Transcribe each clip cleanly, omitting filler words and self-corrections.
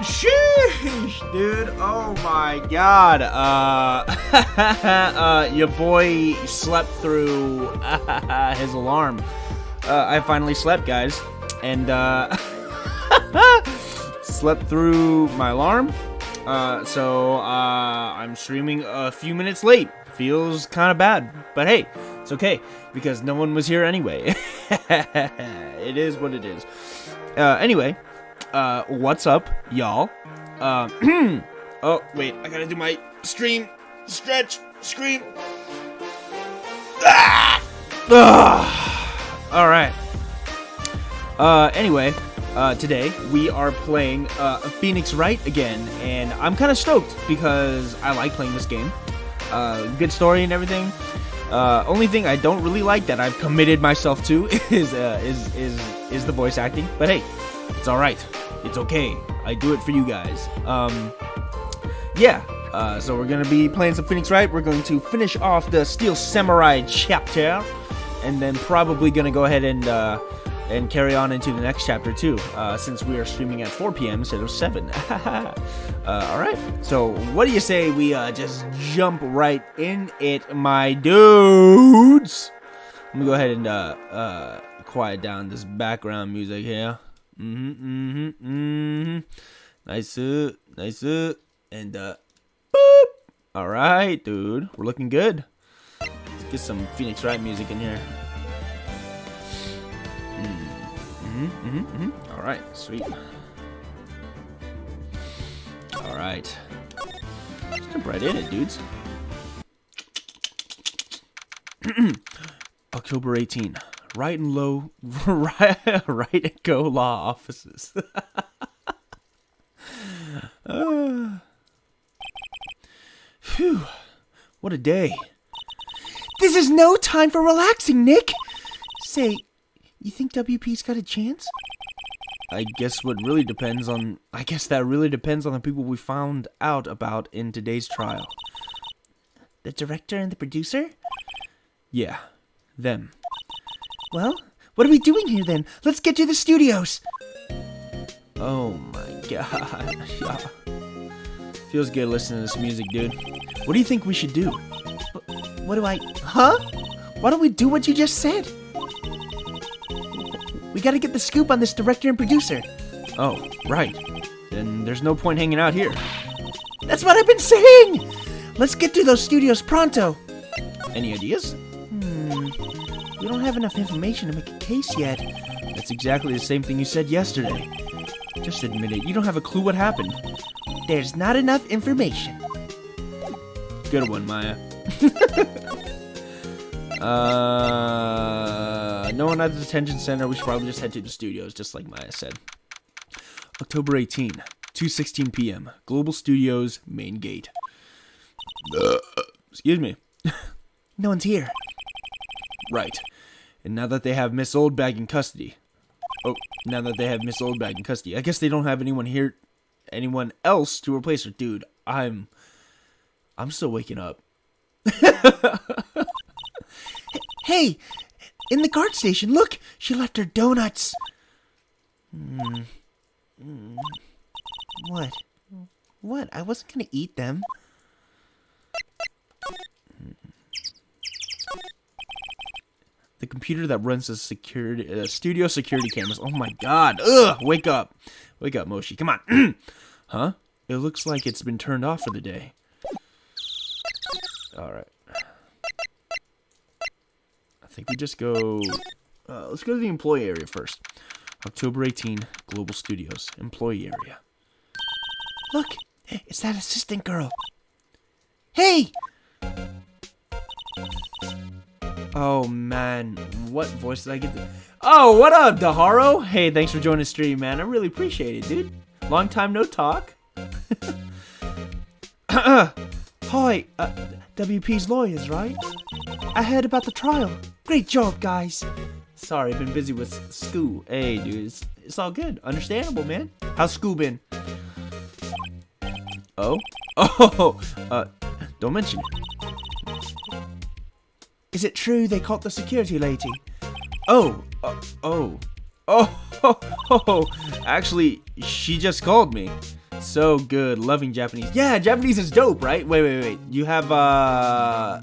Sheesh, dude. Oh my god. Your boy slept through his alarm. I finally slept, guys. And, slept through my alarm. So I'm streaming a few minutes late. Feels kind of bad. But hey, it's okay. Because no one was here anyway. It is what it is. Anyway. What's up, y'all? Oh, wait, I gotta do my stream, stretch, scream. Ah! Alright. Anyway, today we are playing, Phoenix Wright again, and I'm kinda stoked because I like playing this game. Good story and everything. Only thing I don't really like that I've committed myself to is the voice acting, but hey, it's alright. It's okay. I do it for you guys. So we're gonna be playing some Phoenix Wright. We're going to finish off the Steel Samurai chapter, and then probably gonna go ahead and carry on into the next chapter too, since we are streaming at 4 p.m. instead of 7. Alright, so what do you say we just jump right in it, my dudes? Let me go ahead and quiet down this background music here. Nice, and boop. All right, dude, we're looking good. Let's get some Phoenix Wright music in here. All right, sweet. All right, let's jump right in it, dudes. October 18. Right and low, right and go law offices. Phew, what a day. This is no time for relaxing, Nick. Say, you think WP's got a chance? I guess that really depends on the people we found out about in today's trial. The director and the producer? Yeah, them. Well, what are we doing here then? Let's get to the studios. Oh my god. Yeah. Feels good listening to this music, dude. What do you think we should do? What do I... Huh? Why don't we do what you just said? We gotta get the scoop on this director and producer. Oh, right. Then there's no point hanging out here. That's what I've been saying! Let's get to those studios pronto. Any ideas? We don't have enough information to make a case yet. That's exactly the same thing you said yesterday. Just admit it, you don't have a clue what happened. There's not enough information. Good one, Maya. No one at the detention center. We should probably just head to the studios, just like Maya said. October 18, 2:16 p.m. Global Studios, main gate. Excuse me. No one's here. Right. And now that they have Miss Oldbag in custody. I guess they don't have anyone here anyone else to replace her. Dude, I'm still waking up. Hey, in the guard station, look, she left her donuts. What? What? I wasn't gonna eat them. The computer that runs the studio security cameras. Oh my god. Ugh, wake up. Wake up, Moshi. Come on. Huh? It looks like it's been turned off for the day. Alright. I think we just go... let's go to the employee area first. October 18, Global Studios. Employee area. Look! It's that assistant girl. Hey! Oh, man. What voice did I get? Oh, what up, Daharo? Hey, thanks for joining the stream, man. I really appreciate it, dude. Long time no talk. Hi, WP's lawyers, right? I heard about the trial. Great job, guys. Sorry, I've been busy with school. Hey, dude, it's all good. Understandable, man. How's school been? Oh? Oh, don't mention it. Is it true they caught the security lady? Oh. Actually, she just called me. So good, loving Japanese. Yeah, Japanese is dope, right? Wait. You have, I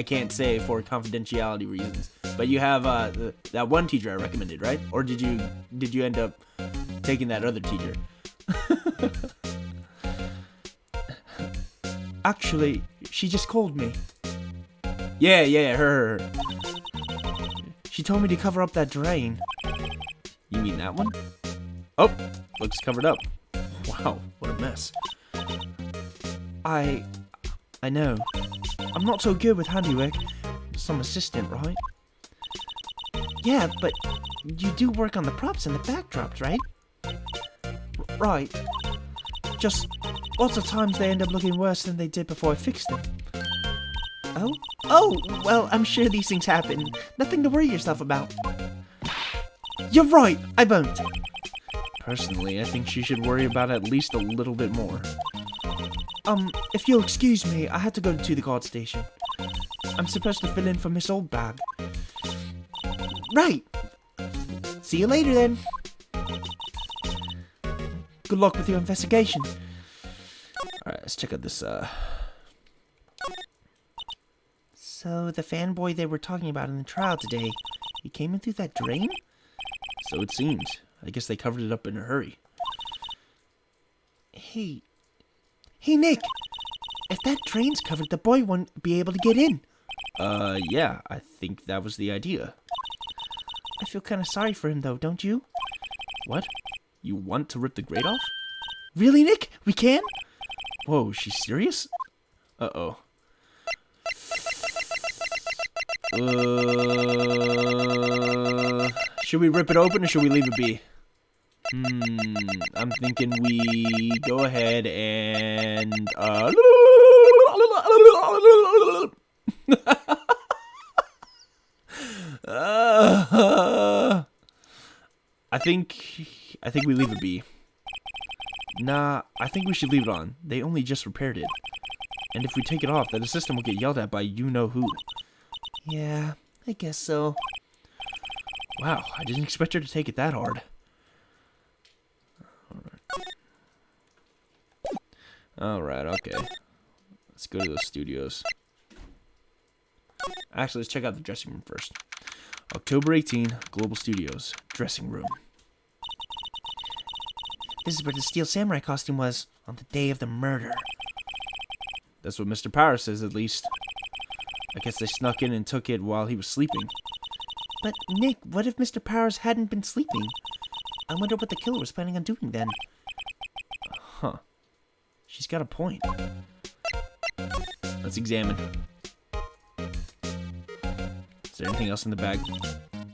can't say for confidentiality reasons, but you have, that one teacher I recommended, right? Or did you end up taking that other teacher? Actually, she just called me. Yeah, her. She told me to cover up that drain. You mean that one? Oh, looks covered up. Wow, what a mess. I know. I'm not so good with handiwork. Some assistant, right? Yeah, but you do work on the props and the backdrops, right? Right. Just lots of times they end up looking worse than they did before I fixed them. Oh, well, I'm sure these things happen. Nothing to worry yourself about. You're right, I won't. Personally, I think she should worry about it at least a little bit more. If you'll excuse me, I had to go to the guard station. I'm supposed to fill in for Miss Oldbag. Right. See you later, then. Good luck with your investigation. Alright, let's check out this, So, the fanboy they were talking about in the trial today, he came in through that drain? So it seems. I guess they covered it up in a hurry. Hey, Nick! If that drain's covered, the boy won't be able to get in. Yeah, I think that was the idea. I feel kind of sorry for him, though, don't you? What? You want to rip the grate off? Really, Nick? We can? Whoa, she's serious? Uh-oh. Should we rip it open or should we leave it be? I'm thinking we go ahead and, I think we leave it be. Nah, I think we should leave it on. They only just repaired it. And if we take it off, then the system will get yelled at by you-know-who. Yeah, I guess so. Wow, I didn't expect her to take it that hard. Alright, okay. Let's go to the studios. Actually, let's check out the dressing room first. October 18, Global Studios, dressing room. This is where the Steel Samurai costume was on the day of the murder. That's what Mr. Power says, at least. I guess they snuck in and took it while he was sleeping. But, Nick, what if Mr. Powers hadn't been sleeping? I wonder what the killer was planning on doing then. Huh. She's got a point. Let's examine. Is there anything else in the bag?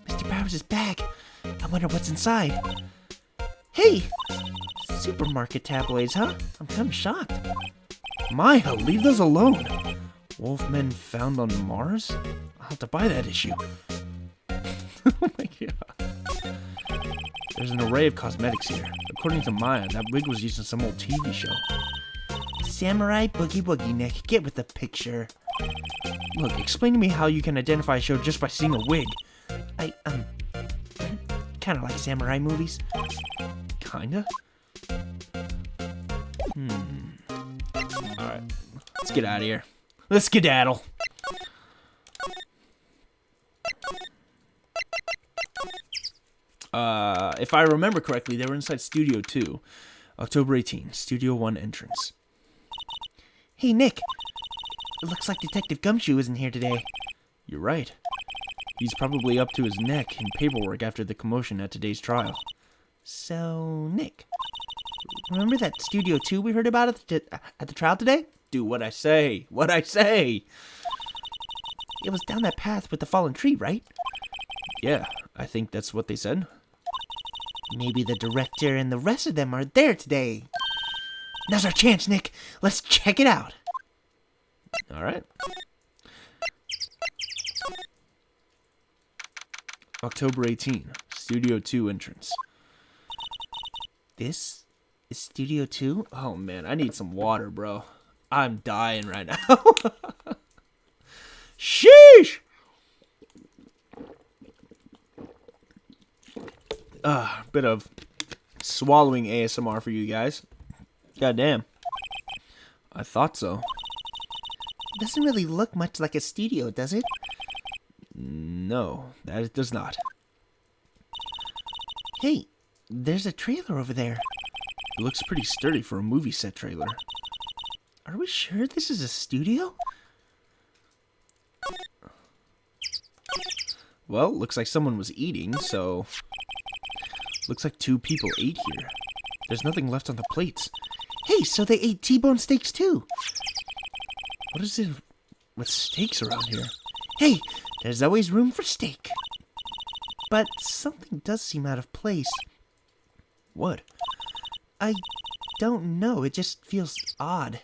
Mr. Powers' bag. I wonder what's inside. Hey! Supermarket tabloids, huh? I'm kind of shocked. Maya, leave those alone. Wolfmen found on Mars? I'll have to buy that issue. Oh my god. There's an array of cosmetics here. Of according to Maya, that wig was used in some old TV show. Samurai Boogie Woogie, Nick. Get with the picture. Look, explain to me how you can identify a show just by seeing a wig. I kind of like samurai movies. Kinda? Alright, let's get out of here. Let's skedaddle. If I remember correctly, they were inside Studio 2. October 18, Studio 1 entrance. Hey, Nick. It looks like Detective Gumshoe isn't here today. You're right. He's probably up to his neck in paperwork after the commotion at today's trial. So, Nick, remember that Studio 2 we heard about at the trial today? Do what I say. What I say. It was down that path with the fallen tree, right? Yeah, I think that's what they said. Maybe the director and the rest of them are there today. Now's our chance, Nick. Let's check it out. All right. October 18, Studio 2 entrance. This is Studio 2? Oh, man, I need some water, bro. I'm dying right now. Sheesh! Bit of swallowing ASMR for you guys. Goddamn. I thought so. It doesn't really look much like a studio, does it? No, that it does not. Hey, there's a trailer over there. It looks pretty sturdy for a movie set trailer. Are we sure this is a studio? Well, looks like someone was eating, so... Looks like 2 people ate here. There's nothing left on the plates. Hey, so they ate T-bone steaks too. What is it with steaks around here? Hey, there's always room for steak. But something does seem out of place. What? I don't know. It just feels odd.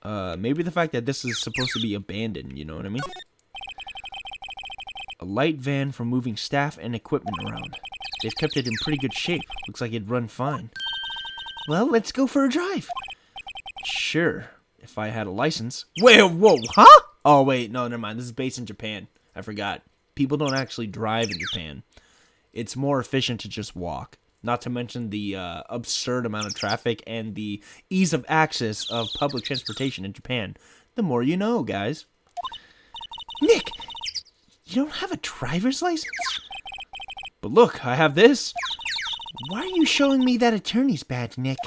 Maybe the fact that this is supposed to be abandoned, you know what I mean? A light van for moving staff and equipment around. They've kept it in pretty good shape. Looks like it'd run fine. Well, let's go for a drive. Sure, if I had a license. Wait, whoa, huh? Oh, wait, no, never mind. This is based in Japan. I forgot. People don't actually drive in Japan. It's more efficient to just walk. Not to mention the absurd amount of traffic and the ease of access of public transportation in Japan. The more you know, guys. Nick, you don't have a driver's license? But look, I have this. Why are you showing me that attorney's badge, Nick?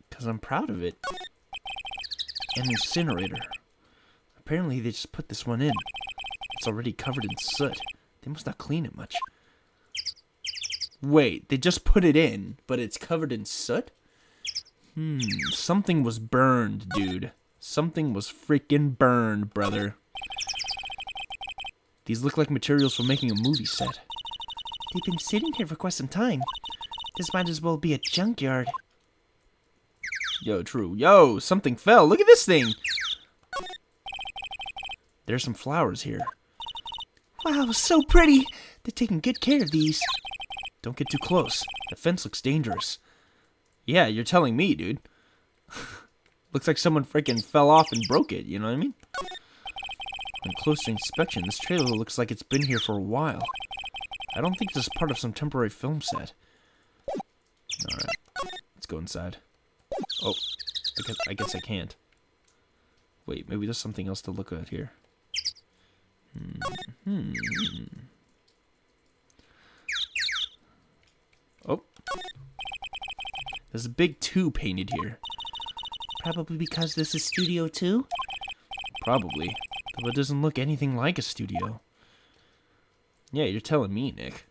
Because I'm proud of it. An incinerator. Apparently they just put this one in. It's already covered in soot. They must not clean it much. Wait, they just put it in, but it's covered in soot? Something was burned, dude. Something was freaking burned, brother. These look like materials for making a movie set. They've been sitting here for quite some time. This might as well be a junkyard. Yo, true. Yo, something fell. Look at this thing. There's some flowers here. Wow, so pretty. They're taking good care of these. Don't get too close. The fence looks dangerous. Yeah, you're telling me, dude. Looks like someone freaking fell off and broke it, you know what I mean? On closer inspection, this trailer looks like it's been here for a while. I don't think this is part of some temporary film set. Alright, let's go inside. Oh, I guess I can't. Wait, maybe there's something else to look at here. Oh. There's a big 2 painted here. Probably because this is Studio 2? Probably. Though it doesn't look anything like a studio. Yeah, you're telling me, Nick.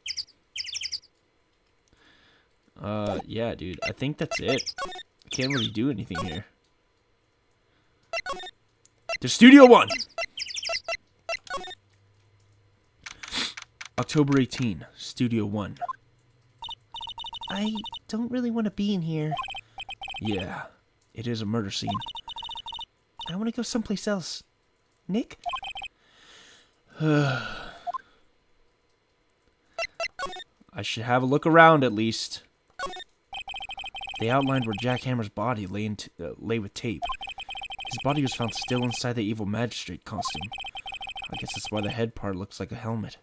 Yeah, dude. I think that's it. I can't really do anything here. To Studio 1! October 18, Studio 1. I don't really want to be in here. Yeah, it is a murder scene. I want to go someplace else. Nick? I I should have a look around at least. They outlined where Jack Hammer's body lay with tape. His body was found still inside the evil magistrate costume. I guess that's why the head part looks like a helmet.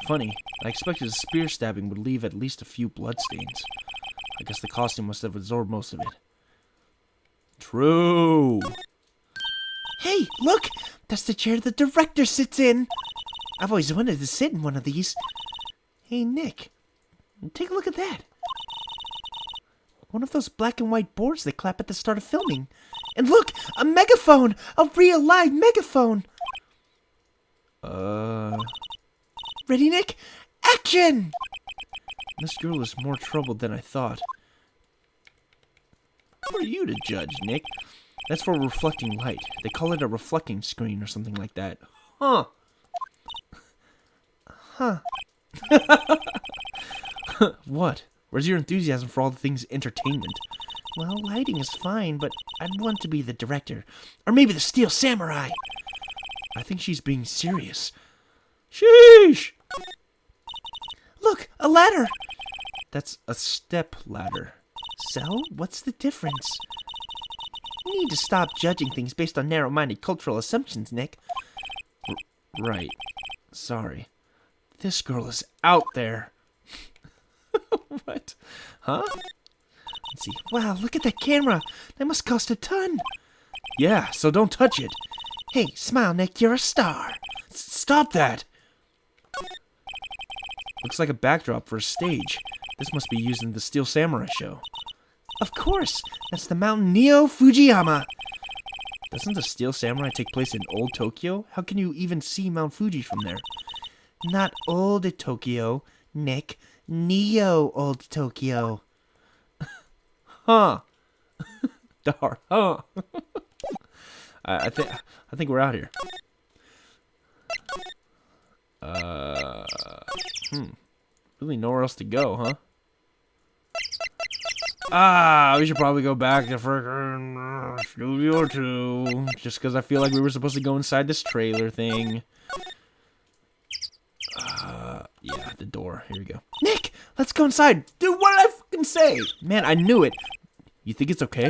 Funny, I expected a spear stabbing would leave at least a few bloodstains. I guess the costume must have absorbed most of it. True. Hey, look! That's the chair the director sits in! I've always wanted to sit in one of these. Hey, Nick, take a look at that. One of those black and white boards they clap at the start of filming. And look! A megaphone! A real live megaphone! Ready, Nick? Action! This girl is more troubled than I thought. Who are you to judge, Nick? That's for reflecting light. They call it a reflecting screen or something like that. Huh. What? Where's your enthusiasm for all the things entertainment? Well, lighting is fine, but I'd want to be the director. Or maybe the Steel Samurai. I think she's being serious. Sheesh! Look, a ladder! That's a step ladder. So, what's the difference? You need to stop judging things based on narrow-minded cultural assumptions, Nick. Right. Sorry. This girl is out there. What? Huh? Let's see. Wow, look at that camera. That must cost a ton. Yeah, so don't touch it. Hey, smile, Nick. You're a star. Stop that! Looks like a backdrop for a stage. This must be used in the Steel Samurai show. Of course. That's the mountain Neo Fujiyama. Doesn't the Steel Samurai take place in Old Tokyo? How can you even see Mount Fuji from there? Not old Tokyo, Nick. Neo Old Tokyo. Huh. Dar. Huh. I think we're out here. Really nowhere else to go, huh? We should probably go back to frickin' Studio 2. Just because I feel like we were supposed to go inside this trailer thing. Yeah, the door. Here we go. Nick, let's go inside. Dude, what did I fucking say? Man, I knew it. You think it's okay?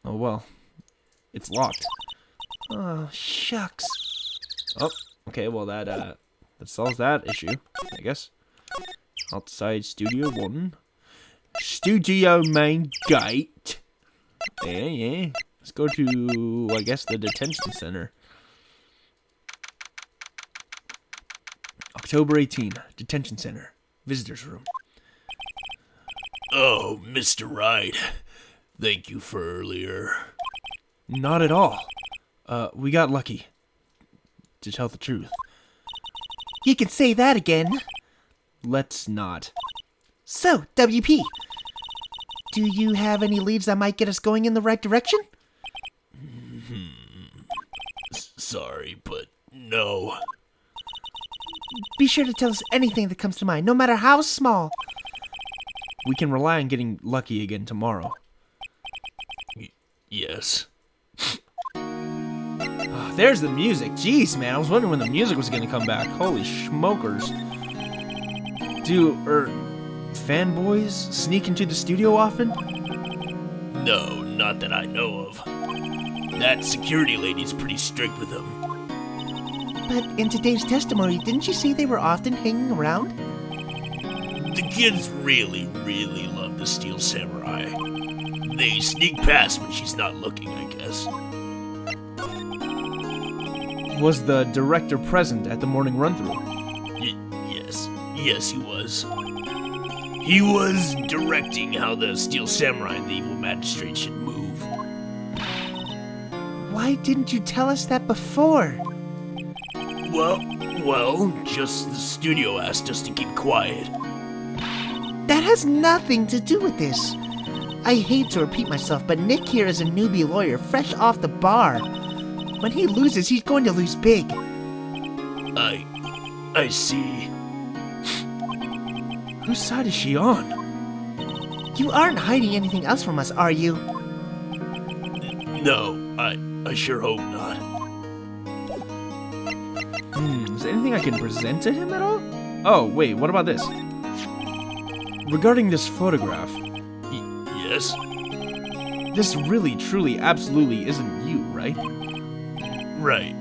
Oh, well. It's locked. Oh, shucks. Oh, okay, well, that solves that issue, I guess. Outside Studio 1. Studio main gate. Yeah. Let's go to, I guess, the detention center. October 18, detention center. Visitors room. Oh, Mr. Wright. Thank you for earlier. Not at all. We got lucky. To tell the truth. You can say that again. Let's not. So, WP, do you have any leads that might get us going in the right direction? Sorry, but no. Be sure to tell us anything that comes to mind, no matter how small. We can rely on getting lucky again tomorrow. Yes. There's the music. Jeez, man. I was wondering when the music was going to come back. Holy schmokers. Do, fanboys sneak into the studio often? No, not that I know of. That security lady's pretty strict with them. But in today's testimony, didn't you say they were often hanging around? The kids really, really love the Steel Samurai. They sneak past when she's not looking, I guess. Was the director present at the morning run-through? Yes, he was. He was directing how the Steel Samurai and the evil magistrate should move. Why didn't you tell us that before? Well, just the studio asked us to keep quiet. That has nothing to do with this. I hate to repeat myself, but Nick here is a newbie lawyer, fresh off the bar. When he loses, he's going to lose big. I see. Whose side is she on? You aren't hiding anything else from us, are you? No, I sure hope not. Is there anything I can present to him at all? Oh, wait, what about this? Regarding this photograph, Yes? this really, truly, absolutely isn't you, right? Right.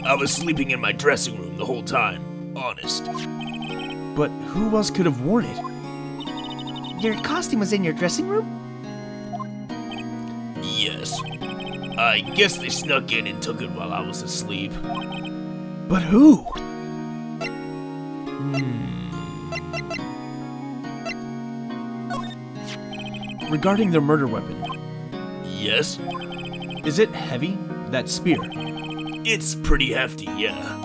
I was sleeping in my dressing room the whole time. Honest. But who else could have worn it? Your costume was in your dressing room? Yes. I guess they snuck in and took it while I was asleep. But who? Regarding their murder weapon, Yes? is it heavy? That spear? It's pretty hefty, yeah.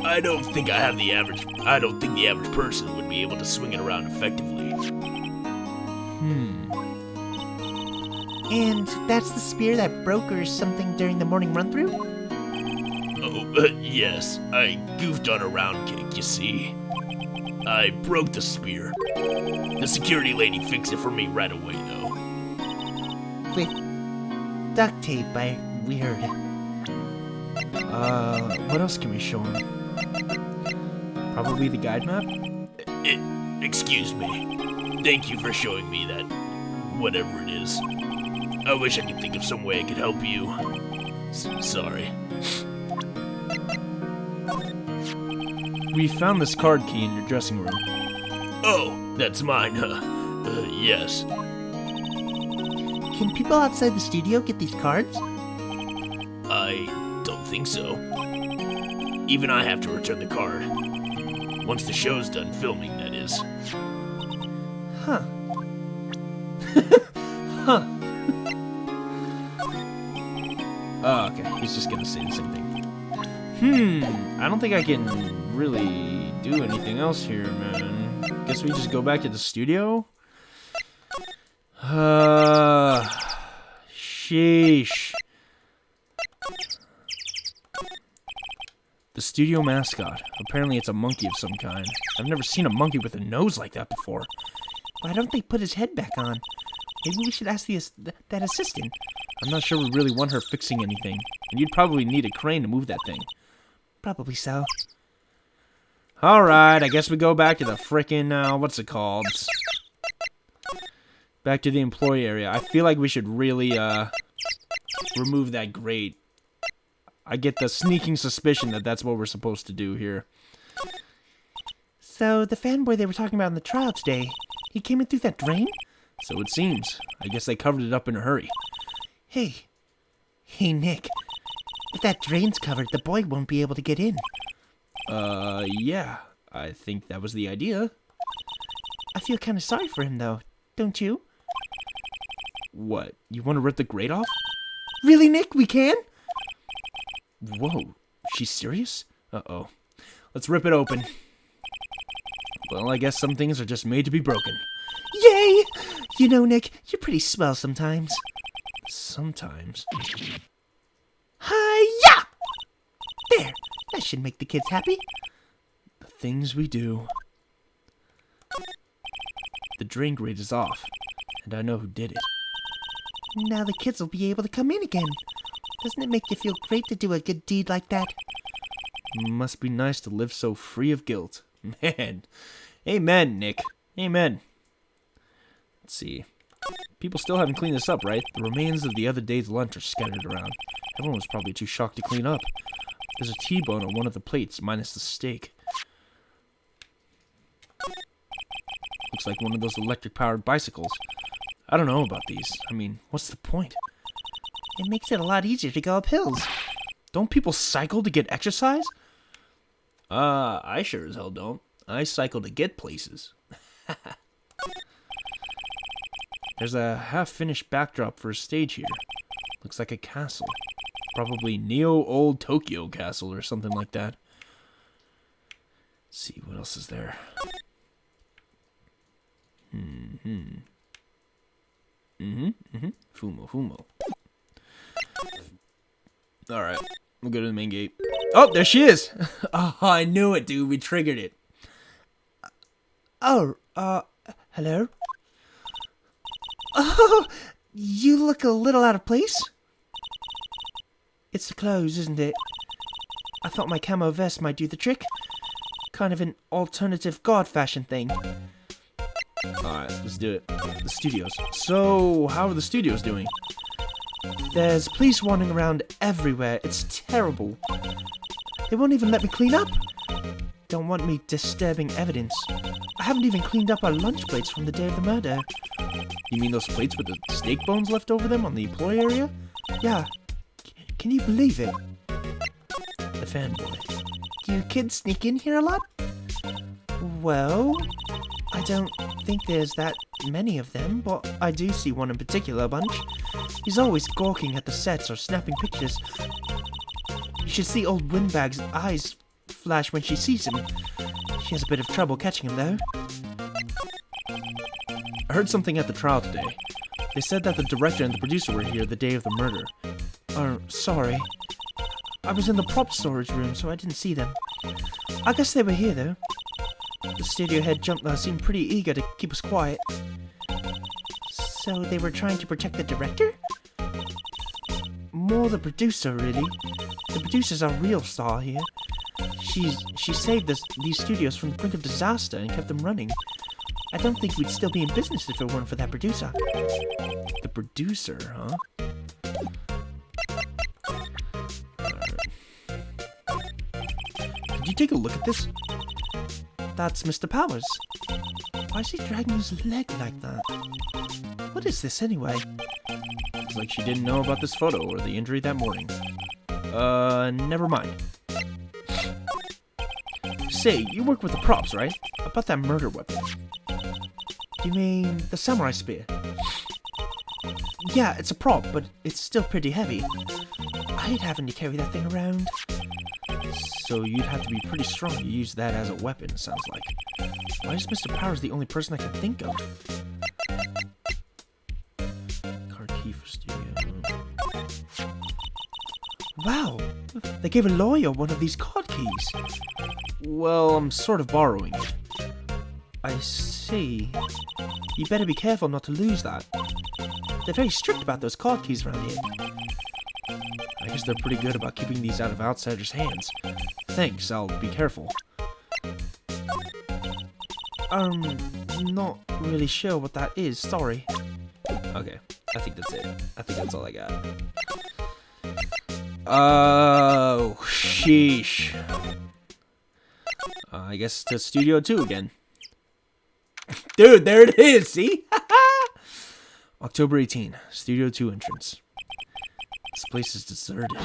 I don't think the average person would be able to swing it around effectively. And that's the spear that broke or something during the morning run-through? Oh, yes. I goofed on a round kick, you see. I broke the spear. The security lady fixed it for me right away, though. With duct tape, we heard. What else can we show him? Probably the guide map? Excuse me. Thank you for showing me that whatever it is. I wish I could think of some way I could help you. Sorry. We found this card key in your dressing room. Oh, that's mine, huh? Yes. Can people outside the studio get these cards? I don't think so. Even I have to return the card. Once the show's done filming, that is. Huh. Oh, okay. He's just gonna say the same thing. I don't think I can really do anything else here, man. Guess we just go back to the studio? Sheesh. The studio mascot. Apparently it's a monkey of some kind. I've never seen a monkey with a nose like that before. Why don't they put his head back on? Maybe we should ask that assistant. I'm not sure we really want her fixing anything. And you'd probably need a crane to move that thing. Probably so. Alright, I guess we go back to the frickin', what's it called? Back to the employee area. I feel like we should really, remove that grate. I get the sneaking suspicion that that's what we're supposed to do here. So, the fanboy they were talking about in the trial today, he came in through that drain? So it seems. I guess they covered it up in a hurry. Hey, Nick. If that drain's covered, the boy won't be able to get in. Yeah. I think that was the idea. I feel kind of sorry for him, though. Don't you? What? You want to rip the grate off? Really, Nick? We can? Whoa. She's serious? Uh-oh. Let's rip it open. Well, I guess some things are just made to be broken. Yay! You know, Nick, you're pretty swell sometimes. Sometimes. Hi-ya! There. That should make the kids happy. The things we do. The drain grate is off, and I know who did it. Now the kids will be able to come in again. Doesn't it make you feel great to do a good deed like that? Must be nice to live so free of guilt. Man. Amen, Nick. Amen. Let's see. People still haven't cleaned this up, right? The remains of the other day's lunch are scattered around. Everyone was probably too shocked to clean up. There's a T-bone on one of the plates, minus the steak. Looks like one of those electric-powered bicycles. I don't know about these. I mean, what's the point? It makes it a lot easier to go up hills. Don't people cycle to get exercise? I sure as hell don't. I cycle to get places. There's a half-finished backdrop for a stage here. Looks like a castle. Probably Neo-Old Tokyo Castle or something like that. Let's see, what else is there? Fumo. Alright, we'll go to the main gate. Oh, there she is! Oh, I knew it, dude. We triggered it. Oh, hello? Oh, you look a little out of place. It's the clothes, isn't it? I thought my camo vest might do the trick. Kind of an alternative god fashion thing. Let's do it. The studios. So, how are the studios doing? There's police wandering around everywhere. It's terrible. They won't even let me clean up. Don't want me disturbing evidence. I haven't even cleaned up our lunch plates from the day of the murder. You mean those plates with the steak bones left over them on the employee area? Yeah. Can you believe it? The fanboy. Do you kids sneak in here a lot? Well, I don't think there's that many of them, but I do see one in particular a bunch. He's always gawking at the sets or snapping pictures. You should see old Windbag's eyes flash when she sees him. She has a bit of trouble catching him, though. I heard something at the trial today. They said that the director and the producer were here the day of the murder. Oh, sorry. I was in the prop storage room, so I didn't see them. I guess they were here, though. The studio head seemed pretty eager to keep us quiet. So they were trying to protect the director? More the producer, really. The producer's our real star here. She saved these studios from the brink of disaster and kept them running. I don't think we'd still be in business if it weren't for that producer. The producer, huh? Did you take a look at this? That's Mr. Powers. Why is he dragging his leg like that? What is this anyway? Looks like she didn't know about this photo or the injury that morning. Never mind. Say, you work with the props, right? About that murder weapon. You mean the samurai spear? Yeah, it's a prop, but it's still pretty heavy. I hate having to carry that thing around. So you'd have to be pretty strong to use that as a weapon, sounds like. Why is Mr. Powers the only person I can think of? Card key for studio. Wow, they gave a lawyer one of these card keys. Well, I'm sort of borrowing it. I see. You better be careful not to lose that. They're very strict about those card keys around here. I guess they're pretty good about keeping these out of outsiders' hands. Thanks, I'll be careful. Not really sure what that is, sorry. Okay, I think that's it. I think that's all I got. Oh, sheesh. I guess to Studio 2 again. Dude, there it is, see? October 18, Studio 2 entrance. This place is deserted.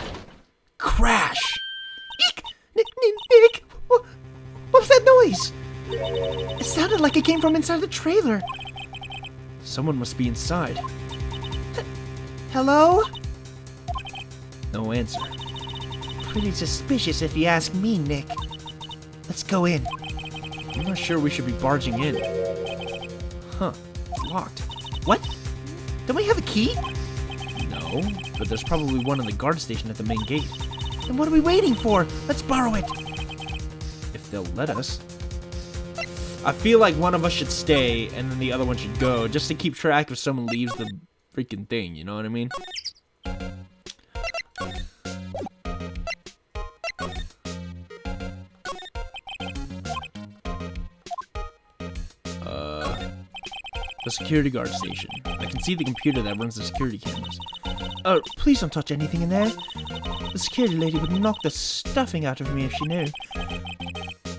Crash! Eek! Nick! What was that noise? It sounded like it came from inside the trailer. Someone must be inside. Hello? No answer. Pretty suspicious if you ask me, Nick. Let's go in. I'm not sure we should be barging in. Huh, it's locked. What? Don't we have a key? No, but there's probably one in the guard station at the main gate. Then what are we waiting for? Let's borrow it. If they'll let us. I feel like one of us should stay and then the other one should go, just to keep track if someone leaves the freaking thing, you know what I mean? The security guard station. I can see the computer that runs the security cameras. Oh, please don't touch anything in there. The security lady would knock the stuffing out of me if she knew.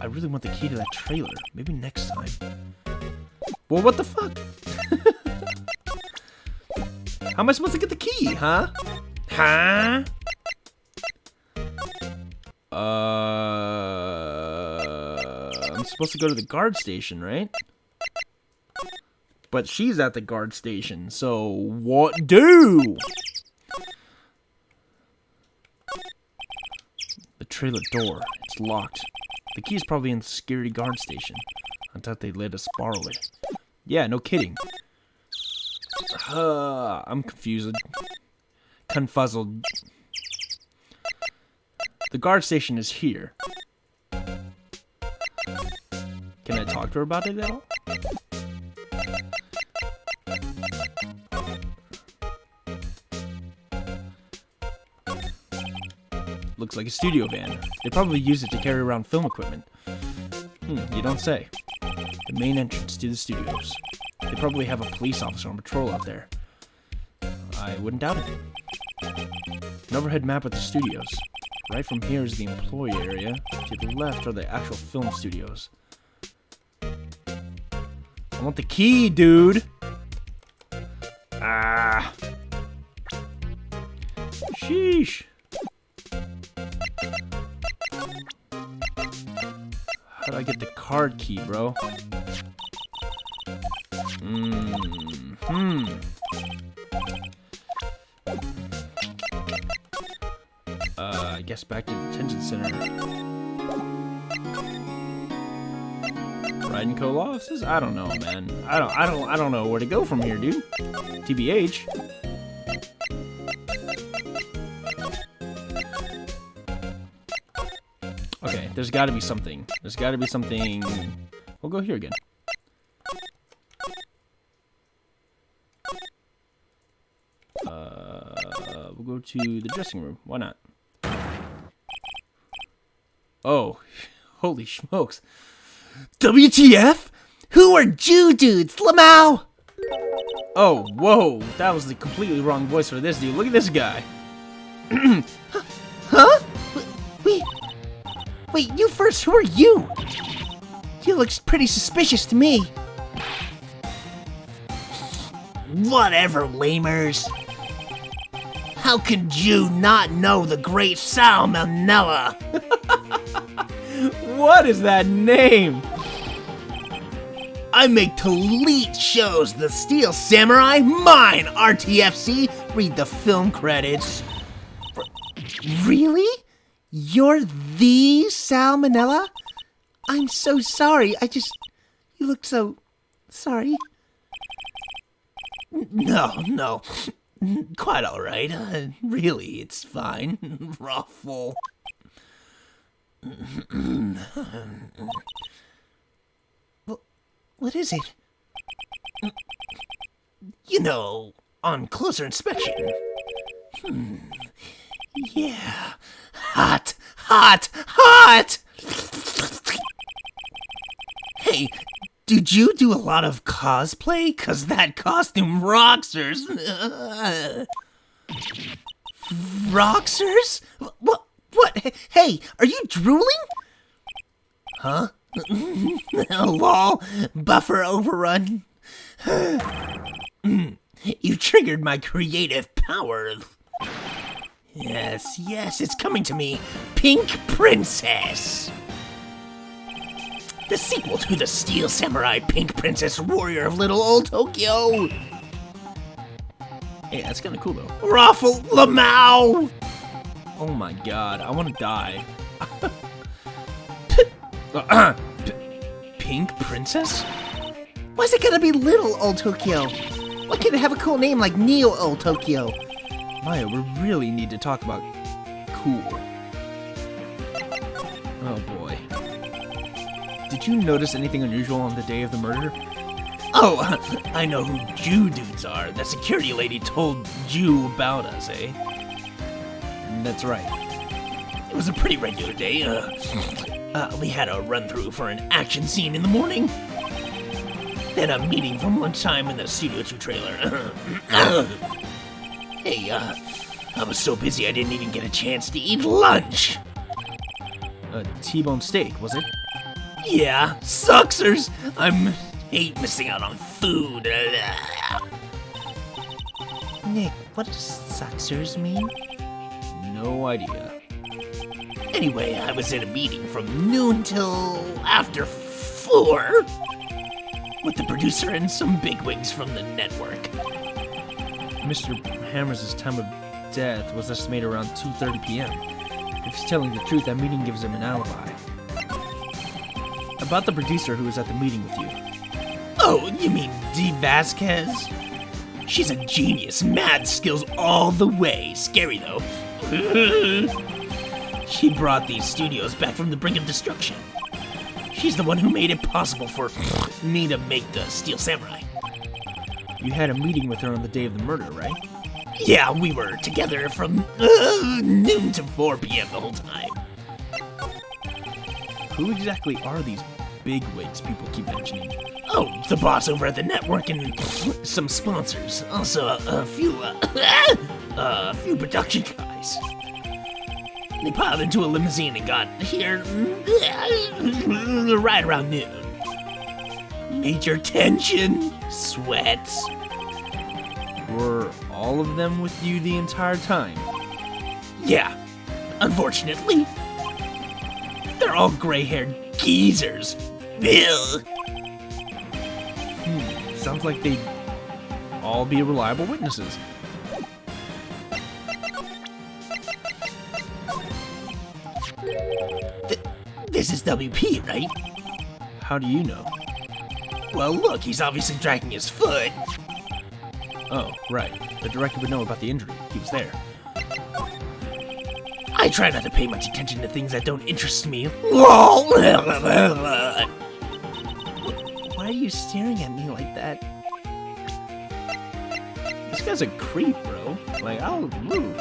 I really want the key to that trailer. Maybe next time. Well, what the fuck? How am I supposed to get the key, huh? Huh? I'm supposed to go to the guard station, right? But she's at the guard station, so what do? The trailer door, it's locked. The key's probably in the security guard station. I thought they'd let us borrow it. Yeah, no kidding. I'm confused. Confuzzled. The guard station is here. Can I talk to her about it at all? Looks like a studio van. They probably use it to carry around film equipment. You don't say. The main entrance to the studios. They probably have a police officer on patrol out there. I wouldn't doubt it. An overhead map of the studios. Right from here is the employee area. To the left are the actual film studios. I want the key, dude! Ah! Sheesh! How do I get the card key, bro? I guess back to the detention center. Wright and Co. offices? I don't know, man. I don't know where to go from here, dude. TBH. Okay, there's got to be something. There's got to be something. We'll go here again. We'll go to the dressing room. Why not? Oh, holy smokes. WTF? Who are Jew dudes, Lamau? Oh, whoa. That was the completely wrong voice for this dude. Look at this guy. Huh? Wait, you first. Who are you? You look pretty suspicious to me. Whatever, lamers. How can you not know the great salmonella? What is that name? I make Toledo shows the Steel Samurai, mine, RTFC. Read the film credits. Really? You're the Salmonella? I'm so sorry. You look so sorry. No. Quite all right. Really, it's fine. Ruffle. What is it? You know, on closer inspection. Yeah. Hot! Hey, did you do a lot of cosplay? 'Cause that costume rocksers. Rocksers? What? Hey, are you drooling? Huh? Lol, buffer overrun. You triggered my creative power. Yes, it's coming to me. Pink Princess. The sequel to the Steel Samurai Pink Princess Warrior of Little Old Tokyo. Hey, that's kind of cool, though. Raffle Lamau. Oh my god, I want to die. Pink Princess? Why's it gonna be Little Old Tokyo? Why can't it have a cool name like Neo Old Tokyo? Maya, we really need to talk about cool. Oh boy. Did you notice anything unusual on the day of the murder? Oh, I know who Jew dudes are. That security lady told you about us, eh? That's right. It was a pretty regular day. We had a run-through for an action scene in the morning. Then a meeting from lunchtime in the Studio 2 trailer. Hey, I was so busy I didn't even get a chance to eat lunch. A T-bone steak, was it? Yeah, sucksers. Hate missing out on food. Nick, what does sucksers mean? No idea. Anyway, I was in a meeting from noon till after 4 with the producer and some bigwigs from the network. Mr. Hammers' time of death was estimated around 2:30 p.m. If he's telling the truth, that meeting gives him an alibi. About the producer who was at the meeting with you. Oh, you mean Dee Vasquez? She's a genius, mad skills all the way. Scary though. She brought these studios back from the brink of destruction. She's the one who made it possible for me to make the Steel Samurai. You had a meeting with her on the day of the murder, right? Yeah, we were together from noon to 4 p.m. the whole time. Who exactly are these bigwigs people keep mentioning? Oh, the boss over at the network and some sponsors. Also, a few production guys. They piled into a limousine and got here right around noon. Major tension, sweats. Were all of them with you the entire time? Yeah, unfortunately. They're all gray-haired geezers. Ugh. Sounds like they'd all be reliable witnesses. This is WP, right? How do you know? Well, look, he's obviously dragging his foot. Oh, right. The director would know about the injury. He was there. I try not to pay much attention to things that don't interest me. LOL! Why are you staring at me like that? This guy's a creep, bro. Like, I'll move.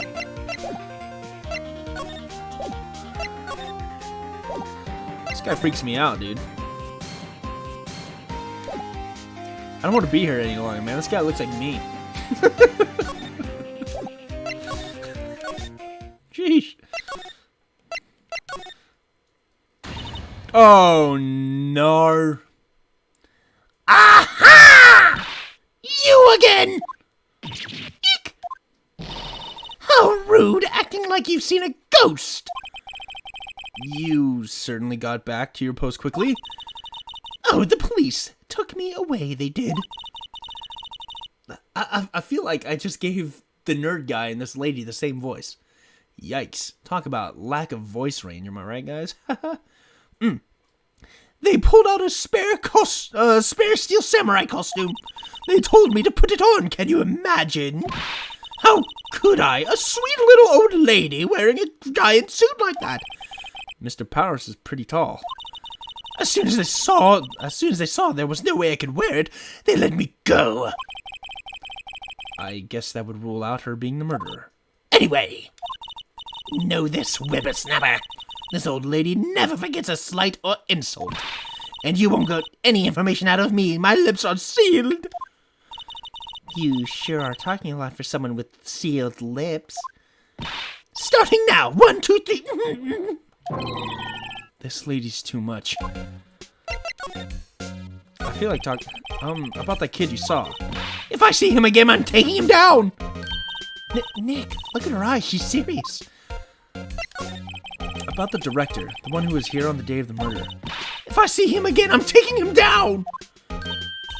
This guy freaks me out, dude. I don't want to be here any longer, man. This guy looks like me. Sheesh. Oh, no. Aha! You again! Eek! How rude, acting like you've seen a ghost! You certainly got back to your post quickly. Oh, the police took me away, they did. I feel like I just gave the nerd guy and this lady the same voice. Yikes. Talk about lack of voice range, am I right, guys? They pulled out a spare steel samurai costume. They told me to put it on, can you imagine? How could I? A sweet little old lady wearing a giant suit like that. Mr. Powers is pretty tall. As soon as they saw there was no way I could wear it, they let me go. I guess that would rule out her being the murderer. Anyway, know this, whippersnapper. This old lady never forgets a slight or insult. And you won't get any information out of me. My lips are sealed. You sure are talking a lot for someone with sealed lips. Starting now. 1, 2, 3. This lady's too much. I feel like talking about that kid you saw. If I see him again, I'm taking him down. Nick, look at her eyes. She's serious. About the director, the one who was here on the day of the murder. If I see him again, I'm taking him down.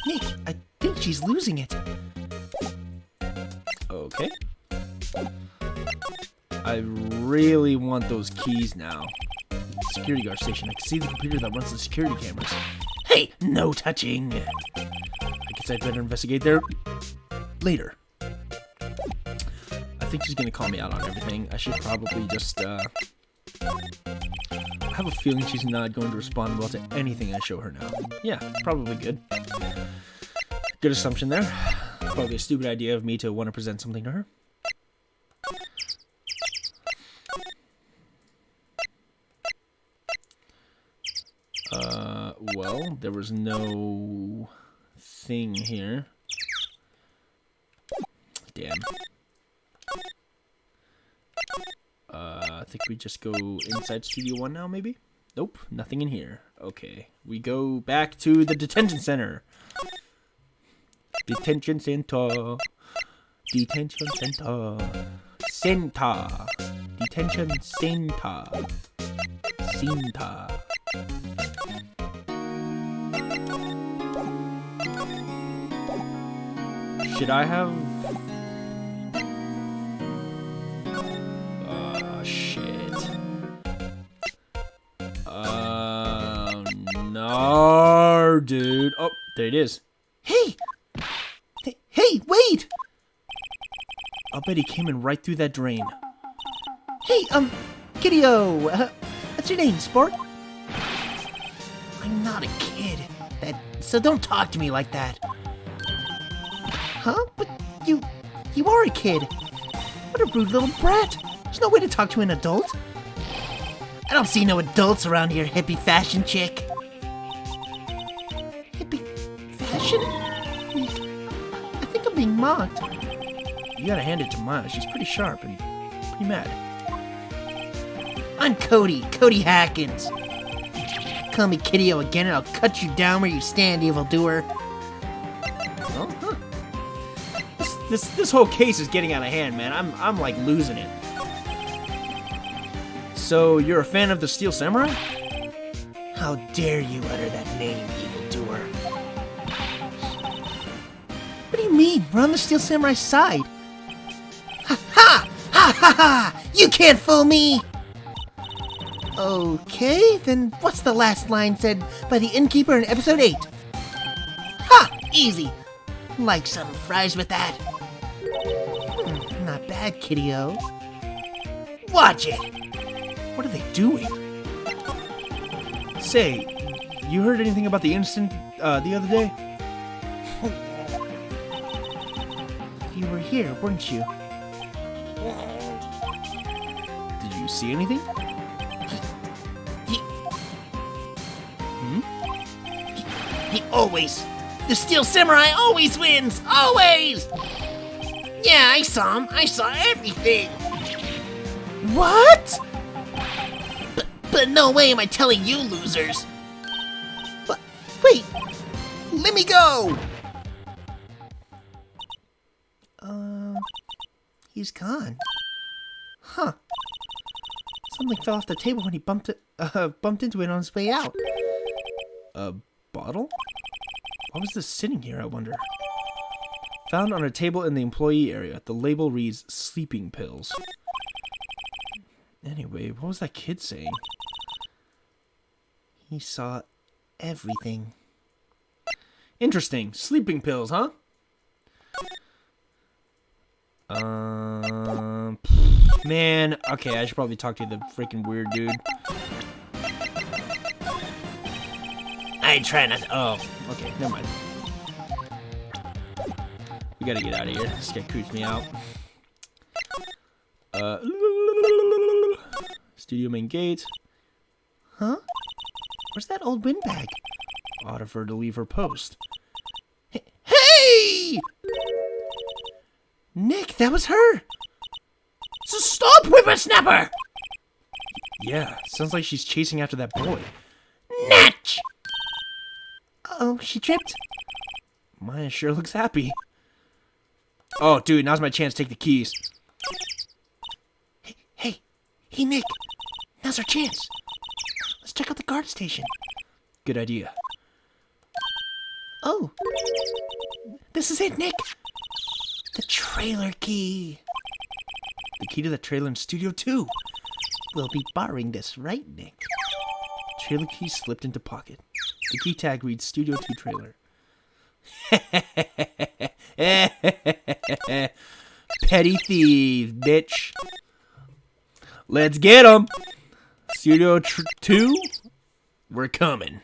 Nick, I think she's losing it. Okay. I really want those keys now. Security guard station. I can see the computer that runs the security cameras. Hey, no touching. I guess I'd better investigate there later. I think she's gonna call me out on everything. I should probably just, I have a feeling she's not going to respond well to anything I show her now. Yeah, probably good. Good assumption there. Probably a stupid idea of me to want to present something to her. Well, there was no thing here. Damn. I think we just go inside Studio 1 now, maybe? Nope, nothing in here. Okay, we go back to the detention center. Detention center. Detention center. Center. Detention center. Center. Should I have... shit. No, dude. Oh, there it is. Hey! Hey, wait! I'll bet he came in right through that drain. Hey, Kiddo, what's your name, sport? I'm not a kid. So don't talk to me like that. Huh? But you are a kid. What a rude little brat. There's no way to talk to an adult. I don't see no adults around here, hippie fashion chick. unlocked. You gotta hand it to Maya. She's pretty sharp and pretty mad. I'm Cody Hackins. Call me Kiddio again and I'll cut you down where you stand, evildoer. Oh, huh. This whole case is getting out of hand, man. I'm like losing it. So you're a fan of the Steel Samurai? How dare you utter that name, evildoer? What do you mean? We're on the Steel Samurai's side. Ha ha! Ha ha ha! You can't fool me! Okay, then what's the last line said by the innkeeper in episode 8? Ha! Easy! Like some fries with that. Not bad, kiddio. Watch it! What are they doing? Say, you heard anything about the incident the other day? You were here, weren't you? Did you see anything? He always... The Steel Samurai always wins! Always! Yeah, I saw him. I saw everything. What? But no way am I telling you losers. But, wait. Let me go. He's gone. Huh. Something fell off the table when he bumped into it on his way out. A bottle? Why was this sitting here, I wonder? Found on a table in the employee area. The label reads sleeping pills. Anyway, what was that kid saying? He saw everything. Interesting. Sleeping pills, huh? Man. Okay, I should probably talk to the freaking weird dude. I try not to... Oh, okay, never mind. We gotta get out of here. This guy creeps me out. Studio main gate. Huh? Where's that old windbag? Ought of her to leave her post. Hey! Nick, that was her! So stop, whippersnapper! Yeah, sounds like she's chasing after that boy. Natch! Oh, she tripped. Maya sure looks happy. Oh, dude, now's my chance to take the keys. Hey, Nick. Now's our chance. Let's check out the guard station. Good idea. Oh, this is it, Nick. The trailer key. The key to the trailer in Studio 2. We'll be borrowing this, right, Nick? Trailer key slipped into pocket. The key tag reads Studio 2 trailer. Petty thief, bitch. Let's get 'em. Studio 2, we're coming.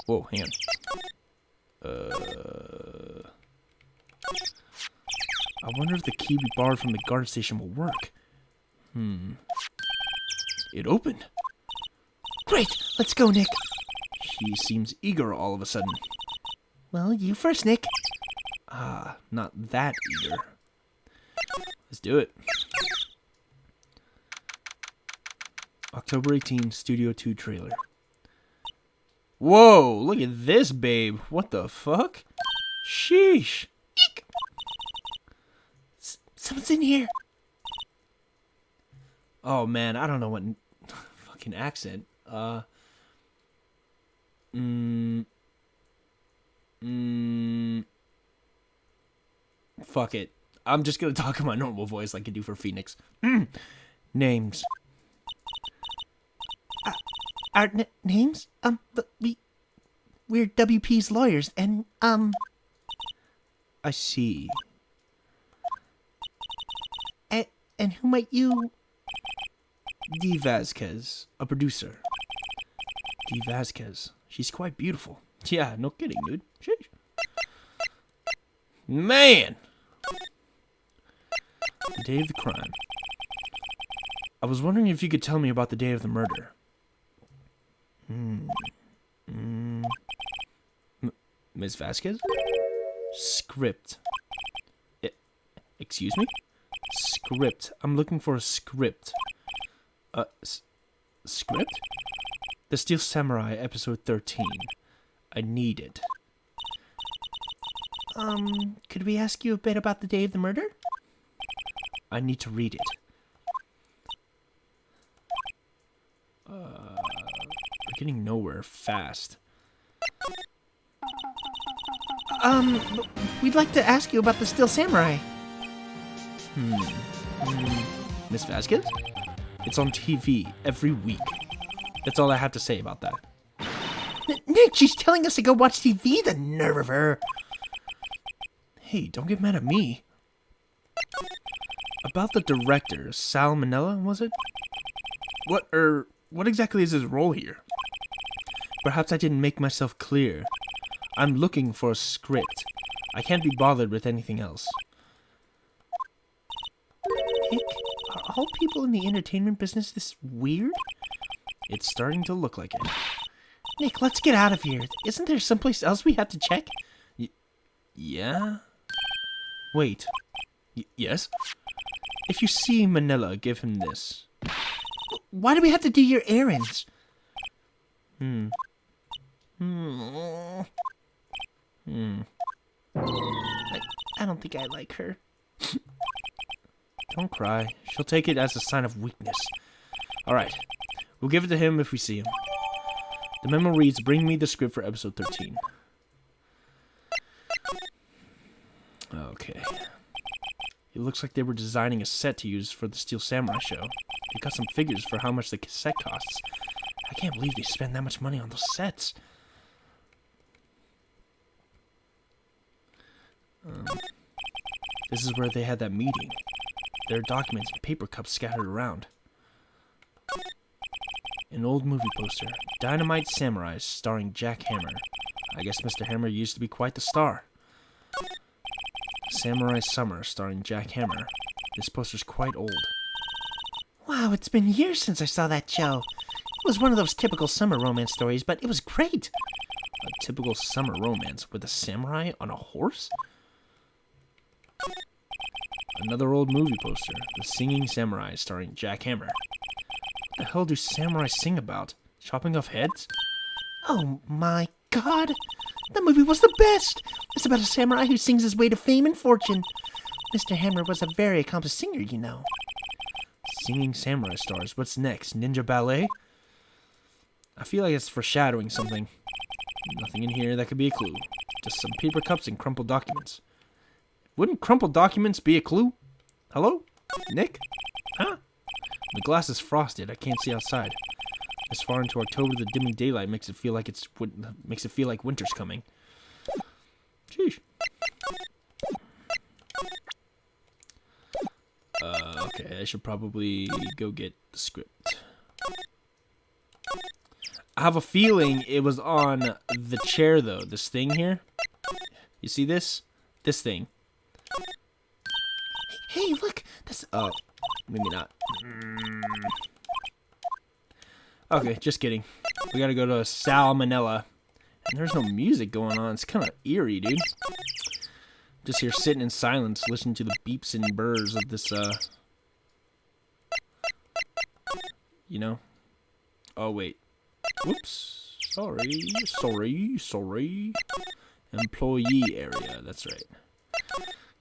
Whoa, hang on. I wonder if the key we borrowed from the guard station will work. It opened. Great, let's go, Nick. She seems eager all of a sudden. Well, you first, Nick. Ah, not that eager. Let's do it. October 18, Studio 2 trailer. Whoa, look at this, babe. What the fuck? Sheesh. Eek. Someone's in here. Oh, man, I don't know what fucking accent. Fuck it. I'm just gonna talk in my normal voice like I do for Phoenix. Names. Our names? We're WP's lawyers, and, I see. and who might you... Dee Vasquez, a producer. Dee Vasquez. She's quite beautiful. Yeah, no kidding, dude. Sheesh. Man! The day of the crime. I was wondering if you could tell me about the day of the murder. Ms. Vasquez? Script. Excuse me? Script. I'm looking for a script. Script? The Steel Samurai, episode 13. I need it. Could we ask you a bit about the day of the murder? I need to read it. We're getting nowhere fast. We'd like to ask you about the Steel Samurai. Miss Vasquez? It's on TV every week. That's all I have to say about that. Nick, she's telling us to go watch TV, the nerve of her. Hey, don't get mad at me. About the director, Salmonella, was it? What exactly is his role here? Perhaps I didn't make myself clear. I'm looking for a script. I can't be bothered with anything else. Nick, are all people in the entertainment business this weird? It's starting to look like it. Nick, let's get out of here. Isn't there someplace else we have to check? Yeah? Wait. Yes? If you see Manila, give him this. Why do we have to do your errands? I don't think I like her. Don't cry. She'll take it as a sign of weakness. Alright. We'll give it to him if we see him. The memo reads, bring me the script for episode 13. Okay. It looks like they were designing a set to use for the Steel Samurai show. They got some figures for how much the set costs. I can't believe they spend that much money on those sets. This is where they had that meeting. There are documents and paper cups scattered around. An old movie poster. Dynamite Samurai starring Jack Hammer. I guess Mr. Hammer used to be quite the star. Samurai Summer starring Jack Hammer. This poster's quite old. Wow, it's been years since I saw that show. It was one of those typical summer romance stories, but it was great. A typical summer romance with a samurai on a horse? Another old movie poster. The Singing Samurai starring Jack Hammer. What the hell do samurai sing about? Chopping off heads? Oh my god! That movie was the best! It's about a samurai who sings his way to fame and fortune. Mr. Hammer was a very accomplished singer, you know. Singing Samurai stars. What's next? Ninja ballet? I feel like it's foreshadowing something. Nothing in here that could be a clue. Just some paper cups and crumpled documents. Wouldn't crumpled documents be a clue? Hello? Nick? Huh? The glass is frosted. I can't see outside. As far into October, the dimming daylight makes it feel like winter's coming. Sheesh. Okay, I should probably go get the script. I have a feeling it was on the chair, though. This thing here. You see this? This thing. Hey, look! That's... Oh, maybe not. Okay, just kidding. We gotta go to Salmonella. And there's no music going on. It's kind of eerie, dude. Just here sitting in silence, listening to the beeps and burrs of this, you know? Oh, wait. Whoops. Sorry. Employee area. That's right.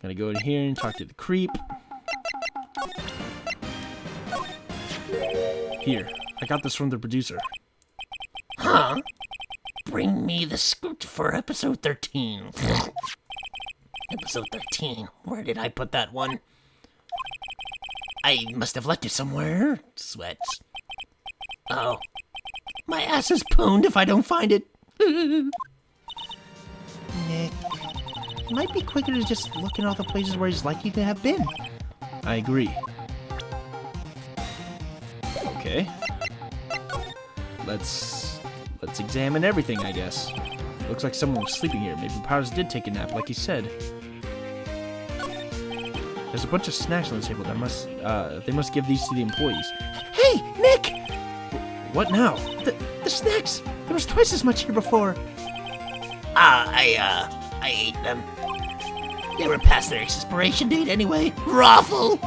Gotta go in here and talk to the creep. Here. I got this from the producer. Huh? Bring me the script for episode 13. Episode 13. Where did I put that one? I must have left it somewhere. Sweats. Oh. My ass is pwned if I don't find it. Nick, it might be quicker to just look in all the places where he's likely to have been. I agree. Okay. Let's examine everything, I guess. Looks like someone was sleeping here. Maybe Powers did take a nap, like he said. There's a bunch of snacks on the table. They must give these to the employees. Hey, Nick! What now? The snacks. There was twice as much here before. I ate them. They were past their expiration date anyway. Raffle!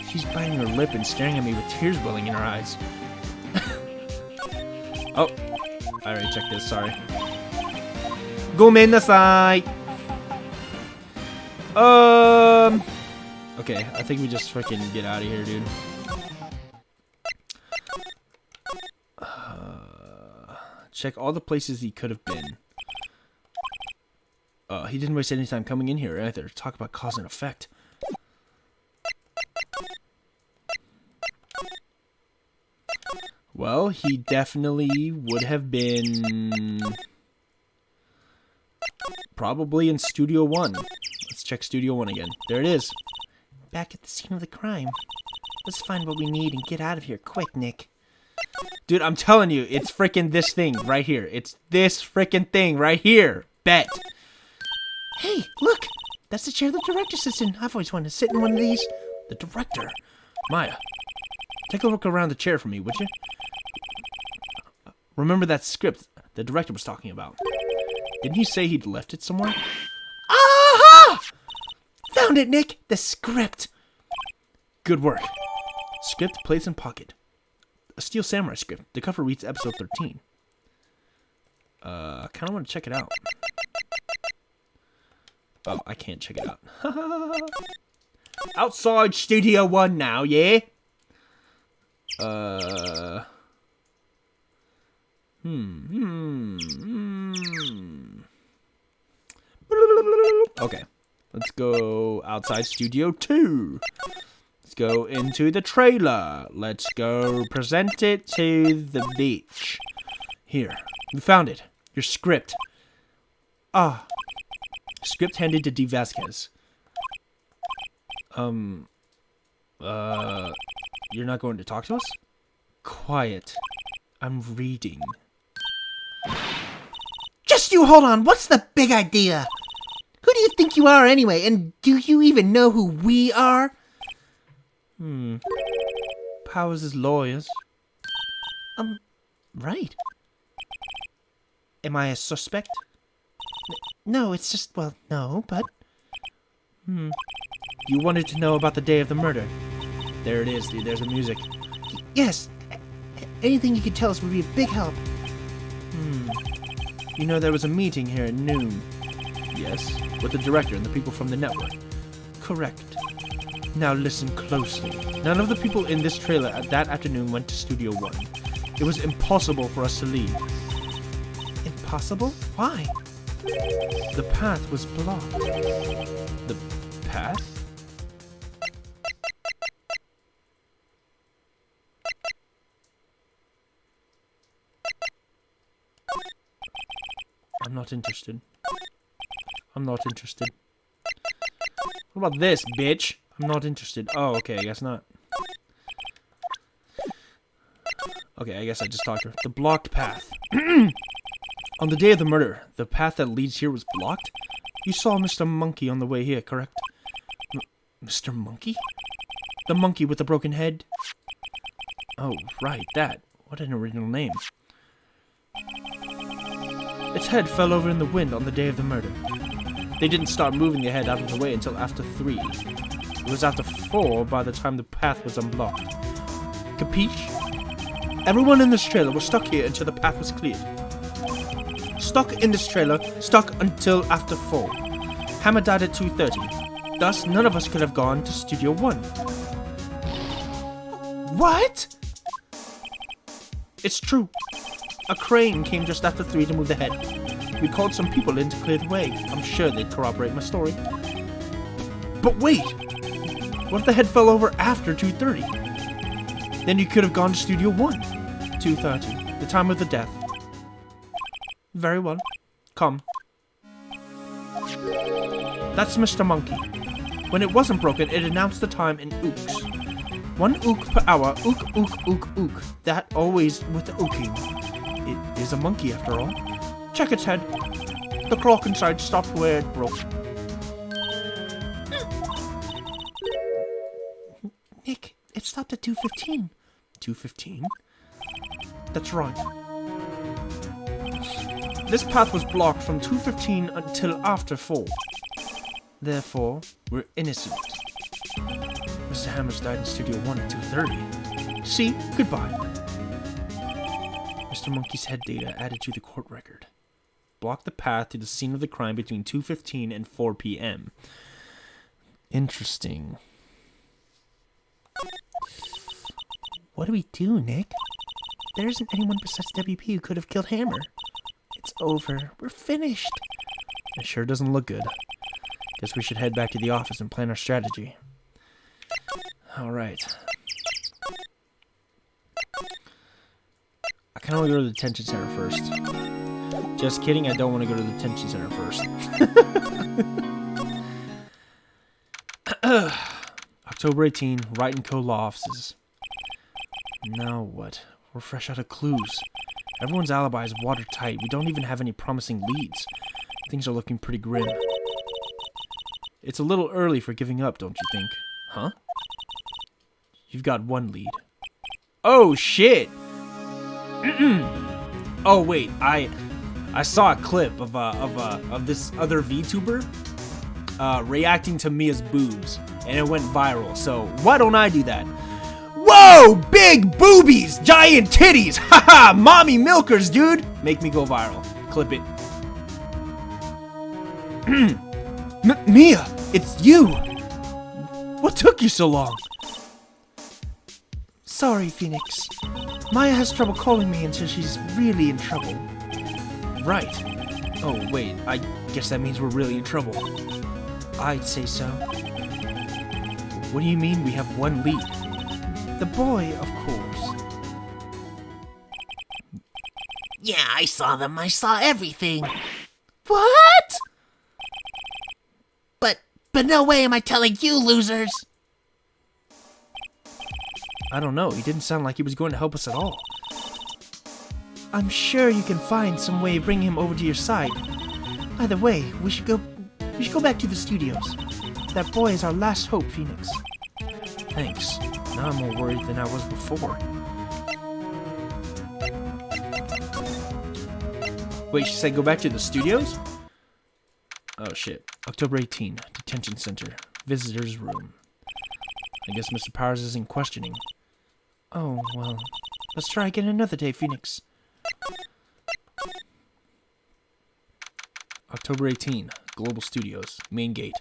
She's biting her lip and staring at me with tears welling in her eyes. Oh, I already checked this, sorry. Gomennasai! Okay, I think we just freaking get out of here, dude. Check all the places he could have been. He didn't waste any time coming in here either. Talk about cause and effect. Well, he definitely would have been probably in Studio 1. Let's check Studio 1 again. There it is. Back at the scene of the crime. Let's find what we need and get out of here quick, Nick. Dude, I'm telling you, it's freaking this thing right here. It's this freaking thing right here. Bet. Hey, look! That's the chair the director sits in. I've always wanted to sit in one of these. The director? Maya, take a look around the chair for me, would you? Remember that script the director was talking about? Didn't he say he'd left it somewhere? Aha! Found it, Nick! The script! Good work. Script, place in pocket. A Steel Samurai script. The cover reads episode 13. I kind of want to check it out. Oh, I can't check it out. Outside Studio 1 now, yeah? Okay. Let's go outside Studio 2. Let's go into the trailer. Let's go present it to the beach. Here. We found it. Your script. Ah. Script handed to D. Vasquez. You're not going to talk to us? Quiet. I'm reading. Just you hold on. What's the big idea? Who do you think you are anyway? And do you even know who we are? Powers as lawyers. Right. Am I a suspect? No, it's just, well, no, but... You wanted to know about the day of the murder. There it is, dude. There's the music. Yes. Anything you could tell us would be a big help. You know there was a meeting here at noon. Yes, with the director and the people from the network. Correct. Now listen closely. None of the people in this trailer at that afternoon went to Studio 1. It was impossible for us to leave. Impossible? Why? The path was blocked. The path? I'm not interested. I'm not interested. What about this, bitch? I'm not interested. Oh, okay, I guess not. Okay, I guess I just talked to her. The blocked path. On the day of the murder, the path that leads here was blocked? You saw Mr. Monkey on the way here, correct? Mr. Monkey? The monkey with the broken head? Oh, right, that. What an original name. Its head fell over in the wind on the day of the murder. They didn't start moving the head out of the way until after 3. It was after 4 by the time the path was unblocked. Capiche? Everyone in this trailer was stuck here until the path was cleared. Stuck in this trailer, stuck until after 4. Hammer died at 2:30. Thus, none of us could have gone to Studio 1. What? It's true. A crane came just after 3 to move the head. We called some people in to clear the way. I'm sure they'd corroborate my story. But wait! What if the head fell over after 2:30? Then you could have gone to Studio 1. 2:30. The time of the death. Very well. Come. That's Mr. Monkey. When it wasn't broken, it announced the time in ooks. 1 ook per hour. Ook, ook, ook, ook. That always with the ooking. It is a monkey after all. Check its head. The clock inside stopped where it broke. Nick, it stopped at 2:15. 2:15? That's right. This path was blocked from 2:15 until after 4. Therefore, we're innocent. Mr. Hammers died in Studio 1 at 2:30. See? Goodbye. Mr. Monkey's head data added to the court record. Blocked the path to the scene of the crime between 2:15 and 4 p.m. Interesting. What do we do, Nick? There isn't anyone besides WP who could have killed Hammer. It's over. We're finished. It sure doesn't look good. Guess we should head back to the office and plan our strategy. Alright. I kind of want to go to the detention center first. Just kidding, I don't want to go to the detention center first. October 18, Wright & Co. Law Offices. Now what? We're fresh out of clues. Everyone's alibi is watertight. We don't even have any promising leads. Things are looking pretty grim. It's a little early for giving up, don't you think? Huh? You've got one lead. Oh, shit! Oh, wait. I saw a clip of this other VTuber reacting to Mia's boobs, and it went viral. So why don't I do that? Whoa! Big boobies! Giant titties! Haha! Mommy milkers, dude! Make me go viral. Clip it. Mia! It's you! What took you so long? Sorry, Phoenix. Maya has trouble calling me until she's really in trouble. Right. Oh, wait. I guess that means we're really in trouble. I'd say so. What do you mean we have one lead? The boy, of course. Yeah, I saw them. I saw everything. What? But no way am I telling you, losers. I don't know. He didn't sound like he was going to help us at all. I'm sure you can find some way of bringing him over to your side. Either way, we should go back to the studios. That boy is our last hope, Phoenix. Thanks. Now I'm more worried than I was before. Wait, she said go back to the studios? Oh shit. October 18, Detention Center. Visitor's room. I guess Mr. Powers isn't questioning. Oh, well. Let's try again another day, Phoenix. October 18, Global Studios. Main gate.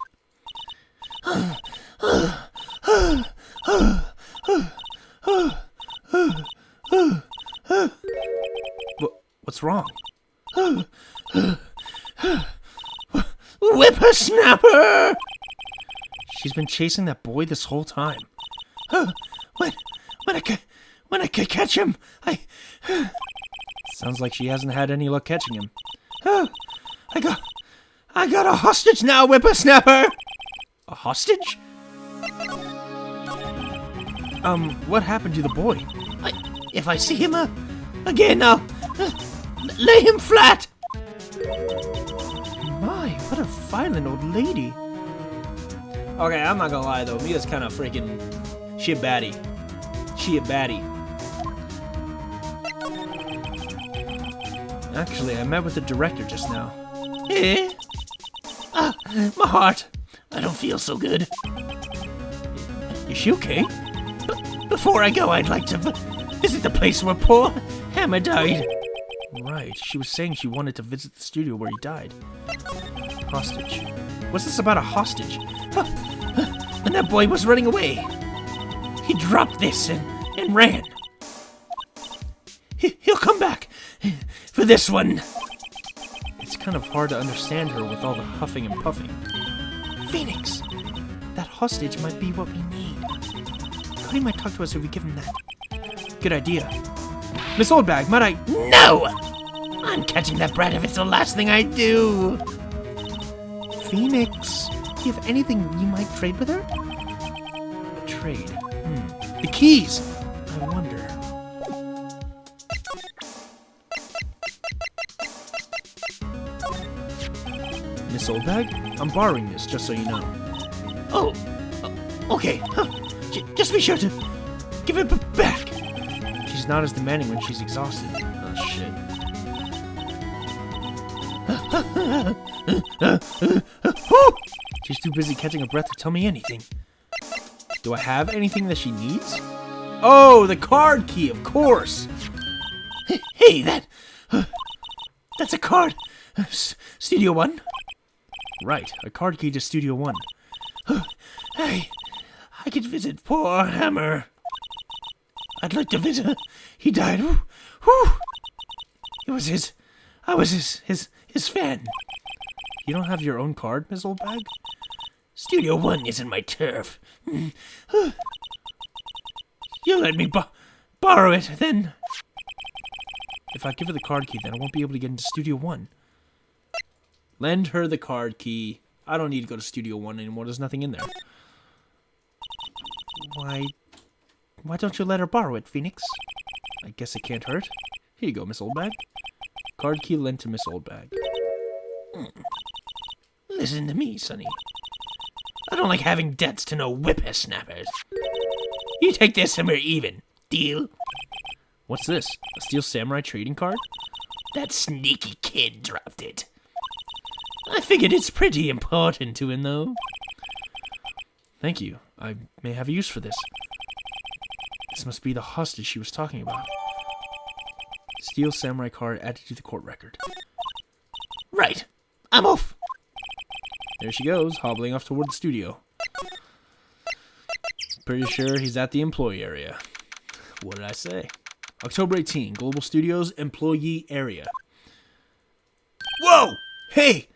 What's wrong? Whippersnapper! She's been chasing that boy this whole time. When I catch him, Sounds like she hasn't had any luck catching him. I got a hostage now, Whippersnapper! A hostage? What happened to the boy? If I see him again, I'll lay him flat! My, what a violent old lady. Okay, I'm not gonna lie though, Mia's kind of freaking... She a baddie. Actually, I met with the director just now. Eh? My heart. I don't feel so good. Is she okay? Before I go, I'd like to visit the place where poor Hammer died. Right, she was saying she wanted to visit the studio where he died. Hostage. What's this about a hostage? And that boy was running away. He dropped this and ran. He'll come back for this one. It's kind of hard to understand her with all the huffing and puffing. Phoenix, that hostage might be what we need. Cody might talk to us if we give him that. Good idea. Miss Oldbag, might I... No! I'm catching that brat if it's the last thing I do. Phoenix, do you have anything you might trade with her? A trade. The keys! I wonder... Miss Oldbag, I'm borrowing this, just so you know. Oh, okay. Just be sure to give it back. She's not as demanding when she's exhausted. Oh, shit. She's too busy catching her breath to tell me anything. Do I have anything that she needs? Oh, the card key, of course. Hey, that's a card. Studio One. Right, a card key to Studio One. I could visit poor Hammer. I'd like to visit. He died. Whew. I was his fan. You don't have your own card, Miss Oldbag? Studio One isn't my turf. You let me borrow it, then. If I give her the card key, then I won't be able to get into Studio One. Lend her the card key. I don't need to go to Studio One anymore. There's nothing in there. Why don't you let her borrow it, Phoenix? I guess it can't hurt. Here you go, Miss Oldbag. Card key lent to Miss Oldbag. Listen to me, Sonny. I don't like having debts to no whippersnappers. You take this and we're even. Deal? What's this? A Steel Samurai trading card? That sneaky kid dropped it. I figured it's pretty important to him, though. Thank you. I may have use for this. This must be the hostage she was talking about. Steel Samurai card added to the court record. Right. I'm off. There she goes, hobbling off toward the studio. Pretty sure he's at the employee area. What did I say? October 18, Global Studios employee area. Whoa! Hey!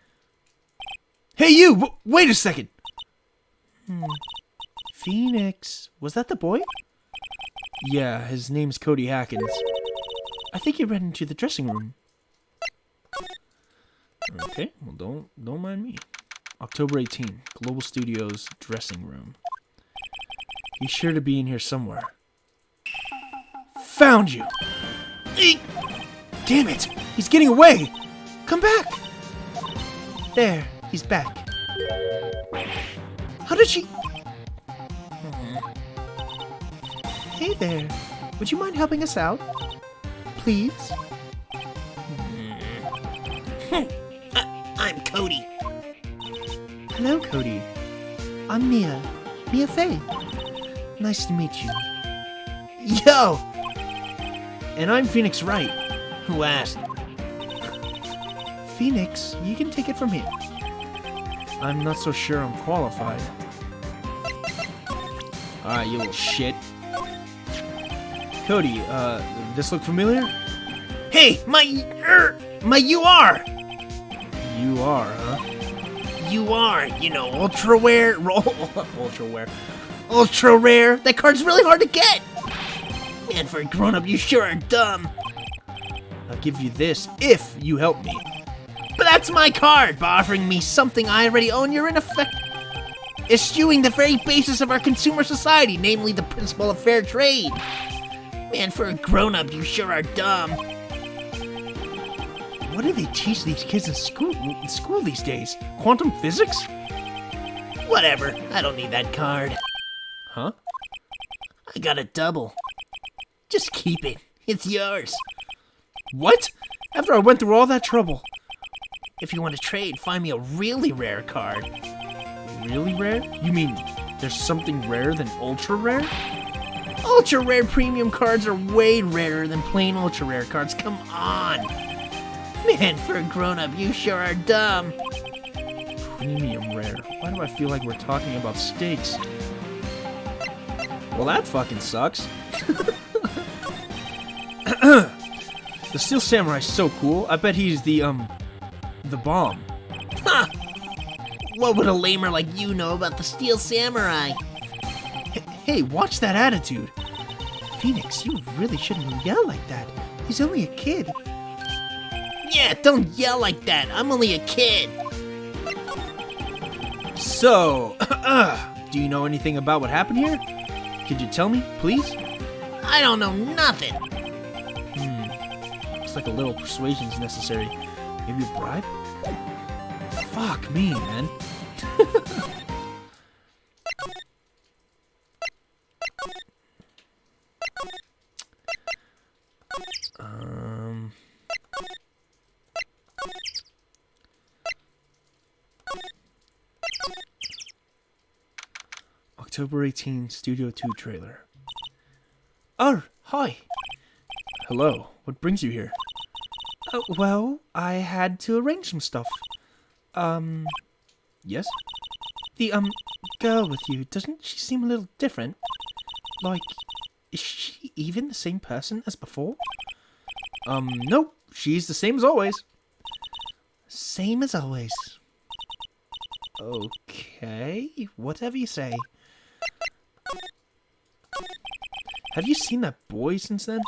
Hey, you! Wait a second! Phoenix. Was that the boy? Yeah, his name's Cody Hackins. I think he ran into the dressing room. Okay, well, don't mind me. October 18, Global Studios dressing room. He's sure to be in here somewhere. Found you! Damn it! He's getting away! Come back! There, he's back. How did she... Hey there. Would you mind helping us out? Please? I'm Cody. Hello, Cody. I'm Mia. Mia Fey. Nice to meet you. Yo! And I'm Phoenix Wright. Who asked? Phoenix, you can take it from here. I'm not so sure I'm qualified. Alright, you little shit. Cody, this look familiar? Hey, my UR! You are, huh? UR, you know, ultra rare. Ultra rare. That card's really hard to get. Man, for a grown-up, you sure are dumb. I'll give you this if you help me. But that's my card. By offering me something I already own, you're in effect eschewing the very basis of our consumer society, namely the principle of fair trade. Man, for a grown-up, you sure are dumb. What do they teach these kids in school these days? Quantum physics? Whatever. I don't need that card. Huh? I got a double. Just keep it. It's yours. What? After I went through all that trouble. If you want to trade, find me a really rare card. Really rare? You mean there's something rarer than ultra rare? Ultra rare premium cards are way rarer than plain ultra rare cards. Come on. Man, for a grown-up, you sure are dumb. Premium rare. Why do I feel like we're talking about steaks? Well, that fucking sucks. The Steel Samurai's so cool. I bet he's the bomb. Huh. What would a lamer like you know about the Steel Samurai? Hey, watch that attitude. Phoenix, you really shouldn't yell like that. He's only a kid. Yeah, don't yell like that. I'm only a kid. So, do you know anything about what happened here? Could you tell me, please? I don't know nothing. Looks like a little persuasion's necessary. Maybe a bribe? Fuck me, man. October 18, Studio 2 trailer. Oh, hi. Hello, what brings you here? Well, I had to arrange some stuff. Yes? The, girl with you, doesn't she seem a little different? Like, is she even the same person as before? Nope, she's the same as always. Same as always. Okay, whatever you say. Have you seen that boy since then?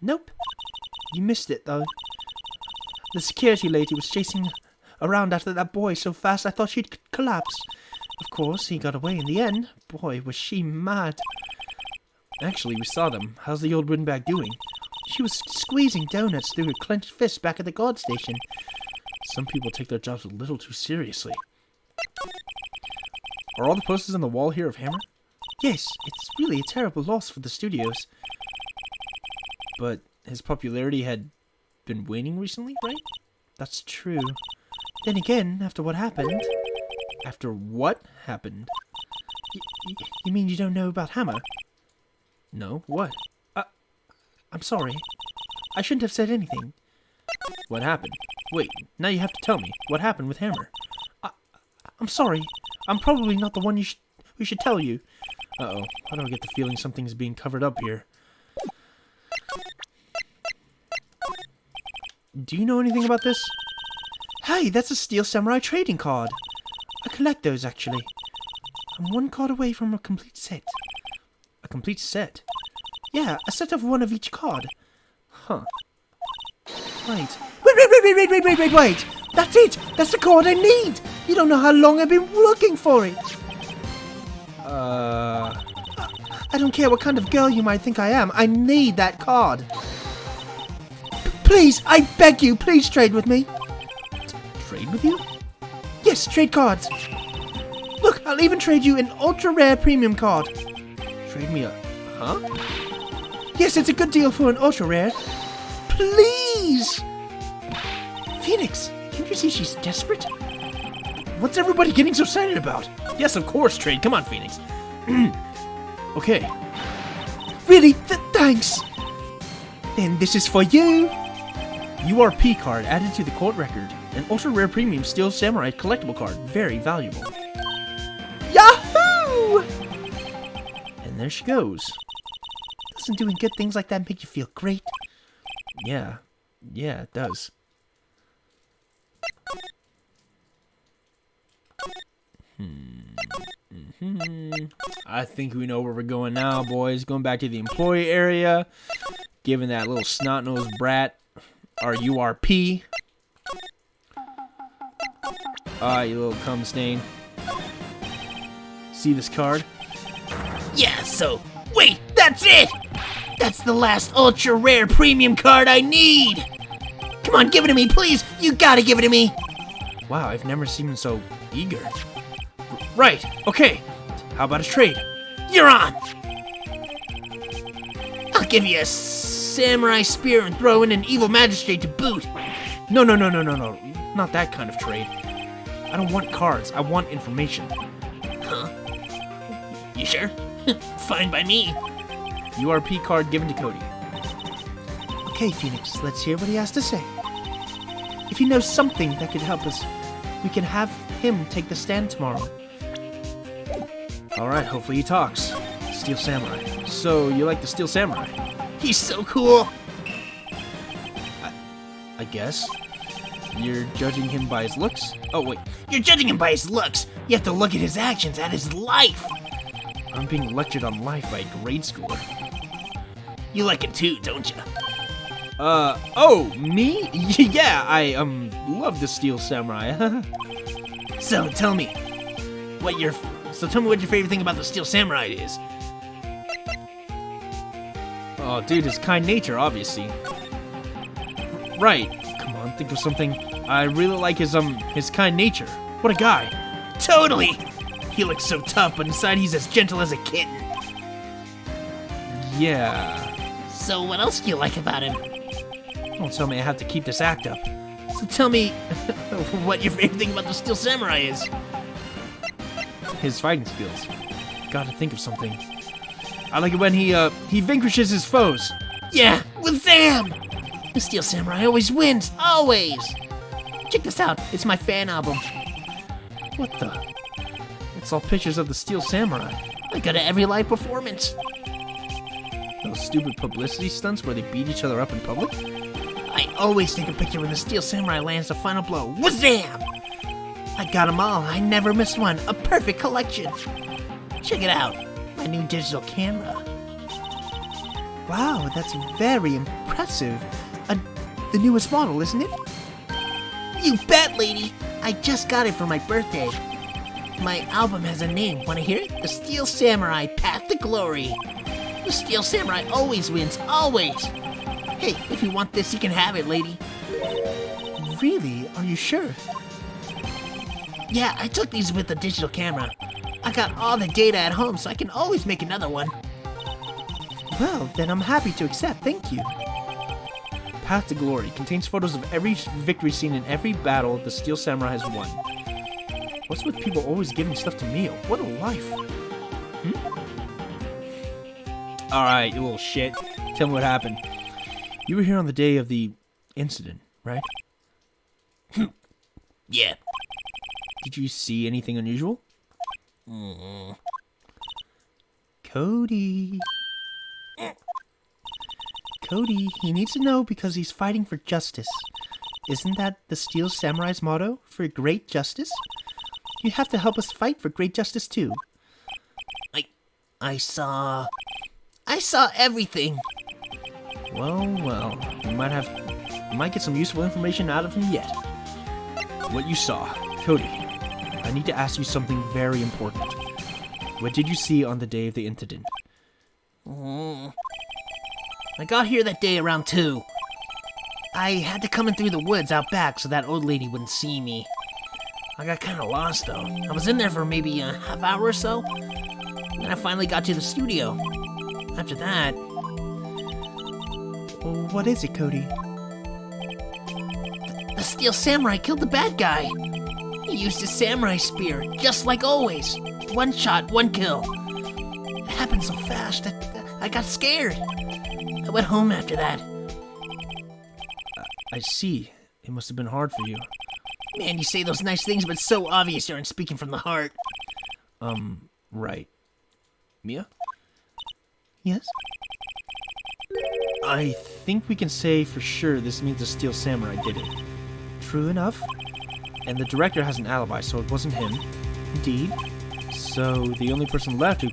Nope. You missed it, though. The security lady was chasing around after that boy so fast I thought she'd collapse. Of course, he got away in the end. Boy, was she mad. Actually, we saw them. How's the old windbag doing? She was squeezing donuts through her clenched fist back at the guard station. Some people take their jobs a little too seriously. Are all the posters on the wall here of Hammer? Yes, it's really a terrible loss for the studios. But his popularity had been waning recently, right? That's true. Then again, after what happened... After what happened? You mean you don't know about Hammer? No, what? I'm sorry. I shouldn't have said anything. What happened? Wait, now you have to tell me. What happened with Hammer? I'm sorry. I'm probably not the one who should tell you. Uh-oh. Why do I get the feeling something's being covered up here? Do you know anything about this? Hey, that's a Steel Samurai trading card. I collect those, actually. I'm one card away from a complete set. A complete set? Yeah, a set of one of each card. Huh. Wait. Wait! That's it! That's the card I need! You don't know how long I've been looking for it! I don't care what kind of girl you might think I am. I need that card. Please, I beg you, please trade with me. Trade with you? Yes, trade cards. Look, I'll even trade you an ultra-rare premium card. Trade me a... Huh? Yes, it's a good deal for an ultra-rare. Please! Phoenix, can't you see she's desperate? What's everybody getting so excited about? Yes, of course, trade. Come on, Phoenix. Okay. Really? Thanks. Then this is for you. URP card added to the court record. An ultra-rare premium Steel Samurai collectible card. Very valuable. Yahoo! And there she goes. Doesn't doing good things like that make you feel great? Yeah, it does. I think we know where we're going now, boys. Going back to the employee area. Giving that little snot-nosed brat our URP. You little cum stain. See this card? Yeah, so, wait, that's it! That's the last ultra-rare premium card I need! Come on, give it to me, please! You gotta give it to me! Wow, I've never seen him so eager. Right, okay. How about a trade? You're on! I'll give you a samurai spear and throw in an evil magistrate to boot. No. Not that kind of trade. I don't want cards. I want information. Huh? You sure? Fine by me. URP card given to Cody. Okay, Phoenix, let's hear what he has to say. If he knows something that could help us, we can have him take the stand tomorrow. Alright, hopefully he talks. Steel Samurai. So, you like the Steel Samurai? He's so cool. I guess. You're judging him by his looks? Oh, wait. You're judging him by his looks. You have to look at his actions, at his life. I'm being lectured on life by a grade schooler. You like it too, don't you? Oh, me? Yeah, I, love the Steel Samurai. So, tell me what your favorite thing about the Steel Samurai is. Oh, dude, his kind nature, obviously. Right. Come on, think of something. I really like his kind nature. What a guy. Totally! He looks so tough, but inside he's as gentle as a kitten. Yeah. So what else do you like about him? Don't tell me I have to keep this act up. So tell me what your favorite thing about the Steel Samurai is. His fighting skills. Gotta think of something. I like it when he vanquishes his foes. Yeah, with Zam! The Steel Samurai always wins, always! Check this out, it's my fan album. What the? It's all pictures of the Steel Samurai. I go to every live performance. Those stupid publicity stunts where they beat each other up in public? I always take a picture when the Steel Samurai lands the final blow. Wazam! I got them all, I never missed one. A perfect collection. Check it out, my new digital camera. Wow, that's very impressive. The newest model, isn't it? You bet, lady! I just got it for my birthday. My album has a name. Want to hear it? The Steel Samurai Path to Glory. The Steel Samurai always wins, always. Hey, if you want this, you can have it, lady. Really? Are you sure? Yeah, I took these with the digital camera. I got all the data at home, so I can always make another one. Well, then I'm happy to accept, thank you. Path to Glory contains photos of every victory scene in every battle the Steel Samurai has won. What's with people always giving stuff to Mio? What a life. Alright, you little shit. Tell me what happened. You were here on the day of the incident, right? Yeah. Did you see anything unusual? Cody. Cody, he needs to know because he's fighting for justice. Isn't that the Steel Samurai's motto? For great justice? You have to help us fight for great justice too. I saw everything. Well, we might get some useful information out of him yet. What you saw. Cody, I need to ask you something very important. What did you see on the day of the incident? I got here that day around 2. I had to come in through the woods out back so that old lady wouldn't see me. I got kind of lost though. I was in there for maybe a half hour or so. And then I finally got to the studio. After that... What is it, Cody? The Steel Samurai killed the bad guy. He used his samurai spear, just like always. One shot, one kill. It happened so fast that I got scared. I went home after that. I see. It must have been hard for you. Man, you say those nice things, but it's so obvious you aren't speaking from the heart. Right. Mia? Yes? I think we can say for sure this means the Steel Samurai did it. True enough. And the director has an alibi, so it wasn't him. Indeed. So the only person left who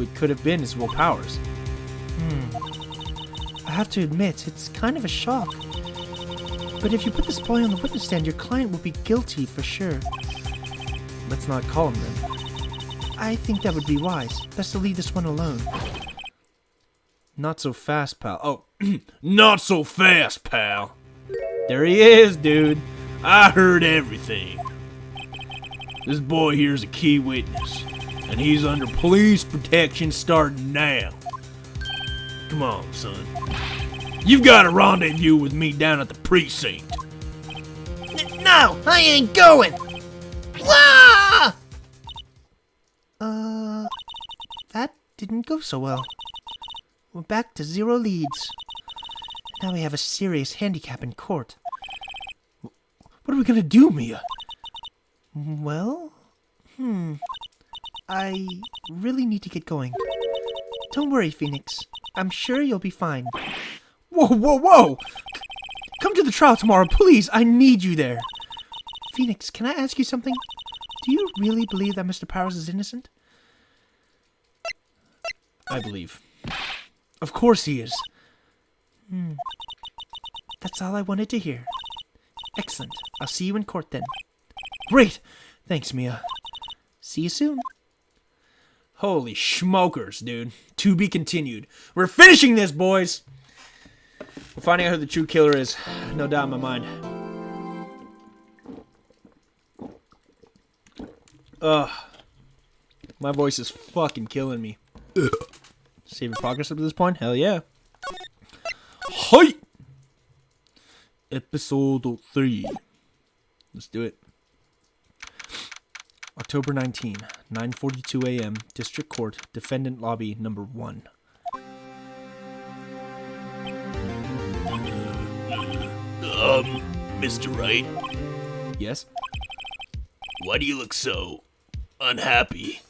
it could have been is Will Powers. I have to admit, it's kind of a shock. But if you put this boy on the witness stand, your client will be guilty for sure. Let's not call him then. I think that would be wise. Best to leave this one alone. Not so fast, pal. Oh, not so fast, pal. There he is, dude. I heard everything. This boy here's a key witness, and he's under police protection starting now. Come on, son. You've got a rendezvous with me down at the precinct. No, I ain't going! Ah! That didn't go so well. We're back to 0 leads. Now we have a serious handicap in court. What are we gonna do, Mia? Well, I really need to get going. Don't worry, Phoenix. I'm sure you'll be fine. Whoa! Come to the trial tomorrow, please. I need you there. Phoenix, can I ask you something? Do you really believe that Mr. Powers is innocent? I believe. Of course he is. That's all I wanted to hear. Excellent. I'll see you in court then. Great. Thanks, Mia. See you soon. Holy schmokers, dude. To be continued. We're finishing this, boys. We're finding out who the true killer is. No doubt in my mind. Ugh. My voice is fucking killing me. Saving progress up to this point? Hell yeah. Hi! Episode 3. Let's do it. October 19, 9:42 a.m., District Court, Defendant Lobby Number 1. Mr. Wright, Yes? why do you look so unhappy?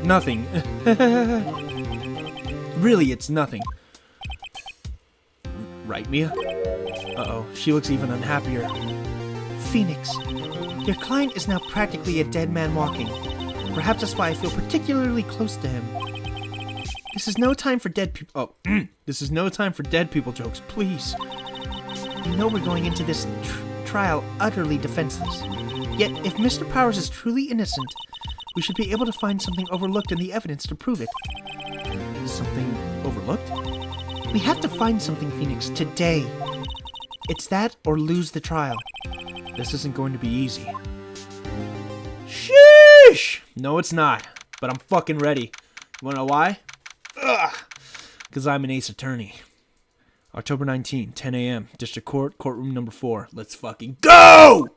Nothing. Really, it's nothing. Right, Mia? Uh-oh, she looks even unhappier. Phoenix, your client is now practically a dead man walking. Perhaps that's why I feel particularly close to him. This is no time for dead people. This is no time for dead people jokes, please. You know we're going into this trial utterly defenseless. Yet, if Mr. Powers is truly innocent, we should be able to find something overlooked in the evidence to prove it. Something overlooked? We have to find something, Phoenix, today. It's that or lose the trial. This isn't going to be easy. Sheesh! No, it's not. But I'm fucking ready. You wanna know why? Because I'm an ace attorney. October 19, 10 a.m., District Court, Courtroom Number 4. Let's fucking go!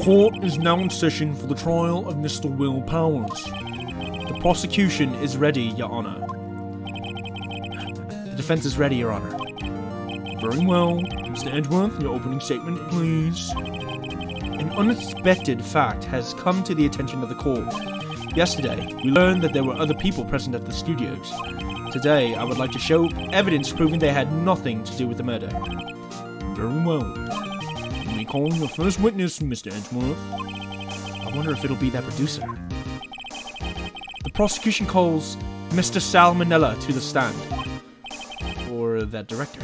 Court is now in session for the trial of Mr. Will Powers. The prosecution is ready, Your Honor. The defense is ready, Your Honor. Very well. Mr. Edgeworth, your opening statement, please. An unexpected fact has come to the attention of the court. Yesterday, we learned that there were other people present at the studios. Today, I would like to show evidence proving they had nothing to do with the murder. Very well. You may call your first witness, Mr. Edgeworth. I wonder if it'll be that producer. The prosecution calls Mr. Salmonella to the stand. Or that director.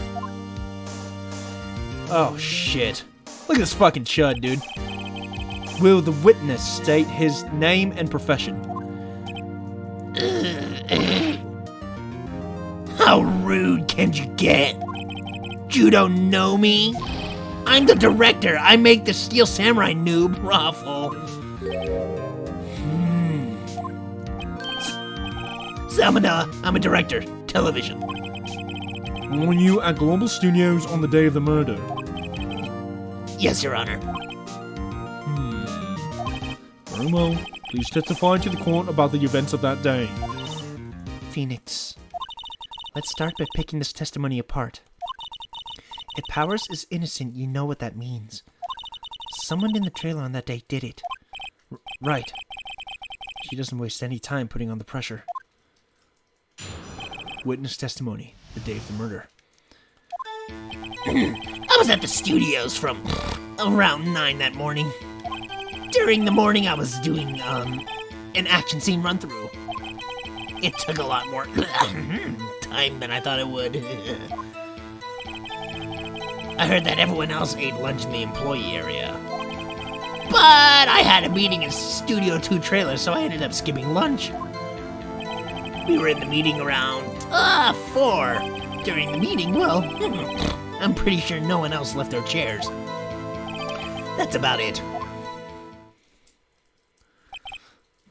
Oh, shit. Look at this fucking chud, dude. Will the witness state his name and profession? How rude can you get? You don't know me? I'm the director. I make the Steel Samurai noob raffle. Salmonella, I'm a director. Television. Were you at Global Studios on the day of the murder? Yes, Your Honor. Very well. Please testify to the court about the events of that day. Phoenix, let's start by picking this testimony apart. If Powers is innocent, you know what that means. Someone in the trailer on that day did it. Right. She doesn't waste any time putting on the pressure. Witness testimony, the day of the murder. I was at the studios from around 9 that morning. During the morning, I was doing an action scene run-through. It took a lot more time than I thought it would. I heard that everyone else ate lunch in the employee area. But I had a meeting in Studio 2 trailer, so I ended up skipping lunch. We were in the meeting around 4. During the meeting, well, I'm pretty sure no one else left their chairs. That's about it.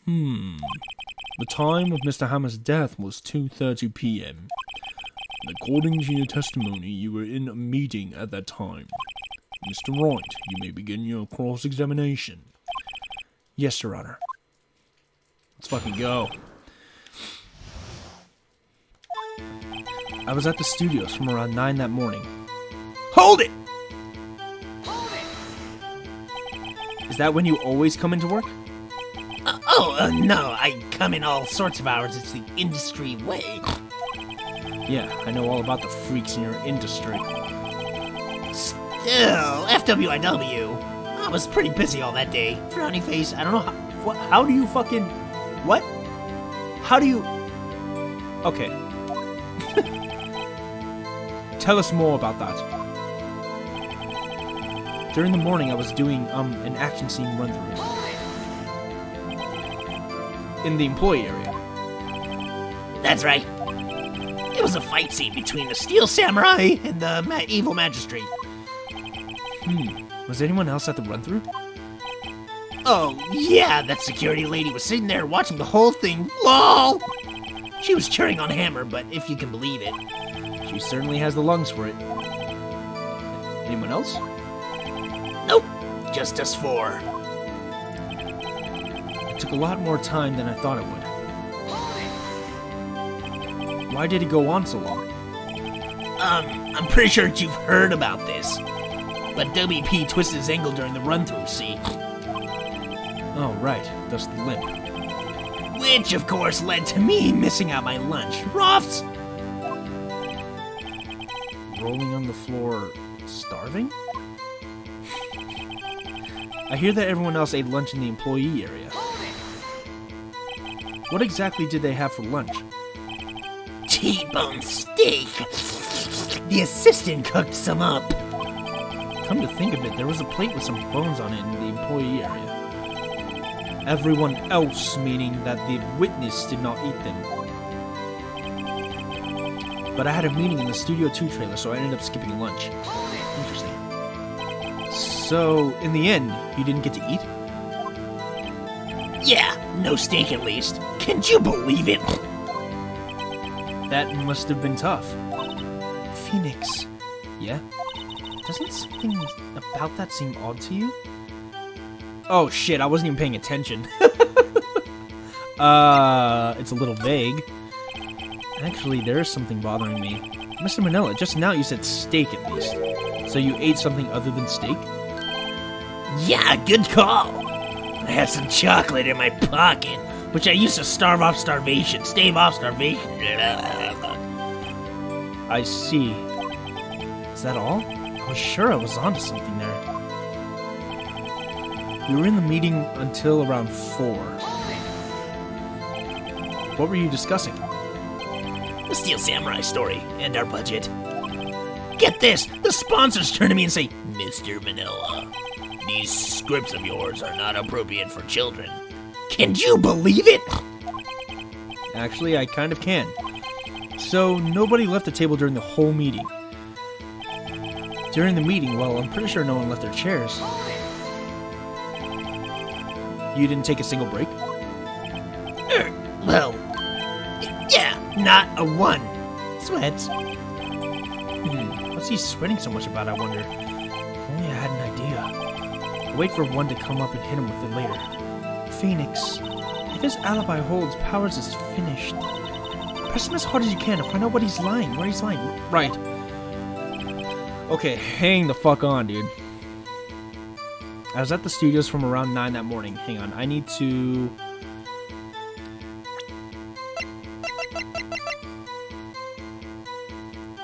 The time of Mr. Hammer's death was 2:30 p.m. And according to your testimony, you were in a meeting at that time. Mr. Wright, you may begin your cross-examination. Yes, Your Honor. Let's fucking go. I was at the studios from around 9 that morning. Hold it! Is that when you always come into work? No, I come in all sorts of hours. It's the industry way. Yeah, I know all about the freaks in your industry. Still, FWIW. I was pretty busy all that day. Frowny face, I don't know How do you fucking... What? How do you... Okay. Tell us more about that. During the morning, I was doing, an action scene run-through. In the employee area. That's right. It was a fight scene between the Steel Samurai and the evil magistrate. Was anyone else at the run-through? Oh, yeah, that security lady was sitting there watching the whole thing. LOL! She was cheering on Hammer, but if you can believe it. She certainly has the lungs for it. Anyone else? Nope, just us four. It took a lot more time than I thought it would. Why did it go on so long? I'm pretty sure that you've heard about this. But WP twisted his ankle during the run-through, see? Oh, right. Thus the limp. Which, of course, led to me missing out my lunch. Rofts! Rolling on the floor, starving? I hear that everyone else ate lunch in the employee area. What exactly did they have for lunch? T-bone steak. The assistant cooked some up. Come to think of it, there was a plate with some bones on it in the employee area. Everyone else, meaning that the witness, did not eat them. But I had a meeting in the Studio 2 trailer, so I ended up skipping lunch. Interesting. So, in the end, you didn't get to eat? Yeah, no steak at least. Can't you believe it? That must have been tough. Phoenix, Yeah? doesn't something about that seem odd to you? Oh shit, I wasn't even paying attention. It's a little vague. Actually, there is something bothering me. Mr. Manila, just now you said steak at least. So you ate something other than steak? Yeah, good call. I had some chocolate in my pocket, which I used to stave off starvation. I see. Is that all? I was sure I was onto something there. We were in the meeting until around 4. What were you discussing? The Steel Samurai story and our budget. Get this, the sponsors turn to me and say, Mr. Manila, these scripts of yours are not appropriate for children. Can you believe it? Actually, I kind of can. So, nobody left the table during the whole meeting. During the meeting, well, I'm pretty sure no one left their chairs. You didn't take a single break? Well, yeah, not a one. Sweats. What's he sweating so much about, I wonder? If only I had an idea. I'll wait for one to come up and hit him with it later. Phoenix, if his alibi holds, Powers is finished. Press him as hard as you can to find out where he's lying. Right. Okay, hang the fuck on, dude. I was at the studios from around 9 that morning. Hang on, I need to...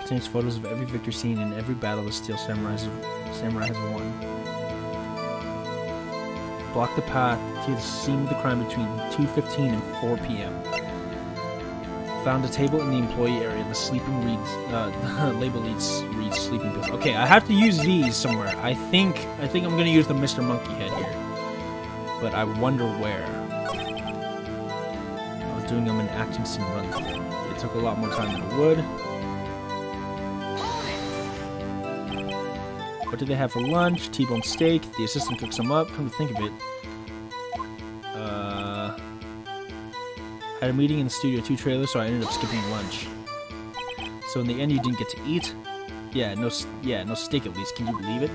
Contains photos of every victory seen in every battle the Steel Samurai has won. Block the path to the scene of the crime between 2:15 and 4 p.m. Found a table in the employee area. The sleeping reads, label reads sleeping pills. Okay, I have to use these somewhere. I think I'm gonna use the Mr. Monkey head here, but I wonder where. I was doing them in action scene run through. It took a lot more time than it would. What did they have for lunch? T-bone steak. The assistant cooked some up. Come to think of it, had a meeting in the Studio 2 trailer, so I ended up skipping lunch. So in the end, you didn't get to eat? Yeah, no steak at least. Can you believe it?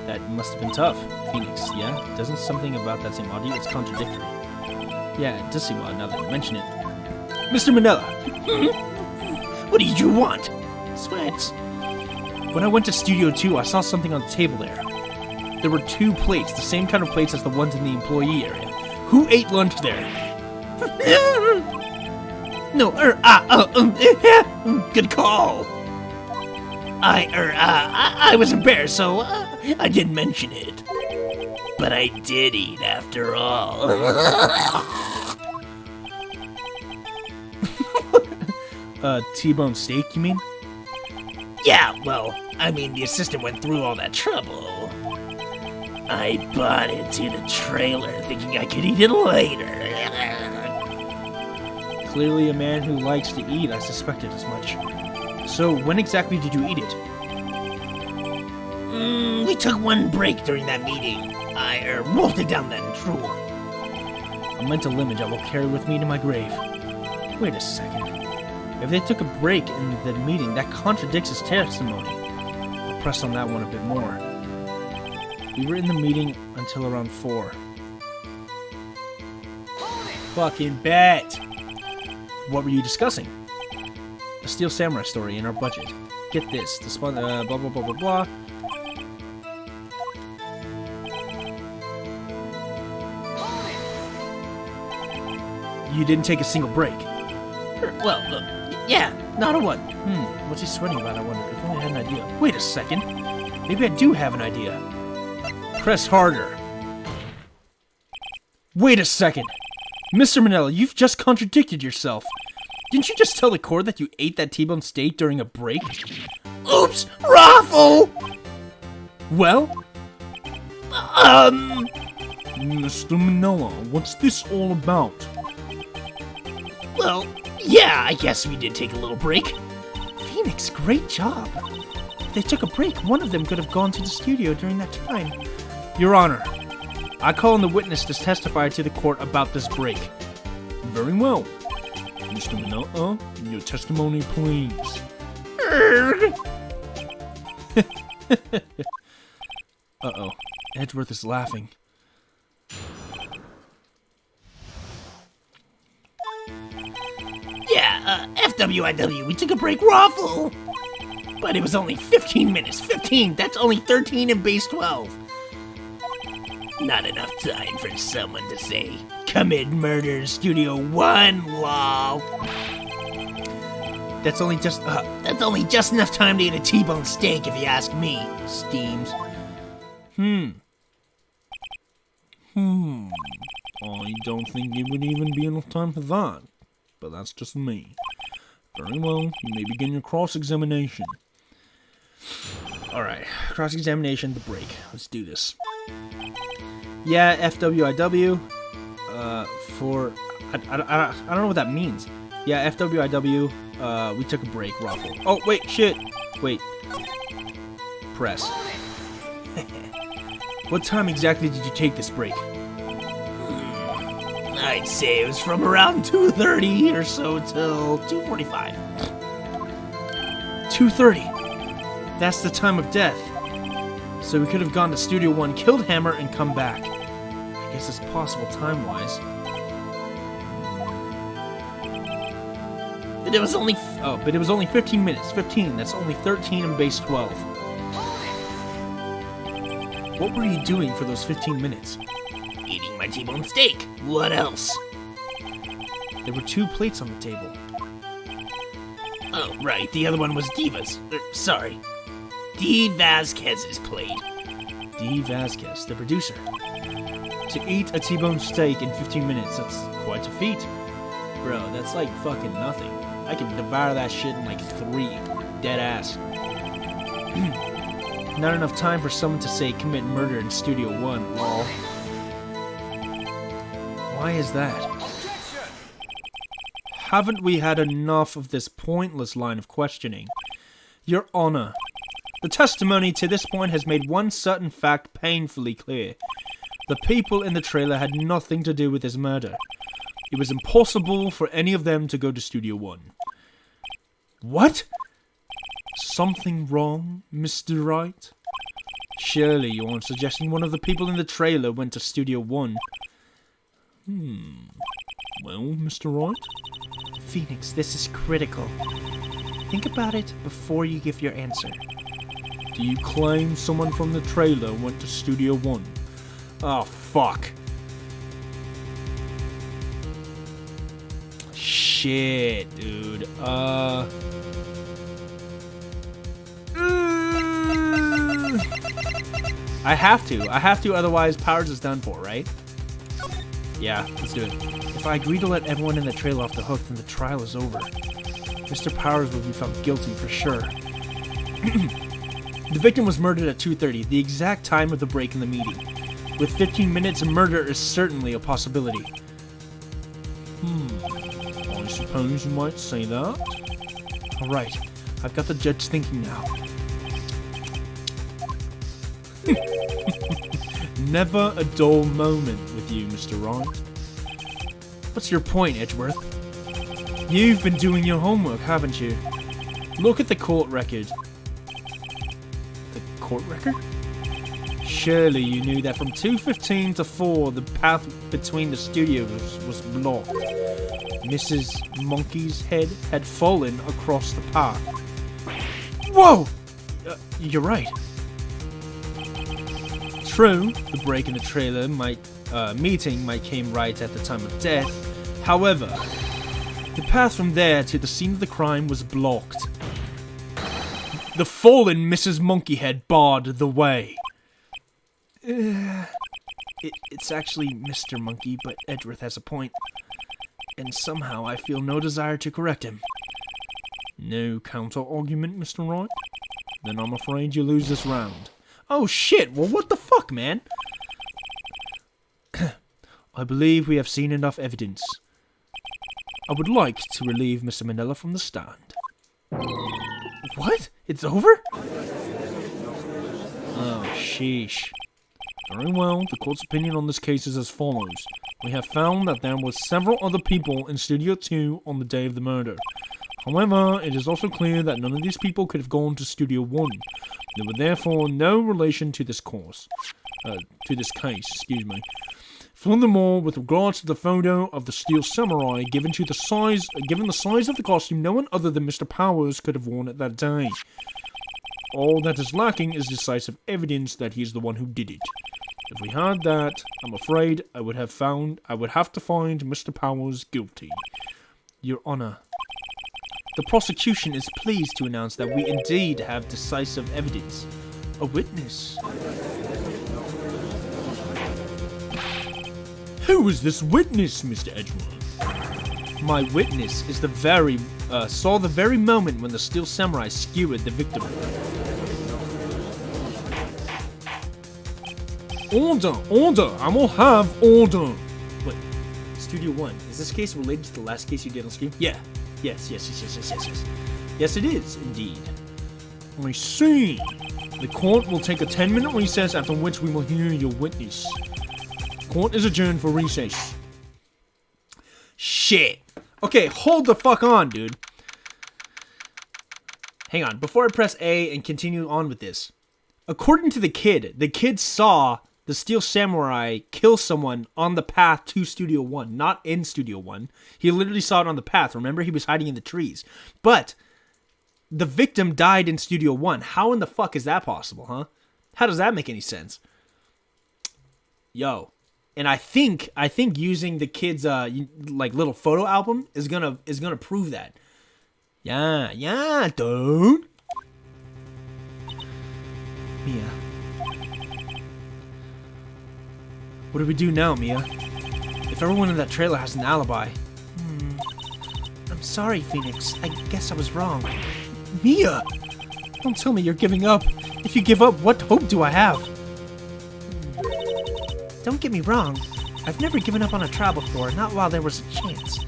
That must have been tough. Phoenix, yeah? Doesn't something about that seem odd to you? It's contradictory. Yeah, it does seem odd now that you mention it. Mr. Manila! What did you want? Sweats. When I went to Studio 2, I saw something on the table there. There were 2 plates, the same kind of plates as the ones in the employee area. Who ate lunch there? Good call. I was embarrassed, so I didn't mention it. But I did eat after all. T-bone steak, you mean? Yeah, well, I mean, the assistant went through all that trouble. I bought it to the trailer thinking I could eat it later. Clearly a man who likes to eat, I suspected as much. So, when exactly did you eat it? We took one break during that meeting. I wolfed it down that drawer. A mental image I will carry with me to my grave. Wait a second. If they took a break in the meeting, that contradicts his testimony. A press on that one a bit more. We were in the meeting until around 4. Fucking bet! What were you discussing? The Steel Samurai story in our budget. Get this, the blah blah blah blah blah. You didn't take a single break. Well, yeah, not a one. What's he sweating about, I wonder? If only I had an idea. Wait a second. Maybe I do have an idea. Press harder. Wait a second. Mr. Manella, you've just contradicted yourself. Didn't you just tell the court that you ate that T-bone steak during a break? Oops, Raffle! Well? Mr. Manella, what's this all about? Well, yeah, I guess we did take a little break. Phoenix, great job. If they took a break, one of them could have gone to the studio during that time. Your Honor, I call on the witness to testify to the court about this break. Very well. Mr. Manella, your testimony, please. Uh-oh. Edgeworth is laughing. Yeah, FWIW, we took a break, Raffle! But it was only 15 minutes. 15! That's only 13 in base 12. Not enough time for someone to say, commit murder in Studio 1, lol. That's only just enough time to eat a T-bone steak, if you ask me, Steams. I don't think it would even be enough time for that. But that's just me. Very well, you may begin your cross-examination. Alright, cross-examination, the break. Let's do this. Yeah, FWIW. I don't know what that means. Yeah, FWIW. We took a break, Raffle. Oh, wait, shit. Wait. Press. What time exactly did you take this break? I'd say it was from around 2:30 or so till 2:45. 2:30. That's the time of death. So we could have gone to Studio 1, killed Hammer, and come back. I guess it's possible time-wise. But it was only... but it was only 15 minutes. 15. That's only 13 in base 12. What were you doing for those 15 minutes? Eating my T-bone steak. What else? There were 2 plates on the table. Oh, right. The other one was Diva's. Sorry. D. Vasquez's plate. D. Vasquez, the producer. To eat a T-bone steak in 15 minutes, that's quite a feat. Bro, that's like fucking nothing. I can devour that shit in like 3. Dead ass. Not enough time for someone to say commit murder in Studio 1, lol. Why is that? Haven't we had enough of this pointless line of questioning? Your Honor, the testimony to this point has made one certain fact painfully clear. The people in the trailer had nothing to do with his murder. It was impossible for any of them to go to Studio 1. What? Something wrong, Mr. Wright? Surely you aren't suggesting one of the people in the trailer went to Studio 1. Well, Mr. Wright? Phoenix, this is critical. Think about it before you give your answer. Do you claim someone from the trailer went to Studio 1? Oh, fuck. Shit, dude. I have to, otherwise Powers is done for, right? Yeah, let's do it. If I agree to let everyone in the trailer off the hook, then the trial is over. Mr. Powers will be found guilty for sure. The victim was murdered at 2:30, the exact time of the break in the meeting. With 15 minutes, a murder is certainly a possibility. I suppose you might say that. Alright, I've got the judge thinking now. Never a dull moment with you, Mr. Wright. What's your point, Edgeworth? You've been doing your homework, haven't you? Look at the court record. The court record? Surely you knew that from 2:15 to 4, the path between the studios was blocked. Mrs. Monkey's head had fallen across the path. Whoa! You're right. True, the break in the trailer meeting might came right at the time of death. However, the path from there to the scene of the crime was blocked. The fallen Mrs. Monkeyhead barred the way. It's actually Mr. Monkey, but Edgeworth has a point. And somehow I feel no desire to correct him. No counter-argument, Mr. Wright? Then I'm afraid you lose this round. Oh shit, well what the fuck, man? I believe we have seen enough evidence. I would like to relieve Mr. Manila from the stand. What? It's over? Oh, sheesh. Very well, the court's opinion on this case is as follows. We have found that there were several other people in Studio 2 on the day of the murder. However, it is also clear that none of these people could have gone to Studio 1. There were therefore no relation to this case, excuse me. Furthermore, with regards to the photo of the Steel Samurai, given the size of the costume, no one other than Mr. Powers could have worn it that day. All that is lacking is decisive evidence that he is the one who did it. If we had that, I'm afraid I would have to find Mr. Powers guilty. Your Honor, the prosecution is pleased to announce that we indeed have decisive evidence. A witness. Who is this witness, Mr. Edgeworth? My witness is saw the very moment when the Steel Samurai skewered the victim. Order! Order! I will have order! Wait, Studio 1, is this case related to the last case you did on stream? Yeah. Yes. Yes, it is, indeed. I see. The court will take a 10-minute recess, after which we will hear your witness. Court is adjourned for recess. Shit. Okay, hold the fuck on, dude. Hang on, before I press A and continue on with this. According to the kid saw the Steel Samurai kill someone on the path to Studio 1, not in Studio 1. He literally saw it on the path. Remember, he was hiding in the trees. But the victim died in Studio 1. How in the fuck is that possible, huh? How does that make any sense? Yo. And I think using the kid's like little photo album is gonna prove that. Yeah, dude. Mia. What do we do now, Mia? If everyone in that trailer has an alibi. I'm sorry, Phoenix. I guess I was wrong. Mia! Don't tell me you're giving up. If you give up, what hope do I have? Don't get me wrong. I've never given up on a trial before, not while there was a chance.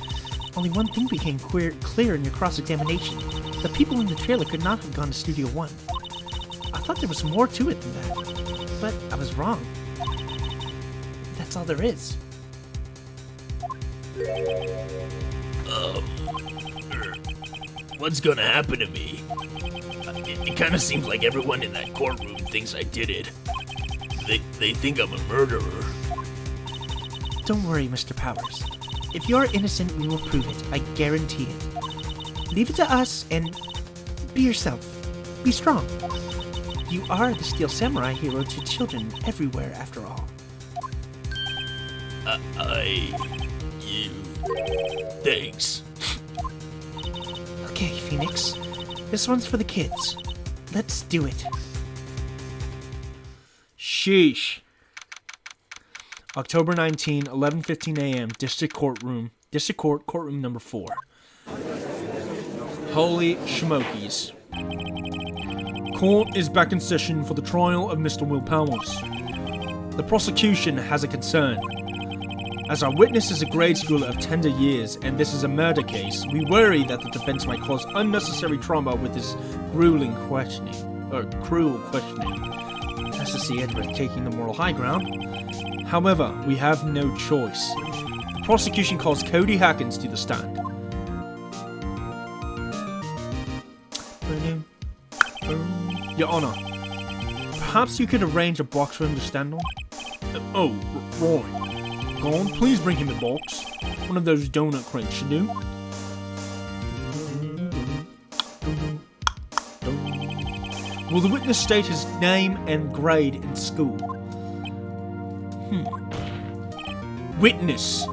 Only one thing became clear in your cross-examination. The people in the trailer could not have gone to Studio 1. I thought there was more to it than that. But I was wrong. That's all there is. What's gonna happen to me? It kinda seems like everyone in that courtroom thinks I did it. They think I'm a murderer. Don't worry, Mr. Powers. If you're innocent, we will prove it. I guarantee it. Leave it to us and be yourself. Be strong. You are the Steel Samurai hero to children everywhere, after all. Thanks. Okay, Phoenix. This one's for the kids. Let's do it. Sheesh. October 19, 11:15 a.m. District Court, courtroom number 4. Holy schmokies. Court is back in session for the trial of Mr. Will Powers. The prosecution has a concern. As our witness is a grade schooler of tender years, and this is a murder case, we worry that the defense might cause unnecessary trauma with this cruel questioning. Nice to see Edward taking the moral high ground. However, we have no choice. The prosecution calls Cody Hackins to the stand. Your Honor, Perhaps you could arrange a box for him to stand on? Right. Go on, please bring him a box. One of those donut crates should do. Will the witness state his name and grade in school? Witness.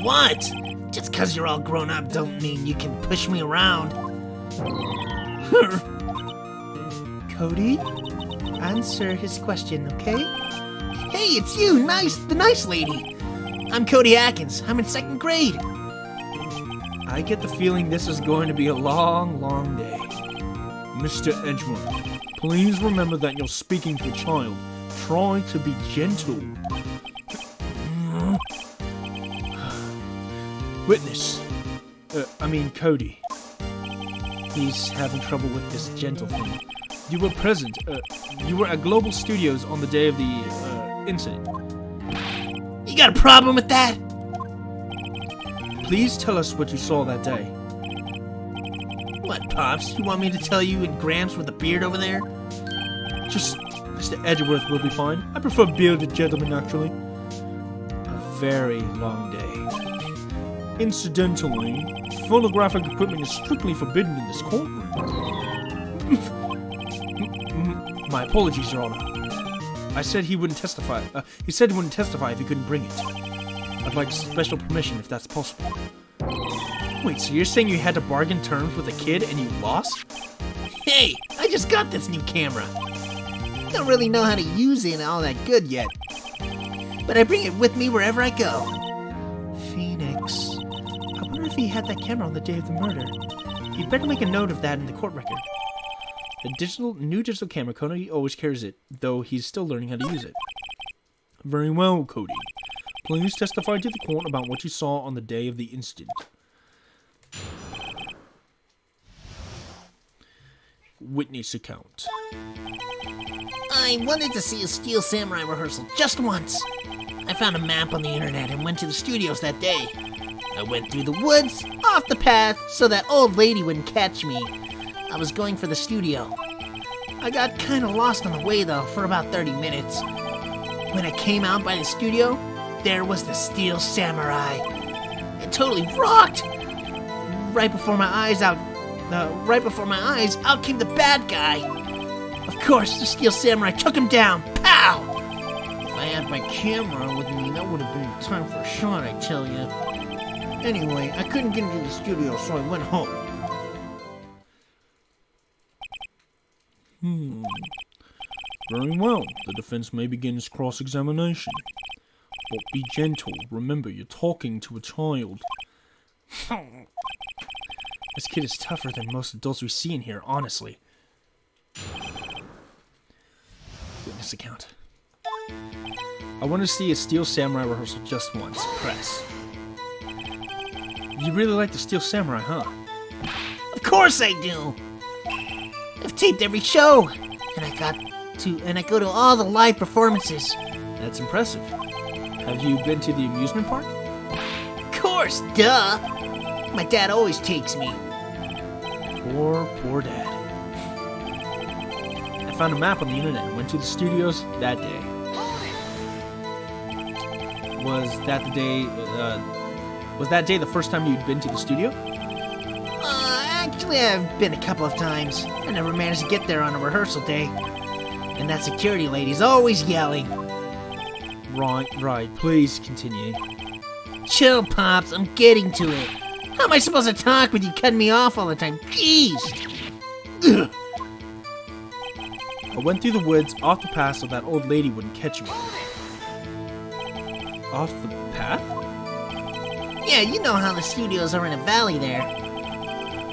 What? Just because you're all grown up don't mean you can push me around. Cody, answer his question, okay? Hey, it's you, the nice lady. I'm Cody Atkins. I'm in 2nd grade. I get the feeling this is going to be a long, long day. Mr. Edgeworth, please remember that you're speaking to a child. Try to be gentle. Witness. Cody. He's having trouble with this gentle thing. You were present. You were at Global Studios on the day of the incident. You got a problem with that? Please tell us what you saw that day. What, Pops? You want me to tell you and Gramps with a beard over there? Just Mr. Edgeworth will be fine. I prefer bearded gentlemen, actually. A very long day. Incidentally, photographic equipment is strictly forbidden in this courtroom. My apologies, Your Honor. I said he wouldn't testify. He said he wouldn't testify if he couldn't bring it. I'd like special permission if that's possible. Wait, so you're saying you had to bargain terms with a kid and you lost? Hey, I just got this new camera. Don't really know how to use it all that good yet. But I bring it with me wherever I go. Phoenix. I wonder if he had that camera on the day of the murder. You'd better make a note of that in the court record. A new digital camera, Cody always carries it, though he's still learning how to use it. Very well, Cody. Please testify to the court about what you saw on the day of the incident. Witness account. I wanted to see a Steel Samurai rehearsal just once. I found a map on the internet and went to the studios that day. I went through the woods, off the path, so that old lady wouldn't catch me. I was going for the studio. I got kind of lost on the way, though, for about 30 minutes. When I came out by the studio, there was the Steel Samurai. It totally rocked! Right before my eyes, out came the bad guy. Of course, the Steel Samurai took him down. Pow! If I had my camera with me, that would have been time for a shot, I tell you. Anyway, I couldn't get into the studio, so I went home. Very well. The defense may begin its cross-examination. But be gentle. Remember, you're talking to a child. This kid is tougher than most adults we see in here, honestly. Witness account. I want to see a Steel Samurai rehearsal just once. Press. You really like the Steel Samurai, huh? Of course I do! I've taped every show, and I go to all the live performances. That's impressive. Have you been to the amusement park? Of course, duh! My dad always takes me. Poor dad. I found a map on the internet and went to the studios that day. Was that day the first time you'd been to the studio? Actually, I've been a couple of times. I never managed to get there on a rehearsal day. And that security lady's always yelling. Right. Please continue. Chill, Pops. I'm getting to it. How am I supposed to talk with you cutting me off all the time? Jeez! Ugh. I went through the woods off the path so that old lady wouldn't catch me. Off the path? Yeah, you know how the studios are in a valley there.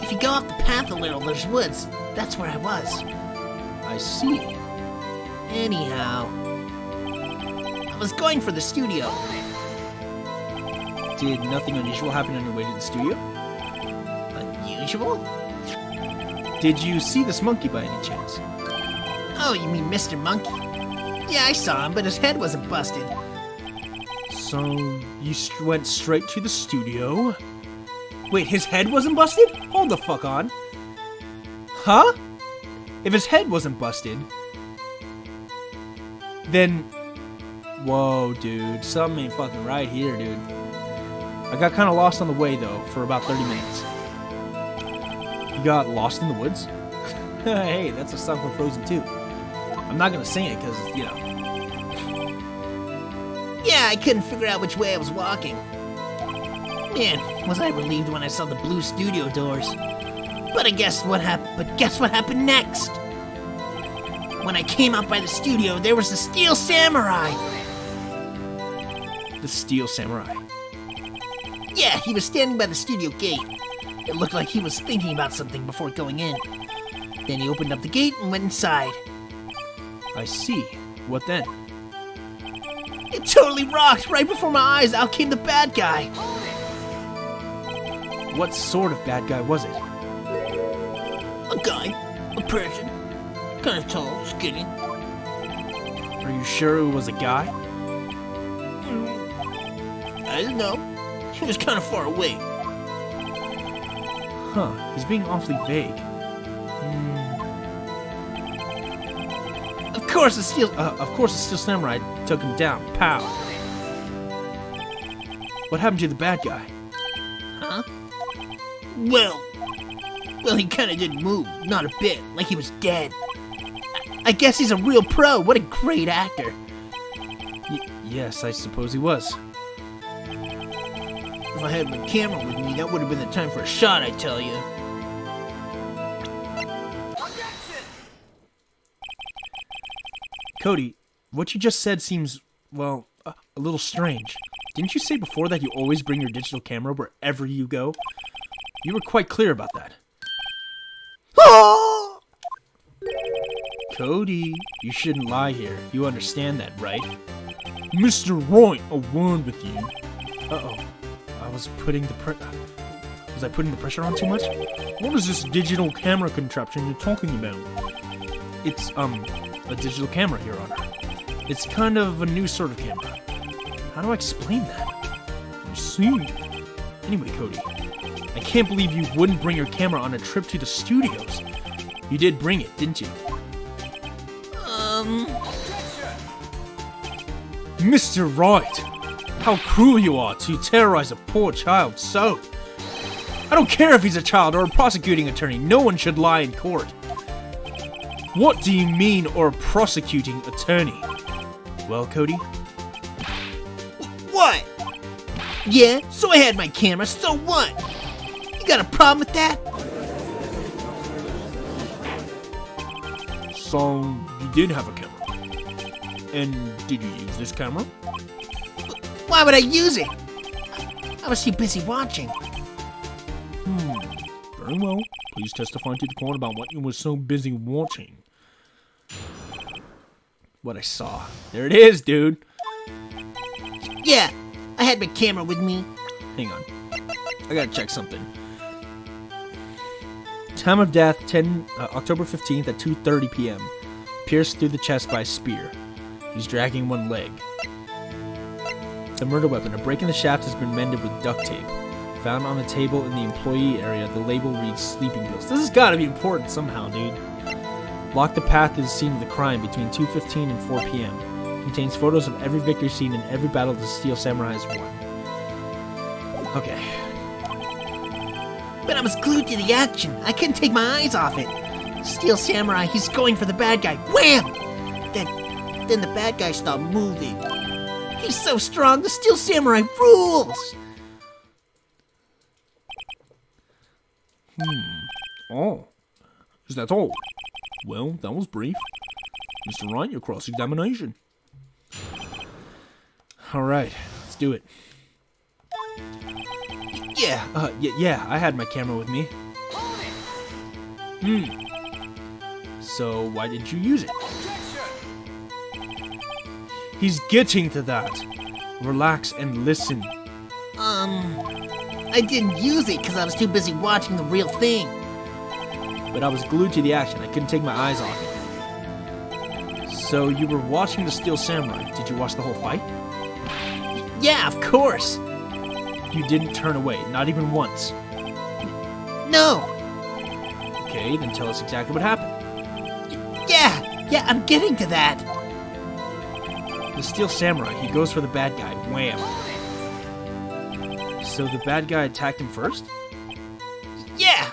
If you go off the path a little, there's woods. That's where I was. I see. Anyhow, I was going for the studio. Did nothing unusual happen on your way to the studio? Unusual? Did you see this monkey by any chance? Oh, you mean Mr. Monkey? Yeah, I saw him, but his head wasn't busted. So, you went straight to the studio? Wait, his head wasn't busted? Hold the fuck on. Huh? If his head wasn't busted, then... Whoa, dude. Something ain't fucking right here, dude. I got kind of lost on the way, though, for about 30 minutes. You got lost in the woods? Hey, that's a song from Frozen 2. I'm not gonna sing it, because, you know. Yeah, I couldn't figure out which way I was walking. Man, was I relieved when I saw the blue studio doors. But guess what happened next? When I came out by the studio, there was the Steel Samurai. The Steel Samurai. Yeah, he was standing by the studio gate. It looked like he was thinking about something before going in. Then he opened up the gate and went inside. I see. What then? It totally rocked! Right before my eyes, out came the bad guy. What sort of bad guy was it? A guy. A person. Kind of tall, skinny. Are you sure it was a guy? I don't know. He was kind of far away. Huh, he's being awfully vague. Of course the Steel Samurai took him down. Pow. What happened to the bad guy? Huh? Well, he kind of didn't move. Not a bit. Like he was dead. I guess he's a real pro. What a great actor. Yes, I suppose he was. If I had my camera with me, that would have been the time for a shot, I tell you. Cody, what you just said seems, well, a little strange. Didn't you say before that you always bring your digital camera wherever you go? You were quite clear about that. Cody, you shouldn't lie here. You understand that, right? Mr. Wright, a word with you. Uh-oh. Was I putting the pressure on too much? What is this digital camera contraption you're talking about? It's, a digital camera, Your Honor. It's kind of a new sort of camera. How do I explain that? I see. Anyway, Cody, I can't believe you wouldn't bring your camera on a trip to the studios. You did bring it, didn't you? Mr. Wright, how cruel you are to terrorize a poor child so. I don't care if he's a child or a prosecuting attorney. No one should lie in court. What do you mean, or a prosecuting attorney? Well, Cody? What? Yeah, so I had my camera, so what? You got a problem with that? So, you did have a camera. And did you use this camera? Why would I use it? I was too busy watching. Very well. Please testify to the court about what you were so busy watching. What I saw. There it is, dude. Yeah, I had my camera with me. Hang on. I gotta check something. Time of death, October 15th at 2:30 p.m. Pierced through the chest by a spear. He's dragging one leg. The murder weapon. A break in the shaft has been mended with duct tape. Found on a table in the employee area. The label reads sleeping pills. This has gotta be important somehow, dude. Block the path to the scene of the crime between 2:15 and 4 p.m. Contains photos of every victory scene and every battle the Steel Samurai has won. Okay. But I was glued to the action. I couldn't take my eyes off it. Steel Samurai, he's going for the bad guy. Wham! Then the bad guy stopped moving. He's so strong, the Steel Samurai rules! Oh. Is that all? Well, that was brief. Mr. Wright, your cross-examination. Alright, let's do it. Yeah, I had my camera with me. So, why didn't you use it? He's getting to that. Relax and listen. I didn't use it because I was too busy watching the real thing. But I was glued to the action. I couldn't take my eyes off it. So, you were watching the Steel Samurai. Did you watch the whole fight? Yeah, of course. You didn't turn away, not even once. No. Okay, then tell us exactly what happened. Yeah, I'm getting to that. The Steel Samurai, he goes for the bad guy. Wham. So the bad guy attacked him first? Yeah!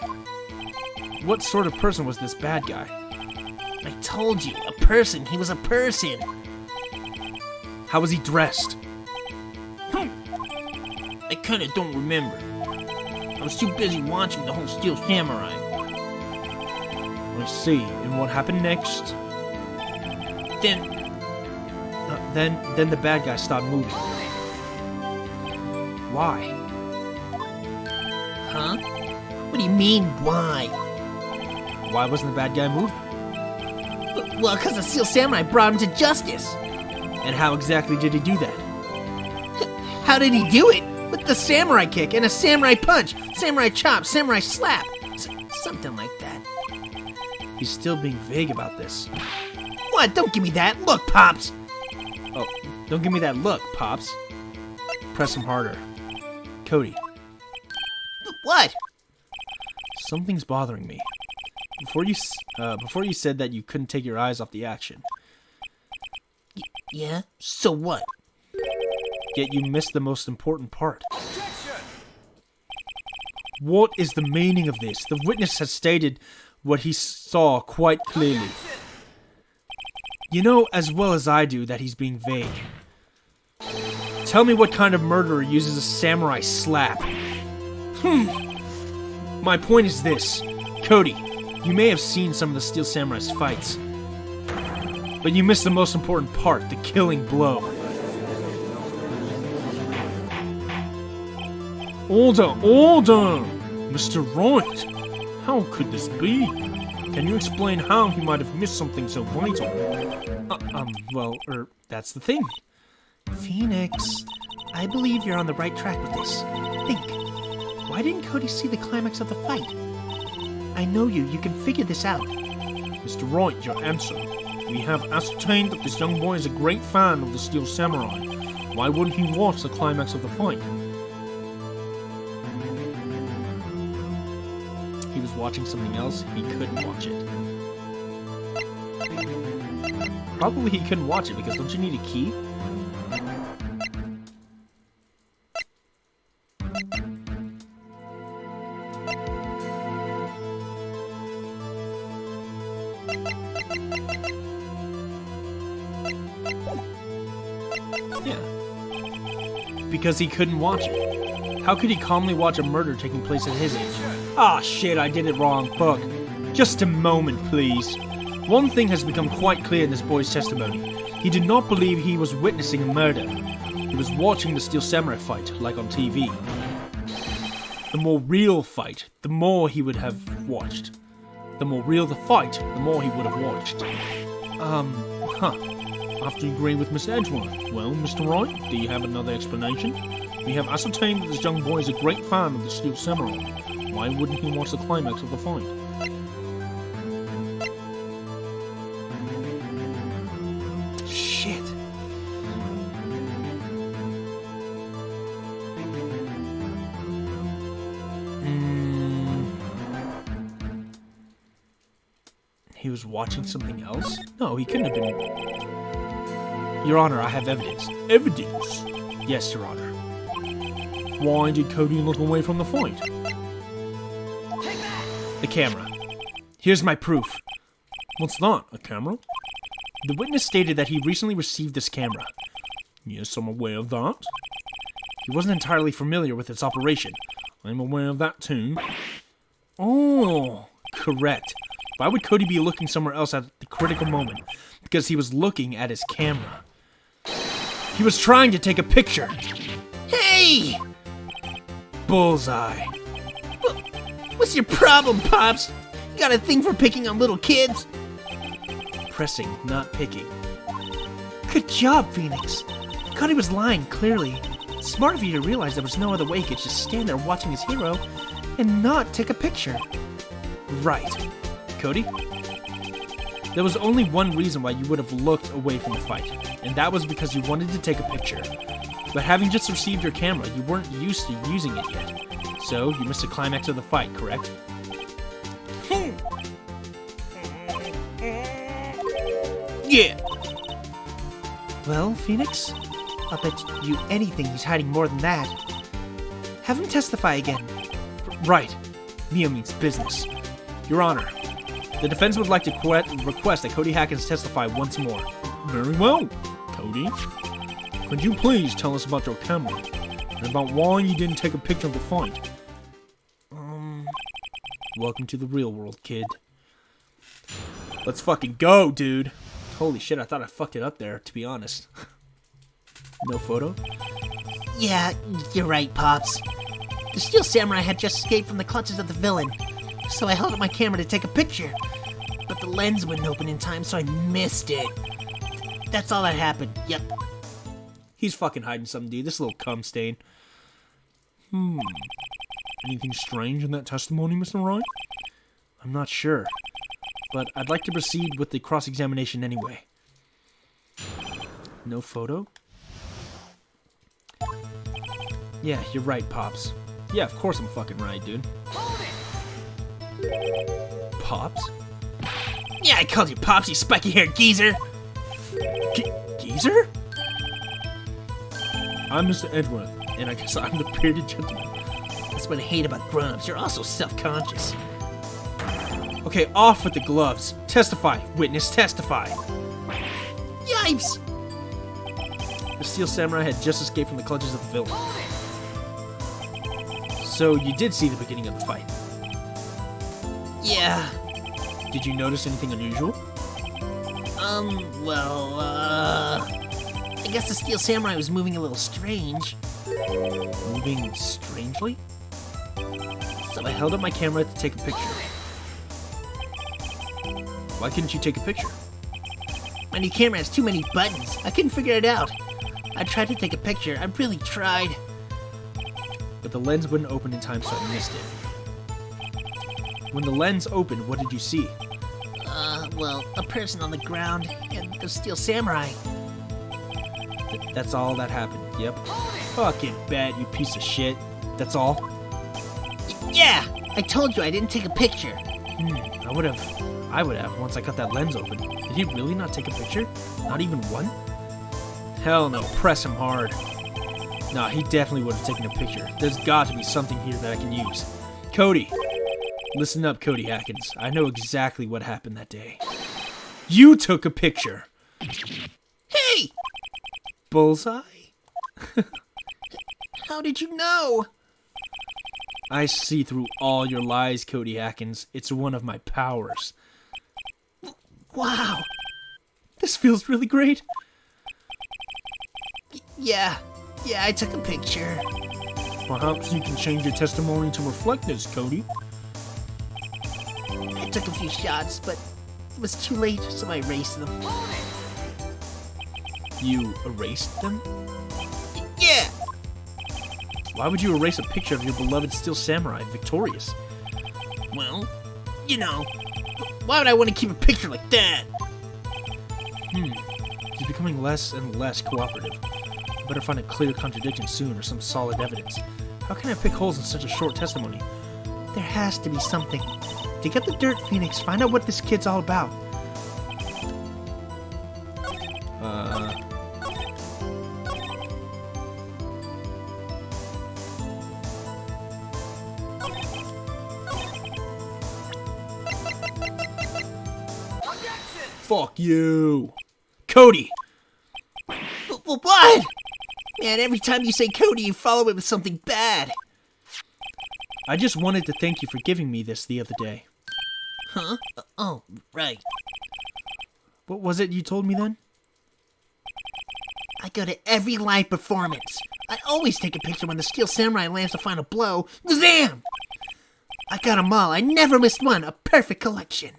What sort of person was this bad guy? I told you, a person. He was a person. How was he dressed? I kinda don't remember. I was too busy watching the whole Steel Samurai. I see. And what happened next? Then the bad guy stopped moving. Why? Huh? What do you mean, why? Why wasn't the bad guy moving? Well, because the Steel Samurai brought him to justice. And how exactly did he do that? How did he do it? With the samurai kick and a samurai punch, samurai chop, samurai slap. Something like that. He's still being vague about this. What? Don't give me that. Look, Pops. Oh, don't give me that look, Pops. Press him harder. Cody, What? something's bothering me. Before you said that you couldn't take your eyes off the action. Yeah? So what? Yet you missed the most important part. What is the meaning of this? The witness has stated what he saw quite clearly. You know as well as I do that he's being vague. Tell me what kind of murderer uses a samurai slap. My point is this. Cody, you may have seen some of the Steel Samurai's fights, but you missed the most important part, the killing blow. Order! Order! Mr. Wright! How could this be? Can you explain how he might have missed something so vital? That's the thing. Phoenix, I believe you're on the right track with this. Think. Why didn't Cody see the climax of the fight? I know you can figure this out. Mr. Wright, your answer. We have ascertained that this young boy is a great fan of the Steel Samurai. Why wouldn't he watch the climax of the fight? He was watching something else, he couldn't watch it. Probably he couldn't watch it because don't you need a key? Yeah. Because he couldn't watch it. How could he calmly watch a murder taking place at his age? Ah, shit, I did it wrong. Fuck. Just a moment, please. One thing has become quite clear in this boy's testimony. He did not believe he was witnessing a murder. He was watching the Steel Samurai fight, like on TV. The more real fight, the more he would have watched. The more real the fight, the more he would have watched. After agreeing with Miss Edgeworth. Well, Mr. Wright, do you have another explanation? We have ascertained that this young boy is a great fan of the Steel Samurai. Why wouldn't he watch the climax of the fight? Shit. He was watching something else? No, he couldn't have been. Your Honor, I have evidence. Evidence? Yes, Your Honor. Why did Cody look away from the fight? The camera. Here's my proof. What's that? A camera? The witness stated that he recently received this camera. Yes, I'm aware of that. He wasn't entirely familiar with its operation. I'm aware of that too. Oh, correct. Why would Cody be looking somewhere else at the critical moment? Because he was looking at his camera. He was trying to take a picture. Hey! Bullseye. What's your problem, Pops? You got a thing for picking on little kids? Pressing, not picking. Good job, Phoenix. Cody was lying, clearly. Smart of you to realize there was no other way he could just stand there watching his hero and not take a picture. Right. Cody? There was only one reason why you would have looked away from the fight, and that was because you wanted to take a picture. But having just received your camera, you weren't used to using it yet. So, you missed the climax of the fight, correct? Yeah. Well, Phoenix, I'll bet you anything he's hiding more than that. Have him testify again. Right. Mio means business. Your Honor, the defense would like to request that Cody Hackins testify once more. Very well, Cody. Could you please tell us about your camera and about why you didn't take a picture of the fight? Welcome to the real world, kid. Let's fucking go, dude. Holy shit, I thought I fucked it up there, to be honest. No photo? Yeah, you're right, Pops. The Steel Samurai had just escaped from the clutches of the villain, so I held up my camera to take a picture. But the lens wouldn't open in time, so I missed it. That's all that happened. Yep. He's fucking hiding something, dude. This little cum stain. Anything strange in that testimony, Mr. Wright? I'm not sure, but I'd like to proceed with the cross-examination anyway. No photo? Yeah, you're right, Pops. Yeah, of course I'm fucking right, dude. Pops? Yeah, I called you Pops, you spiky-haired geezer. Geezer? I'm Mr. Edgeworth, and I guess I'm the bearded gentleman. That's what I hate about grown-ups. You're also self-conscious. Okay, off with the gloves. Testify. Witness, testify. Yipes! The Steel Samurai had just escaped from the clutches of the villain. So you did see the beginning of the fight? Yeah. Did you notice anything unusual? I guess the Steel Samurai was moving a little strange. Moving strangely? So I held up my camera to take a picture. Why couldn't you take a picture? My new camera has too many buttons. I couldn't figure it out. I tried to take a picture. I really tried. But the lens wouldn't open in time, so I missed it. When the lens opened, what did you see? A person on the ground and the Steel Samurai. That's all that happened, yep. Fucking bet, you piece of shit. That's all? Yeah! I told you I didn't take a picture. I would have once I got that lens open. Did he really not take a picture? Not even one? Hell no, press him hard. Nah, he definitely would have taken a picture. There's got to be something here that I can use. Cody. Listen up, Cody Hackins. I know exactly what happened that day. You took a picture. Hey! Bullseye? How did you know? I see through all your lies, Cody Hackins. It's one of my powers. Wow. This feels really great. Yeah, I took a picture. Perhaps you can change your testimony to reflect this, Cody. I took a few shots, but it was too late, so I erased them. You erased them? Yeah! Why would you erase a picture of your beloved Steel Samurai victorious? Well, you know, why would I want to keep a picture like that? He's becoming less and less cooperative. I better find a clear contradiction soon or some solid evidence. How can I pick holes in such a short testimony? There has to be something. Dig up the dirt, Phoenix. Find out what this kid's all about. Fuck you! Cody! What? Man, every time you say Cody, you follow it with something bad. I just wanted to thank you for giving me this the other day. Huh? Oh, right. What was it you told me then? I go to every live performance. I always take a picture when the Steel Samurai lands the final blow. Zam! I got 'em all. I never missed one. A perfect collection.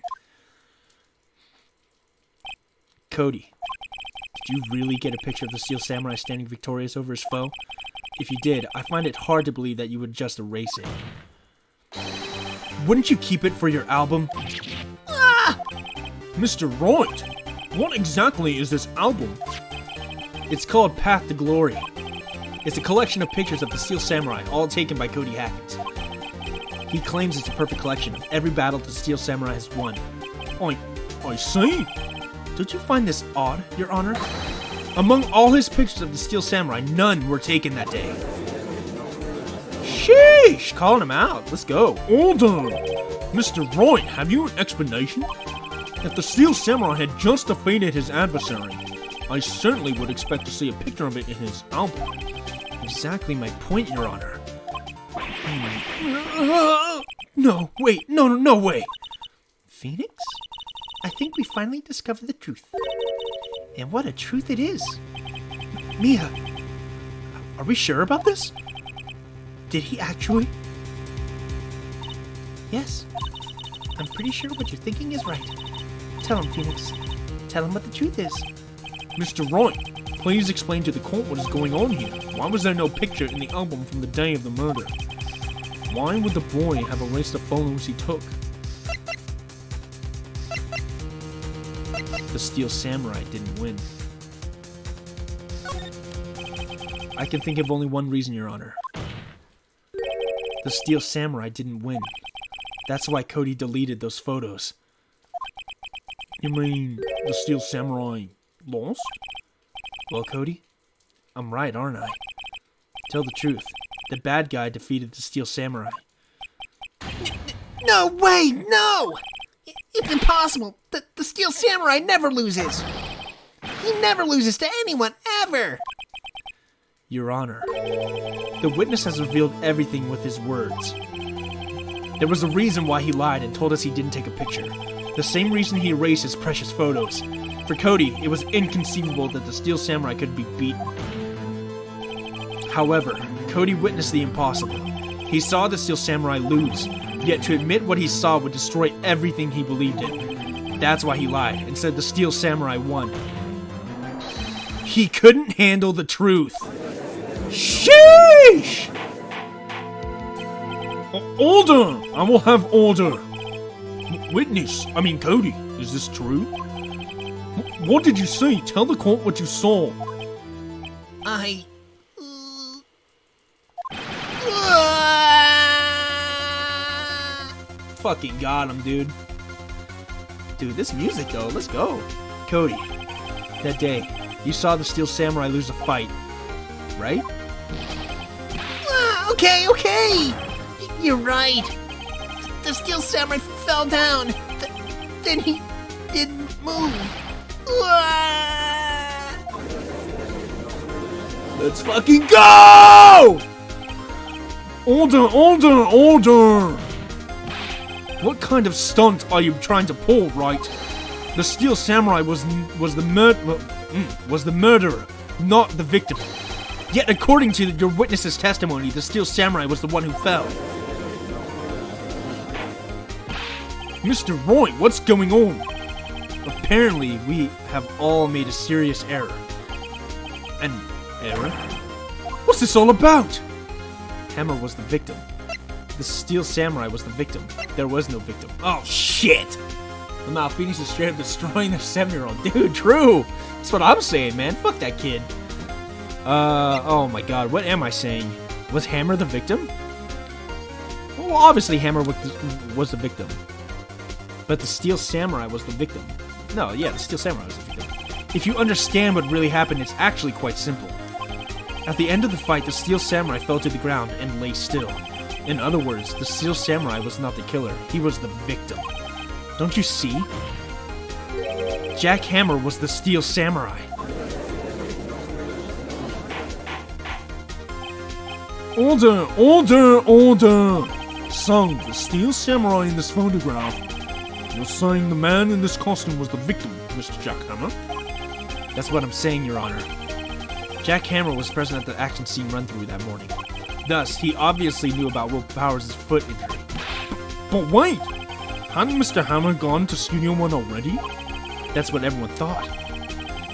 Cody, did you really get a picture of the Steel Samurai standing victorious over his foe? If you did, I find it hard to believe that you would just erase it. Wouldn't you keep it for your album? Ah! Mr. Wright, what exactly is this album? It's called Path to Glory. It's a collection of pictures of the Steel Samurai, all taken by Cody Hackins. He claims it's a perfect collection of every battle the Steel Samurai has won. I see. Don't you find this odd, Your Honor? Among all his pictures of the Steel Samurai, none were taken that day. Sheesh! Calling him out. Let's go. Hold on. Mr. Wright, have you an explanation? If the Steel Samurai had just defeated his adversary, I certainly would expect to see a picture of it in his album. Exactly my point, Your Honor. No, wait, no way. Phoenix? I think we finally discovered the truth. And what a truth it is. Mia, are we sure about this? Did he actually? Yes. I'm pretty sure what you're thinking is right. Tell him, Phoenix. Tell him what the truth is. Mr. Wright, please explain to the court what is going on here. Why was there no picture in the album from the day of the murder? Why would the boy have erased the photos he took? The Steel Samurai didn't win. I can think of only one reason, Your Honor. The Steel Samurai didn't win. That's why Cody deleted those photos. You mean the Steel Samurai lost? Well, Cody, I'm right, aren't I? Tell the truth. The bad guy defeated the Steel Samurai. No way, no! It's impossible. The Steel Samurai never loses. He never loses to anyone, ever. Your Honor, the witness has revealed everything with his words. There was a reason why he lied and told us he didn't take a picture. The same reason he erased his precious photos. For Cody, it was inconceivable that the Steel Samurai could be beaten. However, Cody witnessed the impossible. He saw the Steel Samurai lose, yet to admit what he saw would destroy everything he believed in. That's why he lied and said the Steel Samurai won. He couldn't handle the truth. Sheesh! Order! I will have order. Cody, is this true? What did you see? Tell the court what you saw. Fucking got him, dude. Dude, this music though, let's go. Cody, that day, you saw the Steel Samurai lose a fight, right? Okay. You're right. The Steel Samurai fell down. Then he didn't move. Let's fucking go! Order! What kind of stunt are you trying to pull, Wright? The Steel Samurai was the murderer, not the victim. Yet according to your witness's testimony, the Steel Samurai was the one who fell. Mr. Wright, what's going on? Apparently, we have all made a serious error. An error? What's this all about? Hammer was the victim. The Steel Samurai was the victim. There was no victim. Oh, shit! The Malphoenix is straight up destroying their 7-year-old. Dude, true! That's what I'm saying, man. Fuck that kid. Oh my god, what am I saying? Was Hammer the victim? Well, obviously Hammer was the victim. But the Steel Samurai was the victim. No, yeah, the Steel Samurai was the victim. If you understand what really happened, it's actually quite simple. At the end of the fight, the Steel Samurai fell to the ground and lay still. In other words, the Steel Samurai was not the killer, he was the victim. Don't you see? Jack Hammer was the Steel Samurai. Order! Son, the Steel Samurai in this photograph. You're saying the man in this costume was the victim, Mr. Jack Hammer? That's what I'm saying, Your Honor. Jack Hammer was present at the action scene run-through that morning. Thus, he obviously knew about Will Powers' foot injury. But wait! Hadn't Mr. Hammer gone to Studio One already? That's what everyone thought.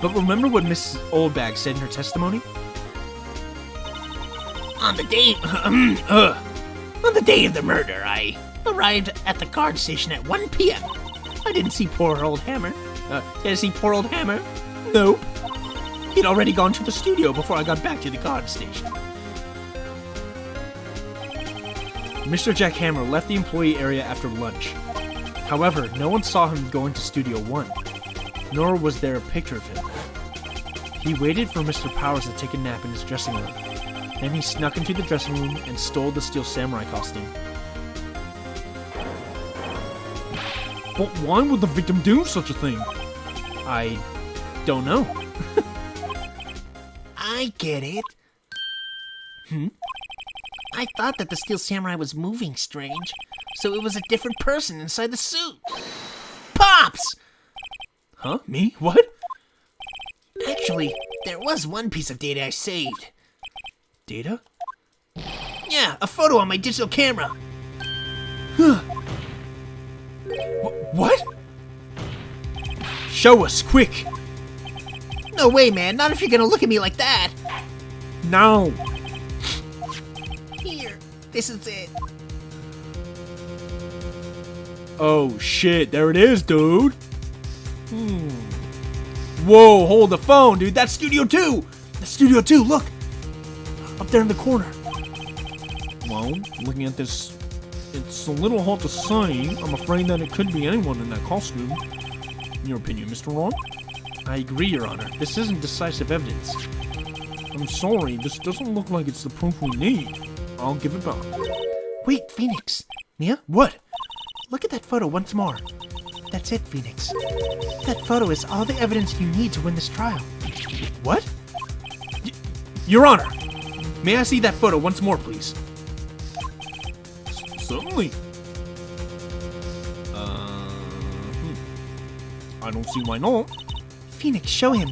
But remember what Mrs. Oldbag said in her testimony? On the day of the murder, I arrived at the guard station at 1 p.m. I didn't see poor old Hammer. Did I see poor old Hammer? Nope. He'd already gone to the studio before I got back to the guard station. Mr. Jack Hammer left the employee area after lunch. However, no one saw him go into Studio 1, nor was there a picture of him. He waited for Mr. Powers to take a nap in his dressing room. Then he snuck into the dressing room and stole the steel samurai costume. But why would the victim do such a thing? I don't know. I get it. I thought that the steel samurai was moving strange, so it was a different person inside the suit. Pops! Huh? Me? What? Actually, there was one piece of data I saved. Data? Yeah, a photo on my digital camera. What? Show us, quick! No way, man. Not if you're gonna look at me like that. Now! Here, this is it. Oh shit, there it is, dude! Whoa, hold the phone, dude! That's Studio 2! That's Studio 2, look! Up there in the corner. Well, looking at this, it's a little hard to say. I'm afraid that it could be anyone in that costume. In your opinion, Mr. Wright? I agree, Your Honor. This isn't decisive evidence. I'm sorry, this doesn't look like it's the proof we need. I'll give it back. Wait, Phoenix. Mia? What? Look at that photo once more. That's it, Phoenix. That photo is all the evidence you need to win this trial. What? Your Honor! May I see that photo once more, please? Certainly. I don't see why not. Phoenix, show him.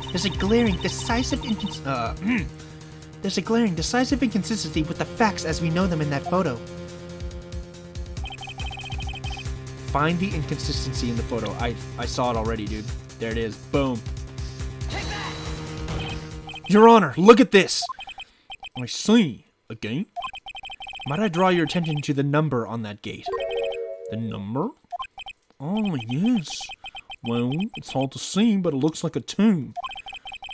There's a glaring, decisive inconsistency with the facts as we know them in that photo. Find the inconsistency in the photo. I saw it already, dude. There it is. Boom. Your Honor, look at this! I see. A gate? Might I draw your attention to the number on that gate? The number? Oh, yes. Well, it's hard to see, but it looks like a 2.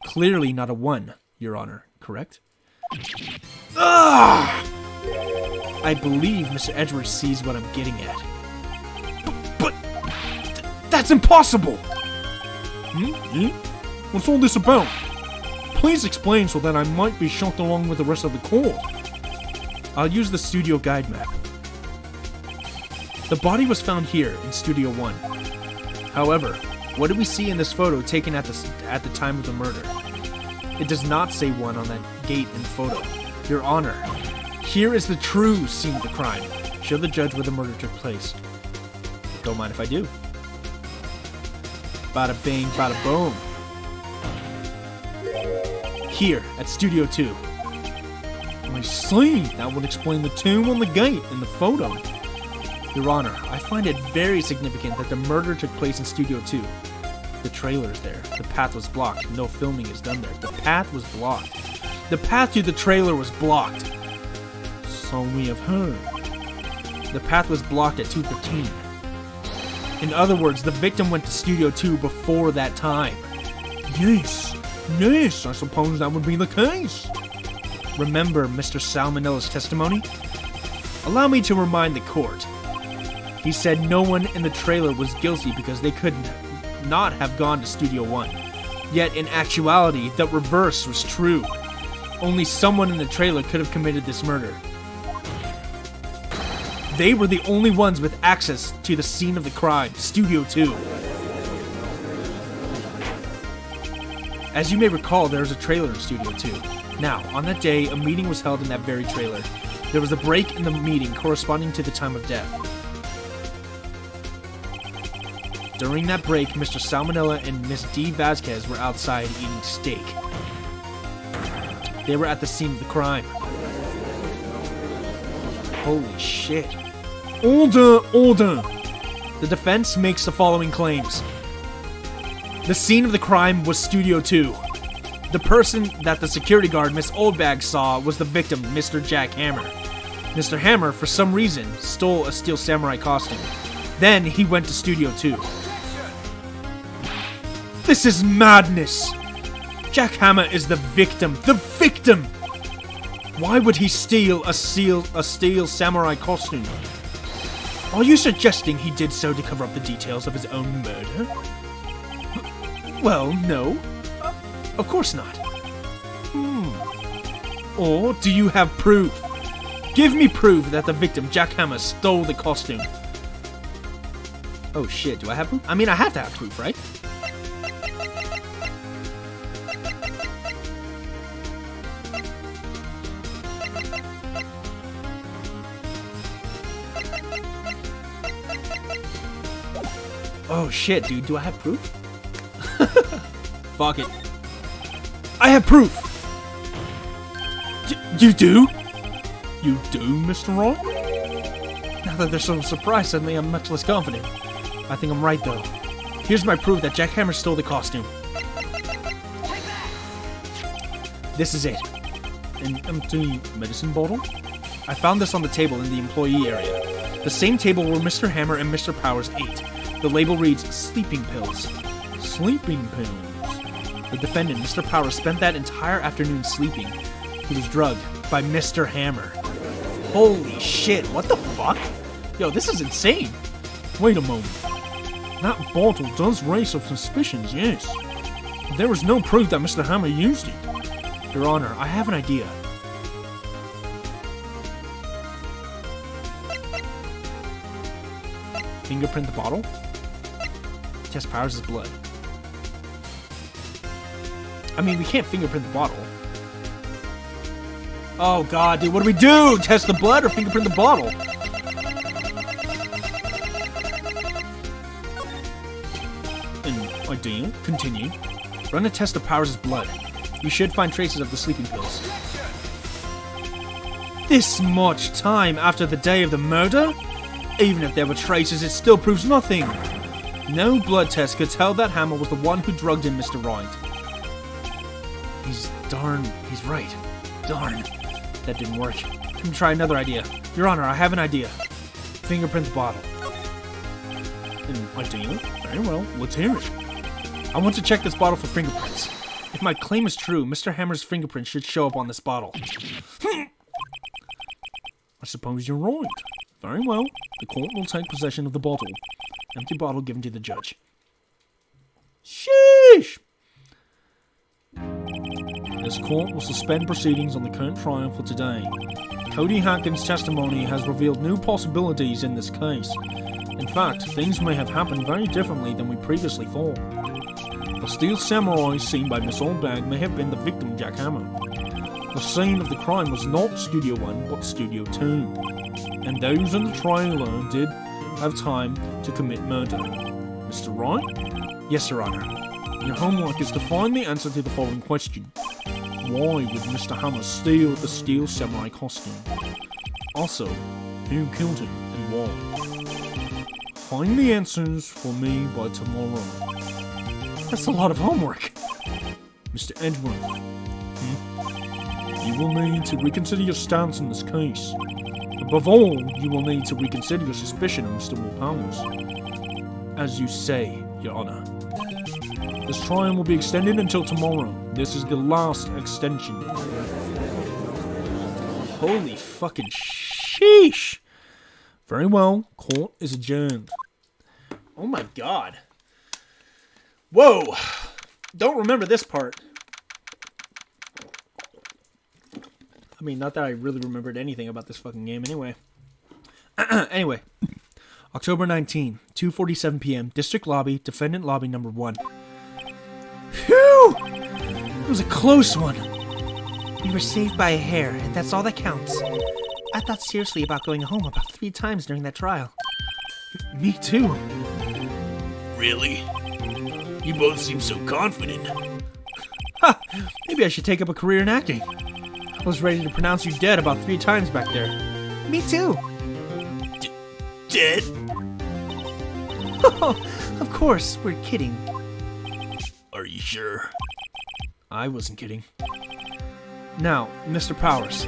Clearly not a 1, Your Honor, correct? Ah! I believe Mr. Edwards sees what I'm getting at. But that's impossible! Yeah? What's all this about? Please explain so that I might be shocked along with the rest of the court. I'll use the studio guide map. The body was found here in Studio 1. However, what do we see in this photo taken at the time of the murder? It does not say 1 on that gate in the photo. Your Honor, here is the true scene of the crime. Show the judge where the murder took place. Don't mind if I do. Bada bing, bada boom. Here, at Studio 2. I see. That would explain the 2 on the gate in the photo. Your Honor, I find it very significant that the murder took place in Studio 2. The trailer's there. The path was blocked. No filming is done there. The path was blocked. The path to the trailer was blocked. So we have heard. The path was blocked at 2:15. In other words, the victim went to Studio 2 before that time. Yes. Yes, I suppose that would be the case. Remember Mr. Salmonella's testimony? Allow me to remind the court. He said no one in the trailer was guilty because they could not have gone to Studio 1. Yet in actuality, the reverse was true. Only someone in the trailer could have committed this murder. They were the only ones with access to the scene of the crime, Studio 2. As you may recall, there was a trailer in Studio 2. Now, on that day, a meeting was held in that very trailer. There was a break in the meeting corresponding to the time of death. During that break, Mr. Salmonella and Miss D. Vasquez were outside eating steak. They were at the scene of the crime. Holy shit. Order, order! The defense makes the following claims. The scene of the crime was Studio 2. The person that the security guard, Miss Oldbag, saw was the victim, Mr. Jack Hammer. Mr. Hammer, for some reason, stole a steel samurai costume. Then he went to Studio 2. This is madness! Jack Hammer is the victim. The victim! Why would he steal a steel samurai costume? Are you suggesting he did so to cover up the details of his own murder? Well, no. Of course not. Or do you have proof? Give me proof that the victim, Jack Hammer, stole the costume. Oh shit, do I have proof? I mean, I have to have proof, right? Oh shit, dude, do I have proof? Fuck it. I have proof! You do? You do, Mr. Wright? Now that they're so surprised, suddenly I'm much less confident. I think I'm right, though. Here's my proof that Jack Hammer stole the costume. This is it. An empty medicine bottle? I found this on the table in the employee area. The same table where Mr. Hammer and Mr. Powers ate. The label reads, sleeping pills. Sleeping pills. The defendant, Mr. Powers, spent that entire afternoon sleeping. He was drugged by Mr. Hammer. Holy shit, what the fuck? Yo, this is insane. Wait a moment. That bottle does raise some suspicions, yes. There is no proof that Mr. Hammer used it. Your Honor, I have an idea. Fingerprint the bottle? Test Powers' blood. I mean, we can't fingerprint the bottle. Oh god, dude, what do we do? Test the blood or fingerprint the bottle? An idea? Continue. Run a test of Powers' blood. You should find traces of the sleeping pills. This much time after the day of the murder? Even if there were traces, it still proves nothing. No blood test could tell that Hammer was the one who drugged in Mr. Wright. He's right. Darn. That didn't work. Let me try another idea. Your Honor, I have an idea. Fingerprint the bottle. An idea? Very well, let's hear it. I want to check this bottle for fingerprints. If my claim is true, Mr. Hammer's fingerprint should show up on this bottle. I suppose you're right. Very well, the court will take possession of the bottle. Empty bottle given to the judge. Sheesh! This court will suspend proceedings on the current trial for today. Cody Hankins' testimony has revealed new possibilities in this case. In fact, things may have happened very differently than we previously thought. The steel samurai seen by Miss Oldbag may have been the victim, Jack Hammer. The scene of the crime was not Studio 1, but Studio 2. And those in the trailer did have time to commit murder. Mr. Wright? Yes, Your Honor. Your homework is to find the answer to the following question. Why would Mr. Hammer steal the steel samurai costume? Also, who killed him and why? Find the answers for me by tomorrow. That's a lot of homework. Mr. Edgeworth, you will need to reconsider your stance in this case. Above all, you will need to reconsider your suspicion of Mr. Will Powers. As you say, Your Honor. This trial will be extended until tomorrow. This is the last extension. Holy fucking sheesh! Very well, court is adjourned. Oh my god. Whoa! Don't remember this part. I mean, not that I really remembered anything about this fucking game anyway. Anyway. October 19, 2:47 p.m. District Lobby, Defendant Lobby number 1. Phew! It was a close one. We were saved by a hair, and that's all that counts. I thought seriously about going home about 3 times during that trial. Me too. Really? You both seem so confident. Ha! Maybe I should take up a career in acting. I was ready to pronounce you dead about 3 times back there. Me too. Dead? Of course, we're kidding. Are you sure? I wasn't kidding. Now, Mr. Powers,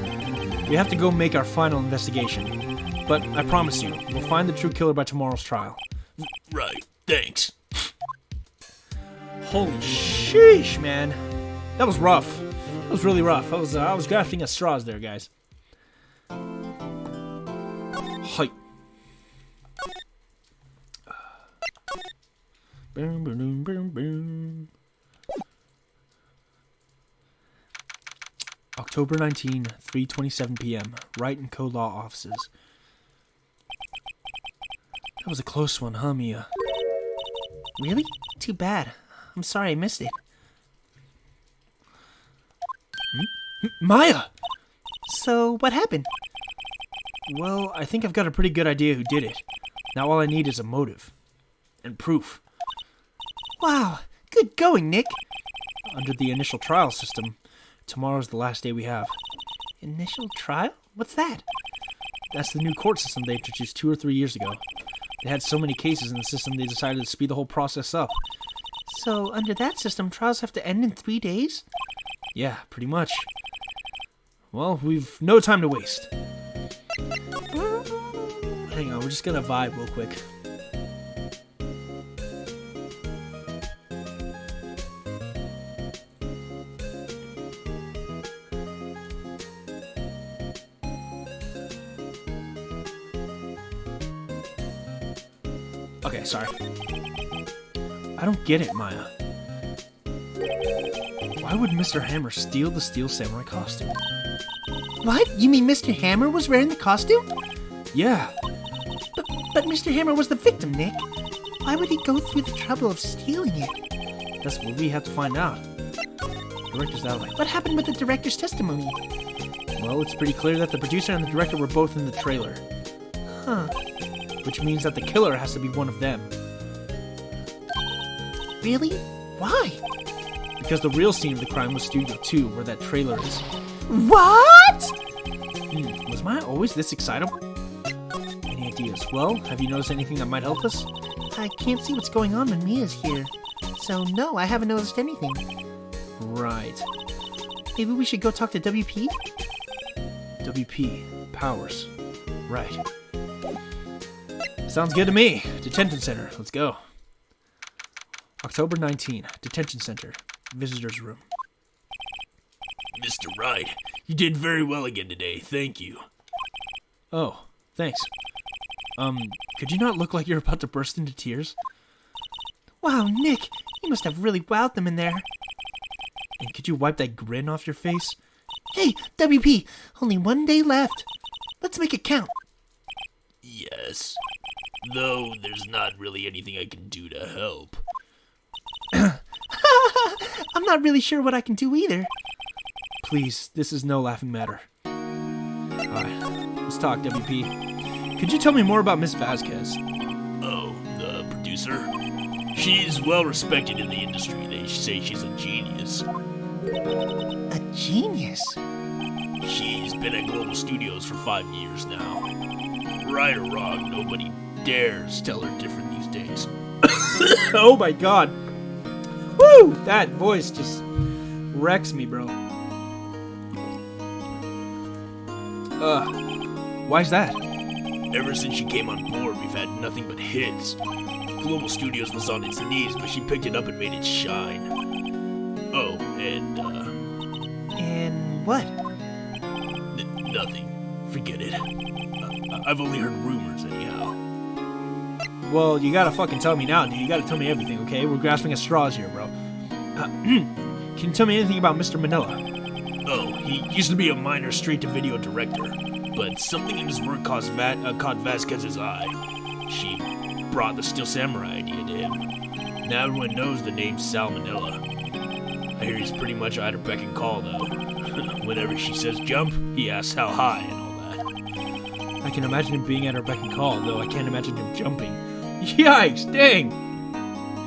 we have to go make our final investigation. But I promise you, we'll find the true killer by tomorrow's trial. Right, thanks. Holy sheesh, man. That was rough. That was really rough. I was grasping at straws there, guys. Hi. Boom, boom, boom, boom. October 19, 3:27 p.m. Wright and Co. Law Offices. That was a close one, huh, Mia? Really? Too bad. I'm sorry I missed it. Maya! So, what happened? Well, I think I've got a pretty good idea who did it. Now all I need is a motive. And proof. Wow, good going, Nick. Under the initial trial system, tomorrow's the last day we have. Initial trial? What's that? That's the new court system they introduced 2 or 3 years ago. They had so many cases in the system they decided to speed the whole process up. So, under that system, trials have to end in 3 days? Yeah, pretty much. Well, we've no time to waste. Hang on, we're just gonna vibe real quick. Okay, sorry. I don't get it, Maya. Why would Mr. Hammer steal the Steel Samurai costume? What? You mean Mr. Hammer was wearing the costume? Yeah, But Mr. Hammer was the victim, Nick. Why would he go through the trouble of stealing it? that's what we have to find out. Director's alley. What happened with the director's testimony? Well, it's pretty clear that the producer and the director were both in the trailer. Huh. Which means that the killer has to be one of them. Really? Why? Because the real scene of the crime was Studio 2, where that trailer is. What? Was Maya always this excitable? Any ideas? Well, have you noticed anything that might help us? I can't see what's going on when Mia's here. So no, I haven't noticed anything. Right. Maybe we should go talk to WP? WP. Powers. Right. Sounds good to me. Detention Center. Let's go. October 19. Detention Center. Visitor's room. Mr. Wright, you did very well again today. Thank you. Oh, thanks. Could you not look like you're about to burst into tears? Wow, Nick, you must have really wowed them in there. And could you wipe that grin off your face? Hey, WP, only 1 day left. Let's make it count. Yes. Though there's not really anything I can do to help. I'm not really sure what I can do either. Please, this is no laughing matter. Alright, let's talk, WP. Could you tell me more about Miss Vasquez? Oh, the producer? She's well respected in the industry. They say she's a genius. A genius? She's been at Global Studios for 5 years now. Right or wrong, nobody dares tell her different these days. Oh my god. Woo! That voice just wrecks me, bro. Why's that? Ever since she came on board, we've had nothing but hits. Global Studios was on its knees, but she picked it up and made it shine. Oh, and, And what? nothing. Forget it. I've only heard rumors, anyhow. Well, you gotta fucking tell me now, dude. You gotta tell me everything, okay? We're grasping at straws here, bro. Can you tell me anything about Mr. Manila? Oh, he used to be a minor straight-to-video director, but something in his work caught Vasquez's eye. She brought the Steel Samurai idea to him. Now everyone knows the name Salmonella. I hear he's pretty much at her beck and call, though. Whenever she says jump, he asks how high and all that. I can imagine him being at her beck and call, though I can't imagine him jumping. Yikes, dang!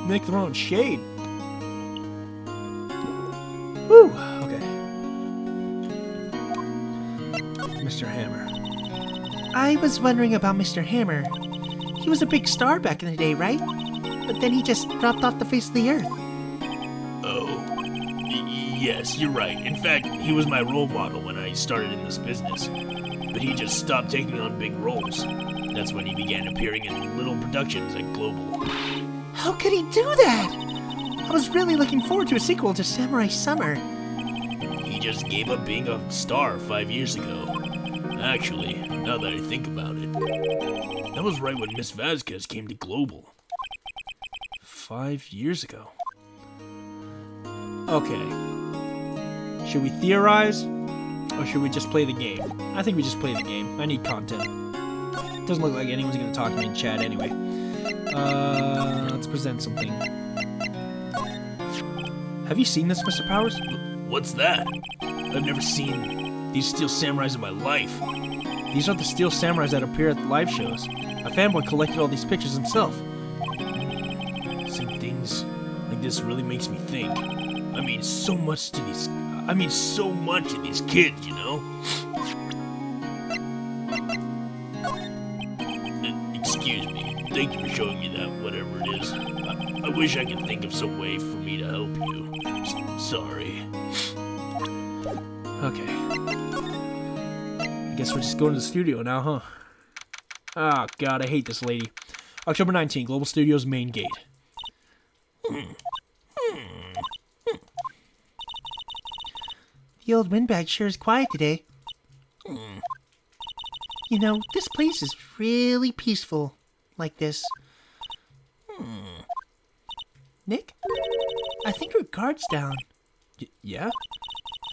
Nick throwing shade. Whew, okay. Mr. Hammer. I was wondering about Mr. Hammer. He was a big star back in the day, right? But then he just dropped off the face of the earth. Oh, yes, you're right. In fact, he was my role model when I started in this business. But he just stopped taking on big roles. That's when he began appearing in little productions at Global. How could he do that? I was really looking forward to a sequel to Samurai Summer. He just gave up being a star 5 years ago. Actually, now that I think about it, that was right when Miss Vasquez came to Global. 5 years ago. Okay. Should we theorize? Or should we just play the game? I think we just play the game. I need content. Doesn't look like anyone's gonna talk to me in chat anyway. Let's present something. Have you seen this, Mr. Powers? What's that? I've never seen these steel samurais in my life. These are the steel samurais that appear at the live shows. A fanboy collected all these pictures himself. Seeing things like this really makes me think. I mean so much in these kids, you know? Excuse me. Thank you for showing me that, whatever it is. I wish I could think of some way for me to help you. Sorry. Okay. I guess we're just going to the studio now, huh? Oh, God, I hate this lady. October 19th, Global Studios main gate. The old windbag sure is quiet today. You know, this place is really peaceful like this. Nick? I think our guard's down. Yeah?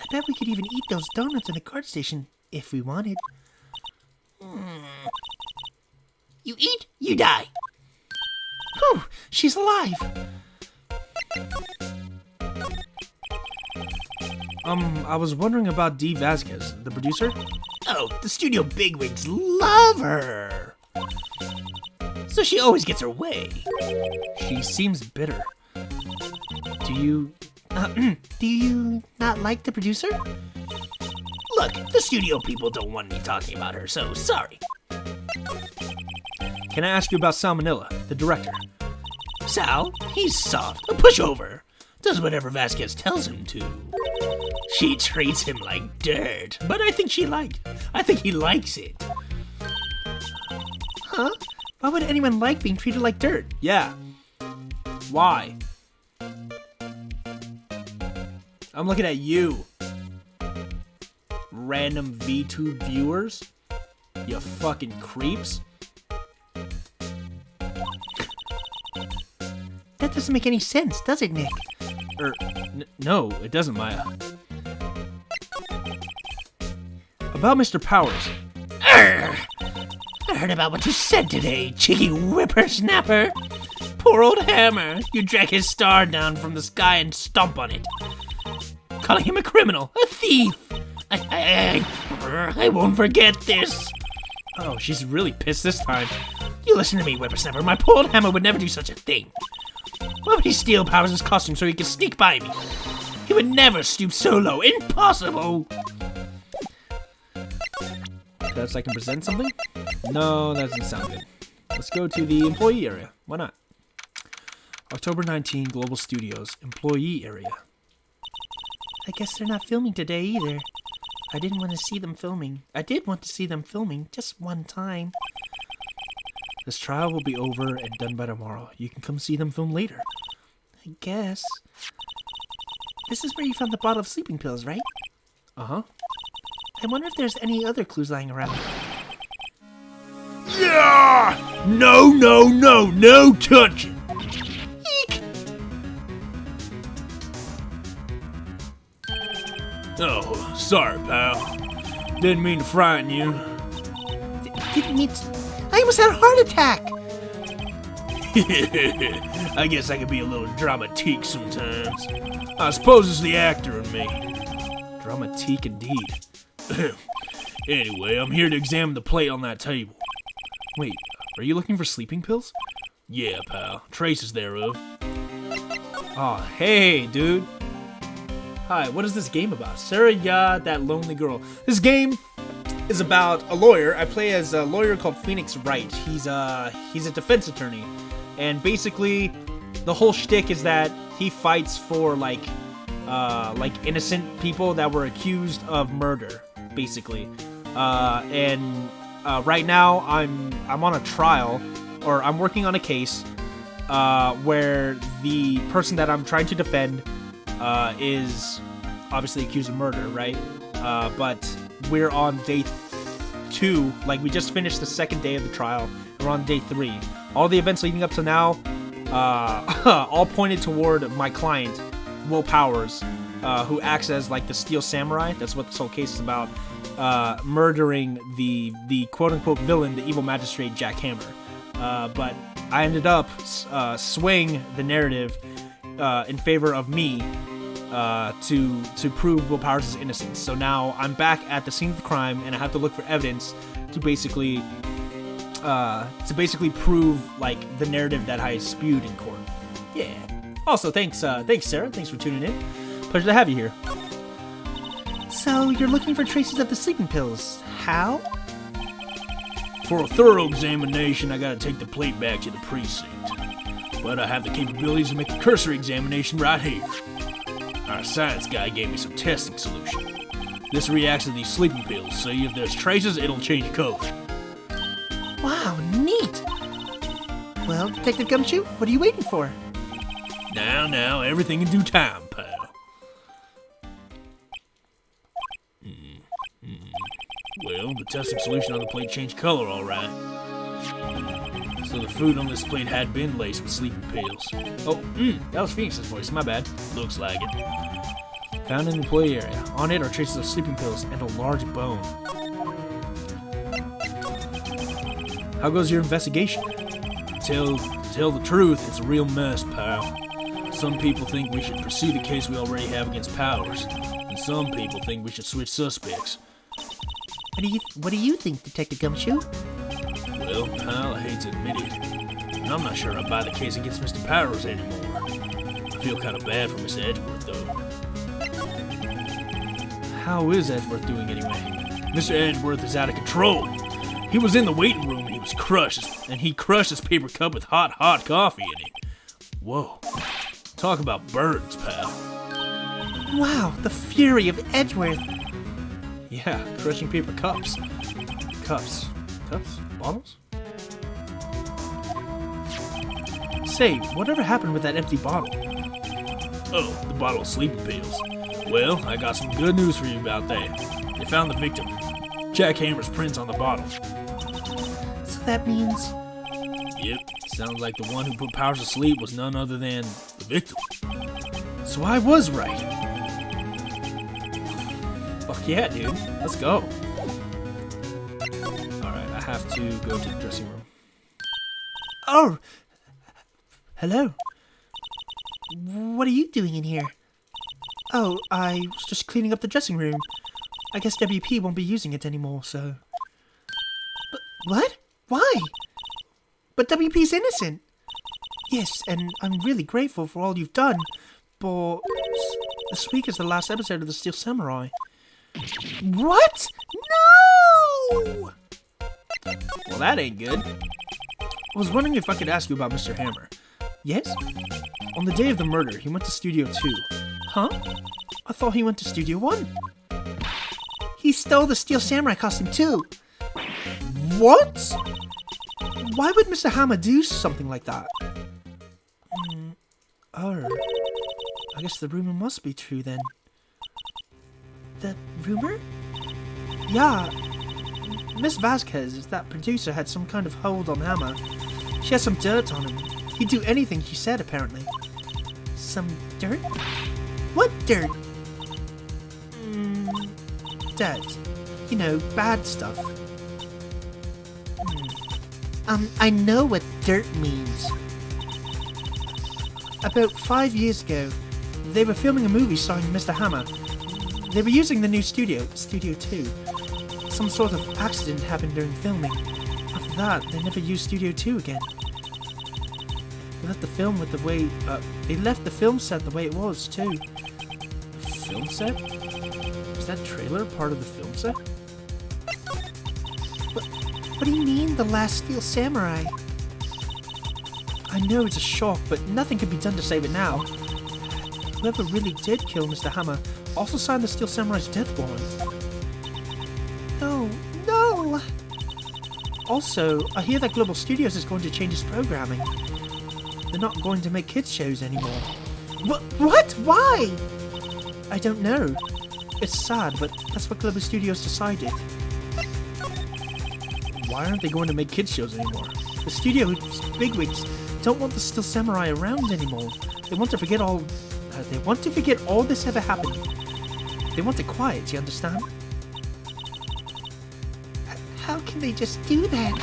I bet we could even eat those donuts in the guard station if we wanted. You eat, you die. Whew, she's alive. I was wondering about Dee Vasquez, the producer? Oh, the studio bigwigs love her. So she always gets her way. She seems bitter. Do you not like the producer? Look, the studio people don't want me talking about her, so sorry. Can I ask you about Salmonella, the director? Sal, he's soft, a pushover. Does whatever Vasquez tells him to. She treats him like dirt, but I think he likes it. Huh? Why would anyone like being treated like dirt? Yeah. Why? I'm looking at you. Random VTube viewers? You fucking creeps. That doesn't make any sense, does it, Nick? No, it doesn't, Maya. About Mr. Powers. Arr! I heard about what you said today, cheeky whippersnapper. Poor old Hammer, you drag his star down from the sky and stomp on it. Calling him a criminal, a thief. I won't forget this. Oh, she's really pissed this time. You listen to me, whippersnapper. My poor old Hammer would never do such a thing. Why would he steal Powers' costume so he could sneak by me? He would never stoop so low. Impossible! That's I can present something? No, that doesn't sound good. Let's go to the employee area. Why not? October 19, Global Studios, employee area. I guess they're not filming today either. I didn't want to see them filming. I did want to see them filming just one time. This trial will be over and done by tomorrow. You can come see them film later. I guess. This is where you found the bottle of sleeping pills, right? Uh-huh. I wonder if there's any other clues lying around. Yeah! No touching! Eek! Oh, sorry, pal. Didn't mean to frighten you. Didn't mean to... I almost had a heart attack! I guess I can be a little dramatique sometimes. I suppose it's the actor in me. Dramatique indeed. Anyway, I'm here to examine the plate on that table. Wait, are you looking for sleeping pills? Yeah, pal. Traces thereof. Aw, hey, dude. Hi, what is this game about? Sarah Ya, that lonely girl. This game is about a lawyer. I play as a lawyer called Phoenix Wright. He's a defense attorney. And basically, the whole shtick is that he fights for, like innocent people that were accused of murder, basically. Right now, I'm on a trial, or I'm working on a case, where the person that I'm trying to defend is obviously accused of murder, right? But we're on day 2. Like, we just finished the second day of the trial. We're on day 3. All the events leading up to now, all pointed toward my client, Will Powers, who acts as like the Steel Samurai. That's what this whole case is about. Murdering the quote-unquote villain, the evil magistrate Jack Hammer. But I ended up swaying the narrative in favor of me to prove Will Powers' innocence. So now I'm back at the scene of the crime, and I have to look for evidence to basically prove like the narrative that I spewed in court. Yeah. Also, thanks Sarah. Thanks for tuning in. Pleasure to have you here. So, you're looking for traces of the sleeping pills. How? For a thorough examination, I gotta take the plate back to the precinct. But I have the capabilities to make a cursory examination right here. Our science guy gave me some testing solution. This reacts to these sleeping pills, so if there's traces, it'll change color. Wow, neat! Well, Detective Gumshoe, what are you waiting for? Now, everything in due time, pal. Well, the testing solution on the plate changed color, all right. So the food on this plate had been laced with sleeping pills. Oh, that was Phoenix's voice. My bad. Looks like it. Found in the employee area. On it are traces of sleeping pills and a large bone. How goes your investigation? Tell the truth, it's a real mess, pal. Some people think we should pursue the case we already have against Powers, and some people think we should switch suspects. What do you think, Detective Gumshoe? Well, pal, I hate to admit it, but I'm not sure I buy the case against Mr. Powers anymore. I feel kind of bad for Miss Edgeworth, though. How is Edgeworth doing anyway? Mr. Edgeworth is out of control. He was in the waiting room and he was crushed, and he crushed his paper cup with hot coffee in it. Whoa. Talk about burns, pal. Wow, the fury of Edgeworth. Yeah, crushing paper cups. Cups? Bottles? Say, whatever happened with that empty bottle? Oh, the bottle of sleeping pills. Well, I got some good news for you about that. They found the victim. Jack Hammer's prints on the bottle. So that means... Yep, sounds like the one who put Powers to sleep was none other than the victim. So I was right. Fuck yeah, dude. Let's go. Alright, I have to go to the dressing room. Oh! Hello. What are you doing in here? Oh, I was just cleaning up the dressing room. I guess WP won't be using it anymore, so... But what? Why? But WP's innocent. Yes, and I'm really grateful for all you've done, but this week is the last episode of The Steel Samurai. What? No! Well, that ain't good. I was wondering if I could ask you about Mr. Hammer. Yes? On the day of the murder, he went to Studio 2. Huh? I thought he went to Studio 1. He stole the Steel Samurai costume too. What? Why would Mr. Hammer do something like that? Oh. I guess the rumor must be true then. The rumor? Yeah. Miss Vasquez, that producer, had some kind of hold on Hammer. She has some dirt on him. He'd do anything she said, apparently. Some dirt? What dirt? Dirt. You know, bad stuff. I know what dirt means. About 5 years ago, they were filming a movie starring Mr. Hammer. They were using the new studio, Studio 2. Some sort of accident happened during filming. After that, they never used Studio 2 again. They left the film with the way... they left the film set the way it was, too. The film set? Is that trailer part of the film set? What do you mean, the last Steel Samurai? I know it's a shock, but nothing can be done to save it now. Whoever really did kill Mr. Hammer also signed the Steel Samurai's death warrant. No! Also, I hear that Global Studios is going to change its programming. They're not going to make kids shows anymore. What? Why? I don't know. It's sad, but that's what Global Studios decided. Why aren't they going to make kids shows anymore? The studio's bigwigs don't want the Steel Samurai around anymore. They want to forget all They want to forget all this ever happened. They want it quiet, you understand? How can they just do that?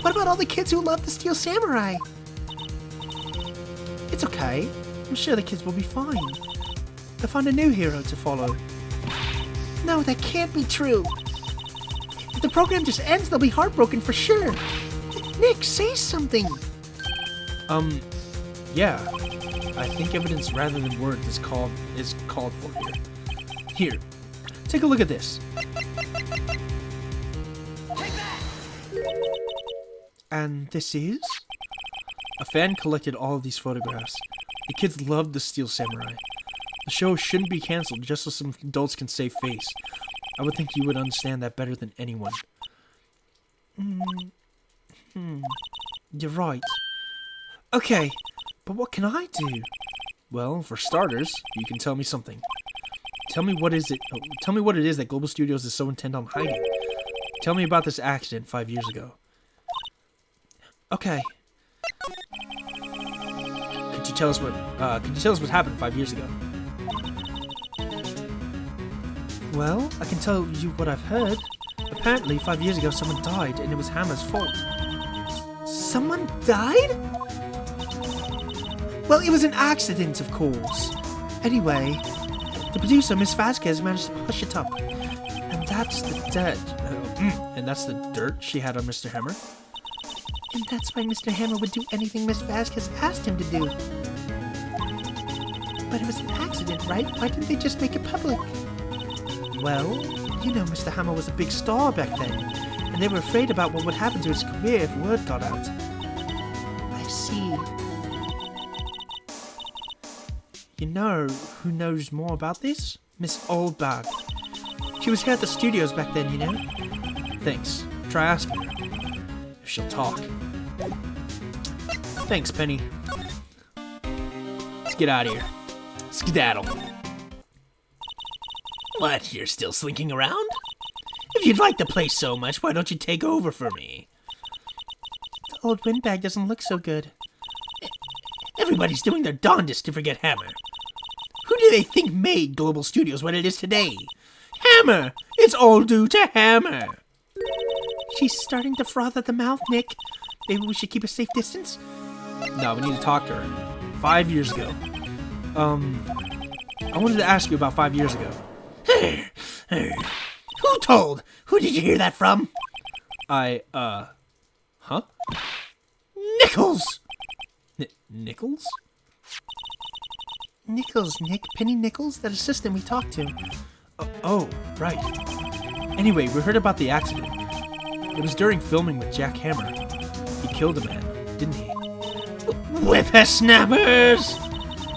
What about all the kids who love the Steel Samurai? It's okay. I'm sure the kids will be fine. They'll find a new hero to follow. No, that can't be true. If the program just ends, they'll be heartbroken for sure. Nick, say something. Yeah. I think evidence rather than words is called for here. Here, take a look at this. And this is? A fan collected all of these photographs. The kids loved the Steel Samurai. The show shouldn't be cancelled just so some adults can save face. I would think you would understand that better than anyone. You're right. Okay, but what can I do? Well, for starters, you can tell me something. Tell me what it is that Global Studios is so intent on hiding. Tell me about this accident 5 years ago. Okay. Could you tell us what happened 5 years ago? Well, I can tell you what I've heard. Apparently, 5 years ago, someone died, and it was Hammer's fault. Someone died? Well, it was an accident, of course. Anyway, the producer, Miss Vasquez, managed to push it up. And that's the dirt. And that's the dirt she had on Mr. Hammer? And that's why Mr. Hammer would do anything Miss Vasquez asked him to do. But it was an accident, right? Why didn't they just make it public? Well, you know Mr. Hammer was a big star back then, and they were afraid about what would happen to his career if word got out. I see. You know who knows more about this? Miss Oldbag. She was here at the studios back then, you know? Thanks. Try asking her. If she'll talk. Thanks, Penny. Let's get out of here. Skedaddle. What, you're still slinking around? If you'd like the place so much, why don't you take over for me? The old windbag doesn't look so good. Everybody's doing their darndest to forget Hammer. Who do they think made Global Studios what it is today? Hammer! It's all due to Hammer! She's starting to froth at the mouth, Nick. Maybe we should keep a safe distance? No, we need to talk to her. 5 years ago. I wanted to ask you about 5 years ago. Who told? Who did you hear that from? Huh? Nichols! Nichols? Nichols, Nick. Penny Nichols, that assistant we talked to. Oh, right. Anyway, we heard about the accident. It was during filming with Jack Hammer. He killed a man, didn't he? Whippersnappers!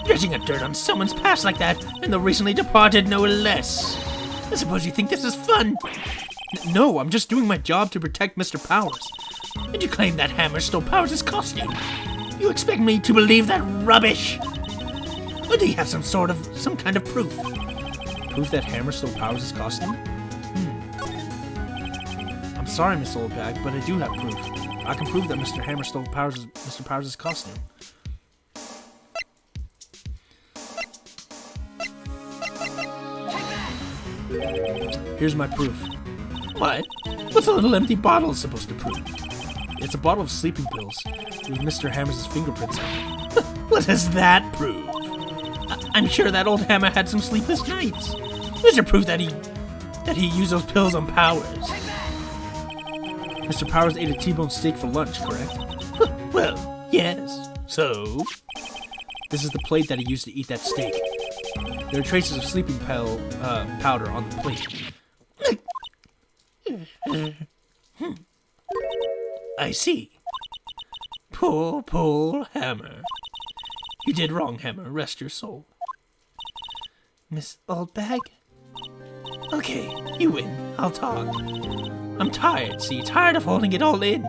Dredging a dirt on someone's past like that, and the recently departed no less. I suppose you think this is fun? No, I'm just doing my job to protect Mr. Powers. And you claim that Hammer stole Powers' costume? You expect me to believe that rubbish? Or do you have some kind of proof? Proof that Hammer stole Powers' costume? I'm sorry, Miss Oldbag, but I do have proof. I can prove that Mr. Hammer stole Mr. Powers' costume. Here's my proof. What? What's a little empty bottle supposed to prove? It's a bottle of sleeping pills with Mr. Hammer's fingerprints on it. What does that prove? I'm sure that old Hammer had some sleepless nights. Is there proof that he used those pills on Powers? Mr. Powers ate a T-bone steak for lunch, correct? Well, yes. So? This is the plate that he used to eat that steak. There are traces of sleeping powder on the plate. I see. Poor Hammer. You did wrong, Hammer. Rest your soul. Miss Oldbag? Okay, you win. I'll talk. I'm tired, tired of holding it all in.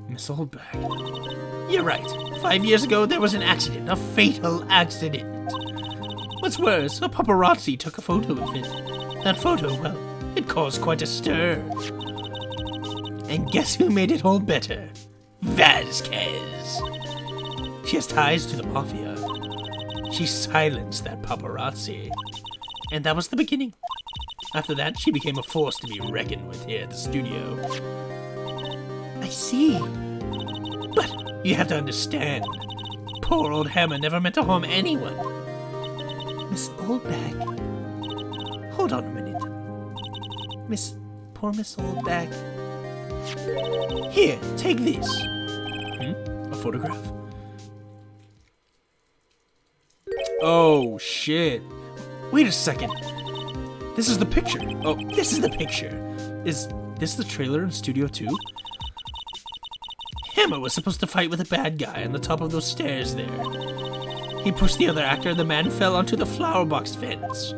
Miss Oldbag. You're right. 5 years ago, there was an accident. A fatal accident. What's worse, a paparazzi took a photo of it. That photo, well, it caused quite a stir. And guess who made it all better? Vasquez. She has ties to the Mafia. She silenced that paparazzi. And that was the beginning. After that, she became a force to be reckoned with here at the studio. I see. But you have to understand, poor old Hammer never meant to harm anyone. Miss Oldbag. Hold on a minute. Poor Miss Oldbag. Here, take this. A photograph? Oh, shit. Wait a second. This is the picture. Oh, this is the picture. Is this the trailer in Studio 2? Hammer was supposed to fight with a bad guy on the top of those stairs there. He pushed the other actor and the man fell onto the flower box fence.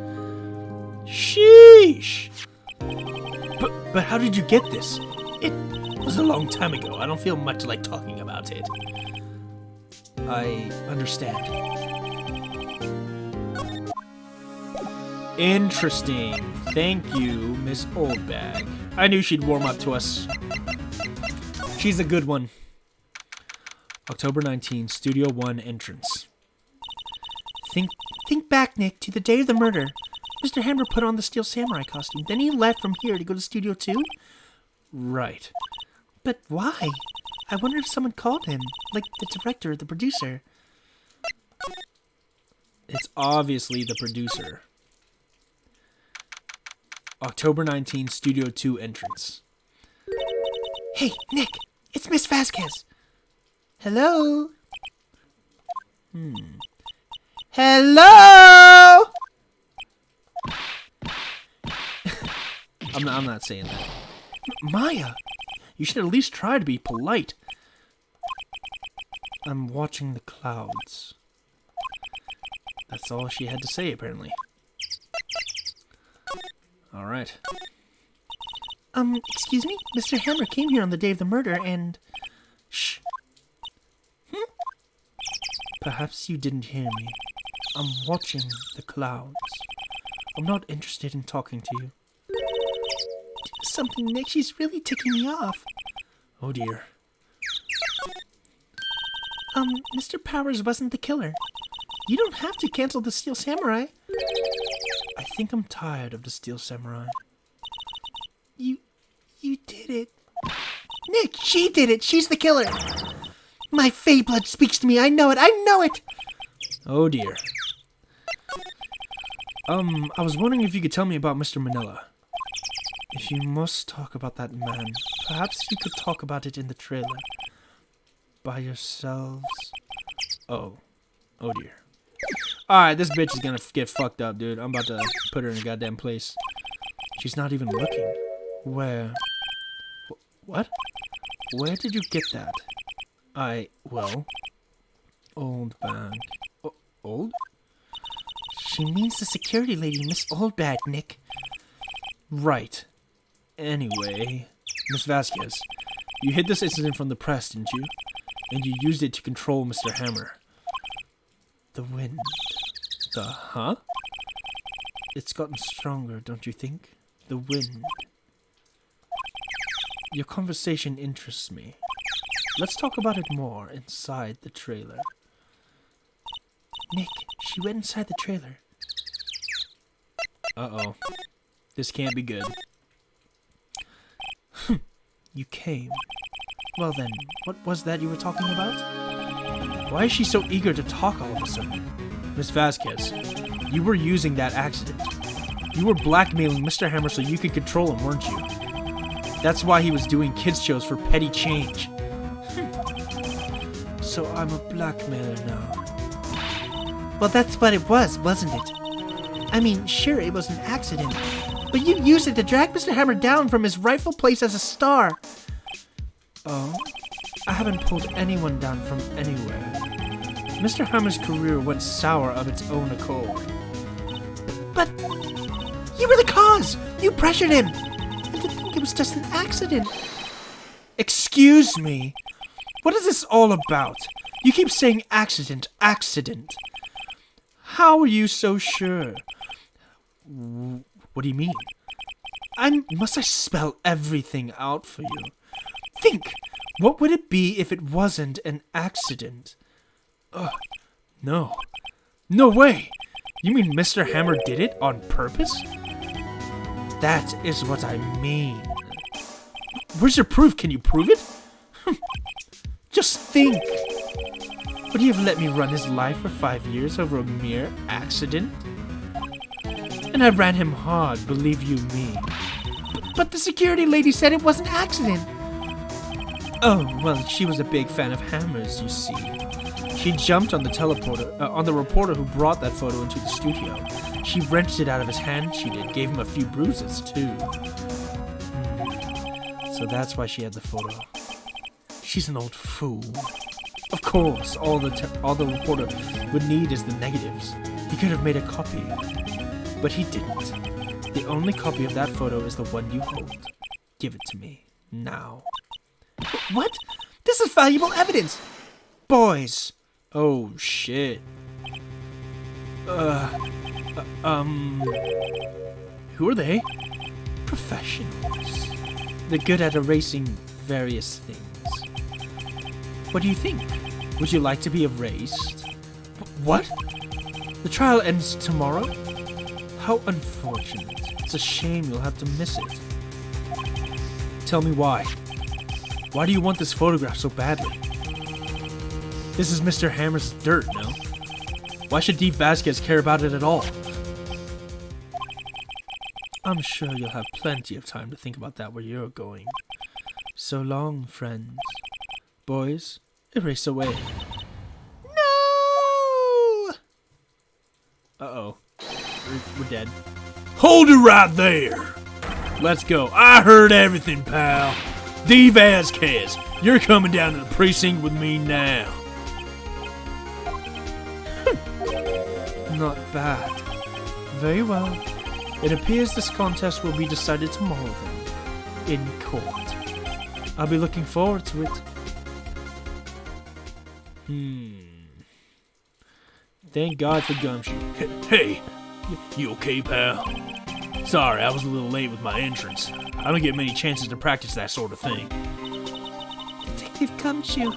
Sheesh! But how did you get this? It was a long time ago. I don't feel much like talking about it. I understand. Interesting. Thank you, Miss Oldbag. I knew she'd warm up to us. She's a good one. October 19, Studio 1 entrance. Think back, Nick, to the day of the murder. Mr. Hammer put on the Steel Samurai costume. Then he left from here to go to Studio 2? Right. But why? I wonder if someone called him. Like the director or the producer. It's obviously the producer. October 19, Studio 2 entrance. Hey, Nick! It's Miss Vasquez! Hello? Hello? I'm not saying that. Maya! You should at least try to be polite. I'm watching the clouds. That's all she had to say, apparently. Alright. Excuse me? Mr. Hammer came here on the day of the murder and... Shh. Perhaps you didn't hear me. I'm watching the clouds. I'm not interested in talking to you. Do something, Nick. She's really ticking me off. Oh dear. Mr. Powers wasn't the killer. You don't have to cancel the Steel Samurai. I think I'm tired of the Steel Samurai. You did it. Nick, she did it. She's the killer. My Fey blood speaks to me. I know it. I know it. Oh dear. I was wondering if you could tell me about Mr. Manila. If you must talk about that man, perhaps you could talk about it in the trailer. By yourselves. Oh. Oh dear. Alright, this bitch is gonna get fucked up, dude. I'm about to put her in a goddamn place. She's not even looking. Where? What? Where did you get that? Well... Old bag. Old? She means the security lady, Miss Oldbag, Nick. Right. Anyway, Miss Vasquez, you hid this incident from the press, didn't you? And you used it to control Mr. Hammer. The wind. Huh? It's gotten stronger, don't you think? The wind. Your conversation interests me. Let's talk about it more inside the trailer. Nick, she went inside the trailer. Uh-oh. This can't be good. You came. Well then, what was that you were talking about? Why is she so eager to talk all of a sudden? Miss Vasquez, you were using that accident. You were blackmailing Mr. Hammer so you could control him, weren't you? That's why he was doing kids shows for petty change. So I'm a blackmailer now. Well, that's what it was, wasn't it? I mean, sure, it was an accident. But you used it to drag Mr. Hammer down from his rightful place as a star. Oh? I haven't pulled anyone down from anywhere. Mr. Hammer's career went sour of its own accord. But you were the cause! You pressured him! And to think it was just an accident. Excuse me? What is this all about? You keep saying accident, accident. How are you so sure? What do you mean? Must I spell everything out for you? Think! What would it be if it wasn't an accident? No. No way! You mean Mr. Hammer did it on purpose? That is what I mean. Where's your proof? Can you prove it? Just think. Would he have let me run his life for 5 years over a mere accident? And I ran him hard, believe you me. But the security lady said it was an accident. Oh, well, she was a big fan of hammers, you see. She jumped on the reporter who brought that photo into the studio. She wrenched it out of his hand, she did. Gave him a few bruises, too. So that's why she had the photo. She's an old fool. Of course, all the reporter would need is the negatives. He could have made a copy. But he didn't. The only copy of that photo is the one you hold. Give it to me. Now. What? This is valuable evidence! Boys! Oh, shit. Who are they? Professionals. They're good at erasing various things. What do you think? Would you like to be erased? What? The trial ends tomorrow? How unfortunate. It's a shame you'll have to miss it. Tell me why. Why do you want this photograph so badly? This is Mr. Hammer's dirt, no? Why should Dee Vasquez care about it at all? I'm sure you'll have plenty of time to think about that where you're going. So long, friends. Boys, erase away. No! Uh-oh. We're dead. Hold it right there! Let's go. I heard everything, pal. Dee Vasquez, you're coming down to the precinct with me now. Not bad. Very well. It appears this contest will be decided tomorrow then, in court. I'll be looking forward to it. Thank God for Gumshoe. Hey, you okay, pal? Sorry, I was a little late with my entrance. I don't get many chances to practice that sort of thing. Detective Gumshoe.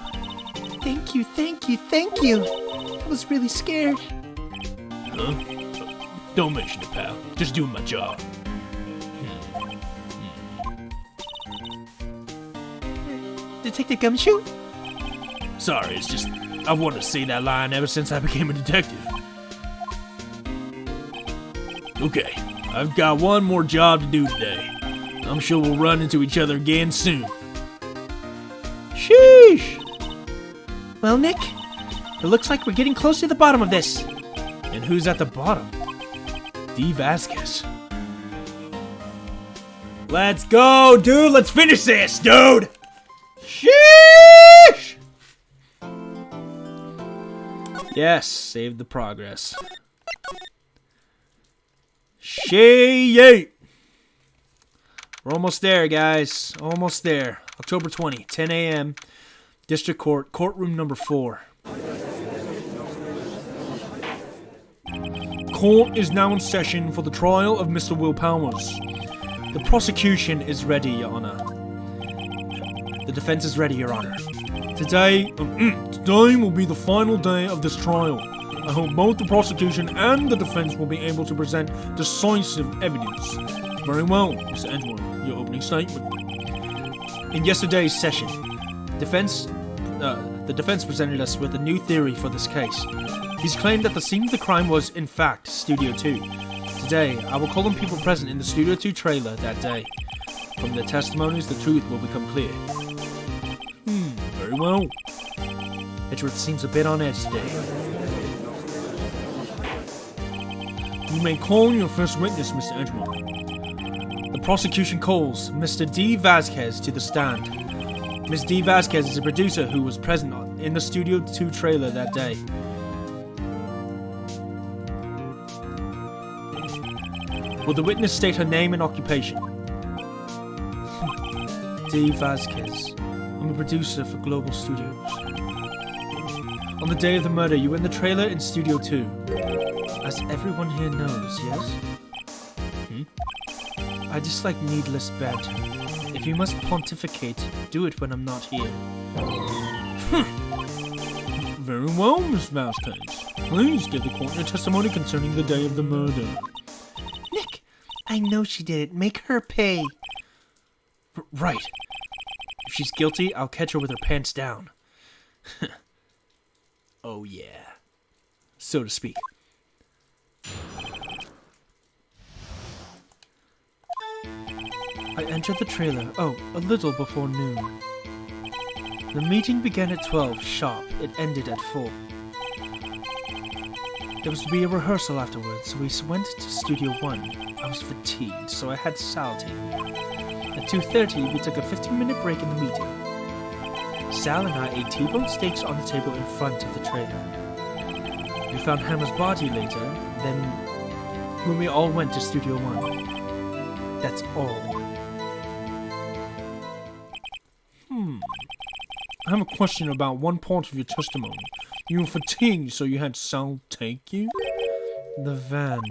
Thank you, thank you, thank you. I was really scared. Huh? Don't mention it, pal. Just doing my job. Detective Gumshoe? Sorry, it's just I've wanted to say that line ever since I became a detective. Okay, I've got one more job to do today. I'm sure we'll run into each other again soon. Sheesh! Well, Nick, it looks like we're getting close to the bottom of this. And who's at the bottom? Dee Vasquez. Let's go, dude! Let's finish this, dude! Sheesh! Yes, save the progress. Shee-yay! We're almost there, guys. Almost there. October 20, 10 a.m. District Court, courtroom number 4. Court is now in session for the trial of Mr. Will Powers. The prosecution is ready, Your Honor. The defense is ready, Your Honor. Today will be the final day of this trial. I hope both the prosecution and the defense will be able to present decisive evidence. Very well, Mr. Edgeworth, your opening statement. In yesterday's session, the defense presented us with a new theory for this case. He's claimed that the scene of the crime was, in fact, Studio 2. Today, I will call on people present in the Studio 2 trailer that day. From their testimonies, the truth will become clear. Very well. Edgeworth seems a bit on edge today. You may call your first witness, Mr. Edgeworth. The prosecution calls Mr. Dee Vasquez to the stand. Ms. Dee Vasquez is a producer who was present in the Studio 2 trailer that day. Will the witness state her name and occupation? Dee Vasquez. I'm a producer for Global Studios. On the day of the murder, you were in the trailer in Studio 2. As everyone here knows, yes? I dislike needless banter. If you must pontificate, do it when I'm not here. Very well, Miss Vasquez. Please give the court your testimony concerning the day of the murder. Nick, I know she did it. Make her pay. Right. If she's guilty, I'll catch her with her pants down. Oh yeah. So to speak. I entered the trailer, a little before noon. The meeting began at 12 sharp. It ended at 4. There was to be a rehearsal afterwards, so we went to Studio 1. I was fatigued, so I had Sal take me. At 2:30, we took a 15-minute break in the meeting. Sal and I ate T-bone steaks on the table in front of the trailer. We found Hammer's body later, then when we all went to Studio 1. That's all. I have a question about one part of your testimony. You were fatigued, so you had Sal take you? The van.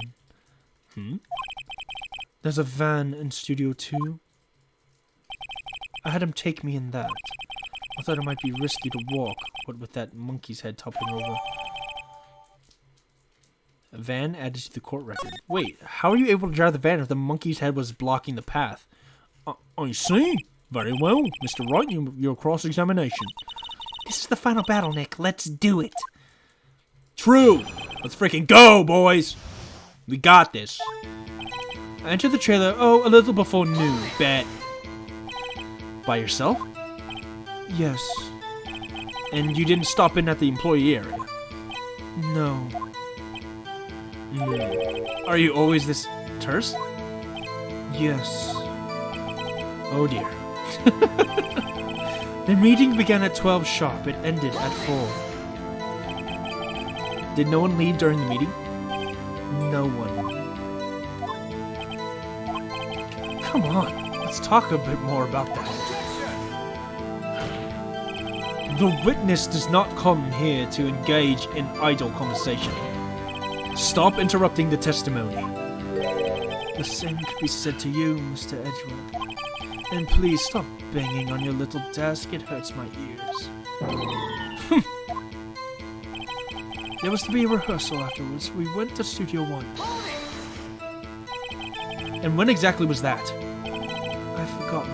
There's a van in Studio 2. I had him take me in that. I thought it might be risky to walk, what with that monkey's head toppling over. A van added to the court record. Wait, how are you able to drive the van if the monkey's head was blocking the path? I see. Very well. Mr. Wright, your cross-examination. This is the final battle, Nick. Let's do it. True. Let's freaking go, boys. We got this. I entered the trailer, a little before noon. Bet. By yourself? Yes. And you didn't stop in at the employee area? No. Are you always this terse? Yes. Oh dear. The meeting began at 12 sharp. It ended at 4. Did no one leave during the meeting? No one. Come on, let's talk a bit more about that. The witness does not come here to engage in idle conversation. Stop interrupting the testimony. The same could be said to you, Mr. Edgeworth. And please stop banging on your little desk. It hurts my ears. There was to be a rehearsal afterwards. We went to Studio 1. And when exactly was that? I've forgotten.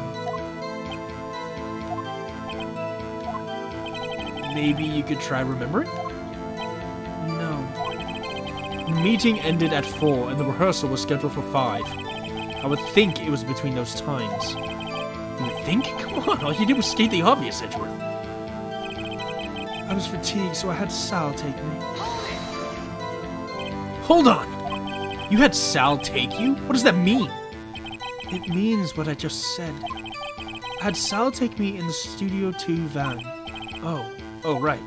Maybe you could try remembering? No. The meeting ended at 4 and the rehearsal was scheduled for 5. I would think it was between those times. You would think? Come on, all you did was state the obvious, Edgeworth. I was fatigued, so I had Sal take me. Hold on! You had Sal take you? What does that mean? It means what I just said. I had Sal take me in the Studio 2 van. Oh, right.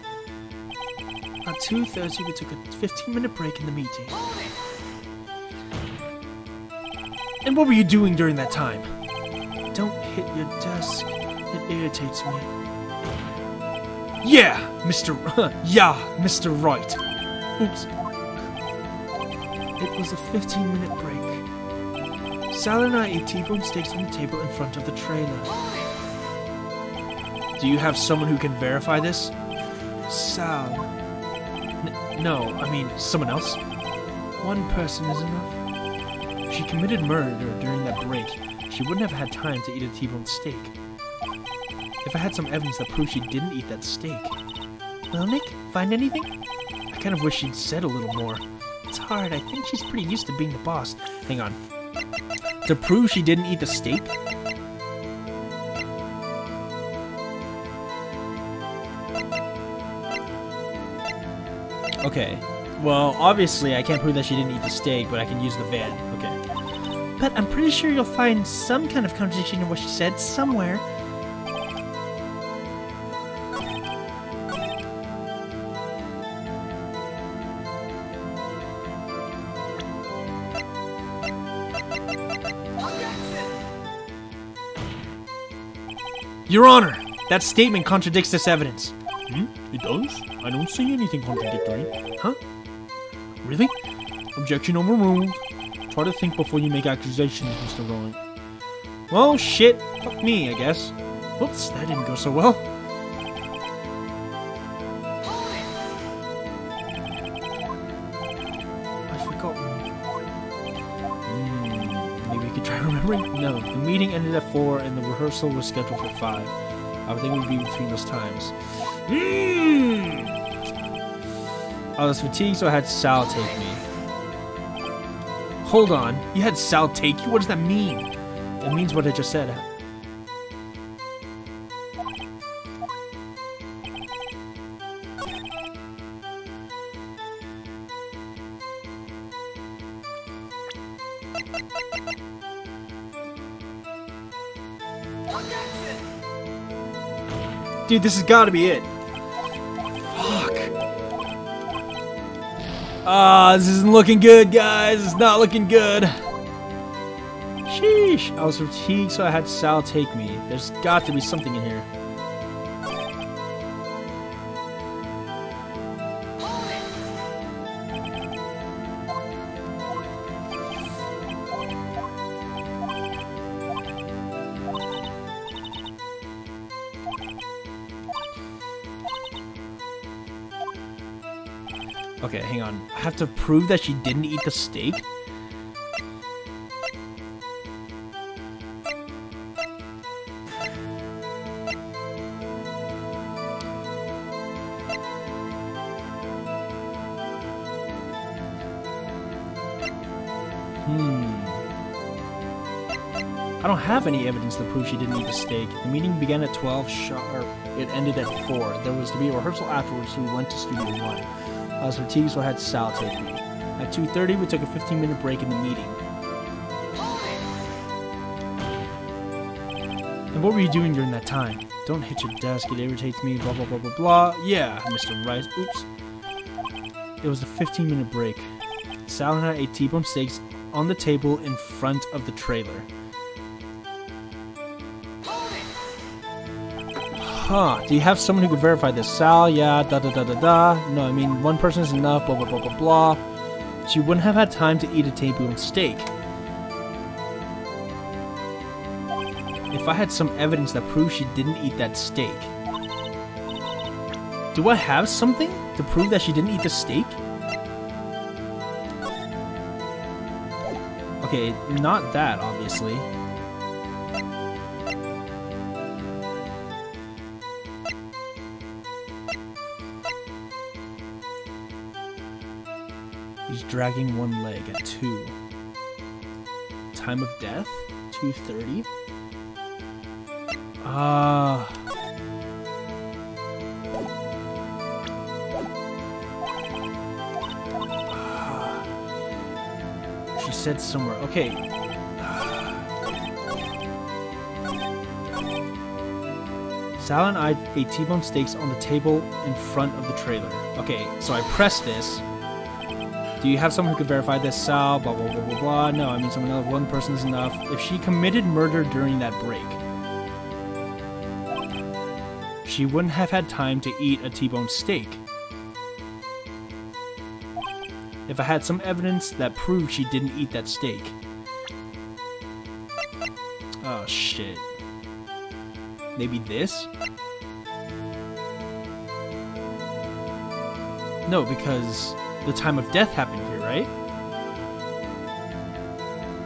At 2:30, we took a 15-minute break in the meeting. And what were you doing during that time? Don't hit your desk. It irritates me. Yeah, Mr. Wright. Oops. It was a 15-minute break. Sal and I ate T-bone steaks on the table in front of the trailer. Do you have someone who can verify this? Sal. No, I mean someone else. One person is enough. If she committed murder during that break, she wouldn't have had time to eat a T-bone steak. If I had some evidence that proved she didn't eat that steak. Well, Nick, find anything? I kind of wish she'd said a little more. It's hard. I think she's pretty used to being the boss. Hang on. To prove she didn't eat the steak? Okay. Well, obviously I can't prove that she didn't eat the steak, but I can use the van. Okay. But I'm pretty sure you'll find some kind of contradiction in what she said somewhere. Your Honor, that statement contradicts this evidence. It does? I don't see anything contradictory. Huh? Really? Objection overruled. Try to think before you make accusations, Mr. Wright. Well, shit. Fuck me, I guess. Whoops, that didn't go so well. remembering? No, the meeting ended at 4 and the rehearsal was scheduled for 5. I would think it would be between those times. I was fatigued, so I had Sal take me. Hold on, you had Sal take you? What does that mean? It means what I just said. Dude, this has got to be it. Fuck. This isn't looking good, guys. It's not looking good. Sheesh. I was fatigued, so I had Sal take me. There's got to be something in here. Okay, hang on. I have to prove that she didn't eat the steak? I don't have any evidence to prove she didn't eat the steak. The meeting began at 12 sharp. It ended at 4. There was to be a rehearsal afterwards, so we went to Studio 1. I was fatigued, so I had Sal take me. At 2:30, we took a 15-minute break in the meeting. And what were you doing during that time? Don't hit your desk, it irritates me, blah, blah, blah, blah, blah. Yeah, Mr. Wright. Oops. It was a 15-minute break. Sal and I ate T-bone steaks on the table in front of the trailer. Huh, do you have someone who could verify this? Sal, yeah, da-da-da-da-da. No, I mean, one person is enough, blah, blah, blah, blah, blah. She wouldn't have had time to eat a T-bone steak. If I had some evidence that proves she didn't eat that steak. Do I have something to prove that she didn't eat the steak? Okay, not that, obviously. He's dragging one leg at 2. Time of death? 2:30? She said somewhere. Okay. Sal and I ate T-bone steaks on the table in front of the trailer. Okay, so I press this. Do you have someone who could verify this? Sal, blah, blah, blah, blah, blah. No, I mean someone else. One person is enough. If she committed murder during that break, she wouldn't have had time to eat a T-bone steak. If I had some evidence that proved she didn't eat that steak. Oh, shit. Maybe this? No, because the time of death happened here, right?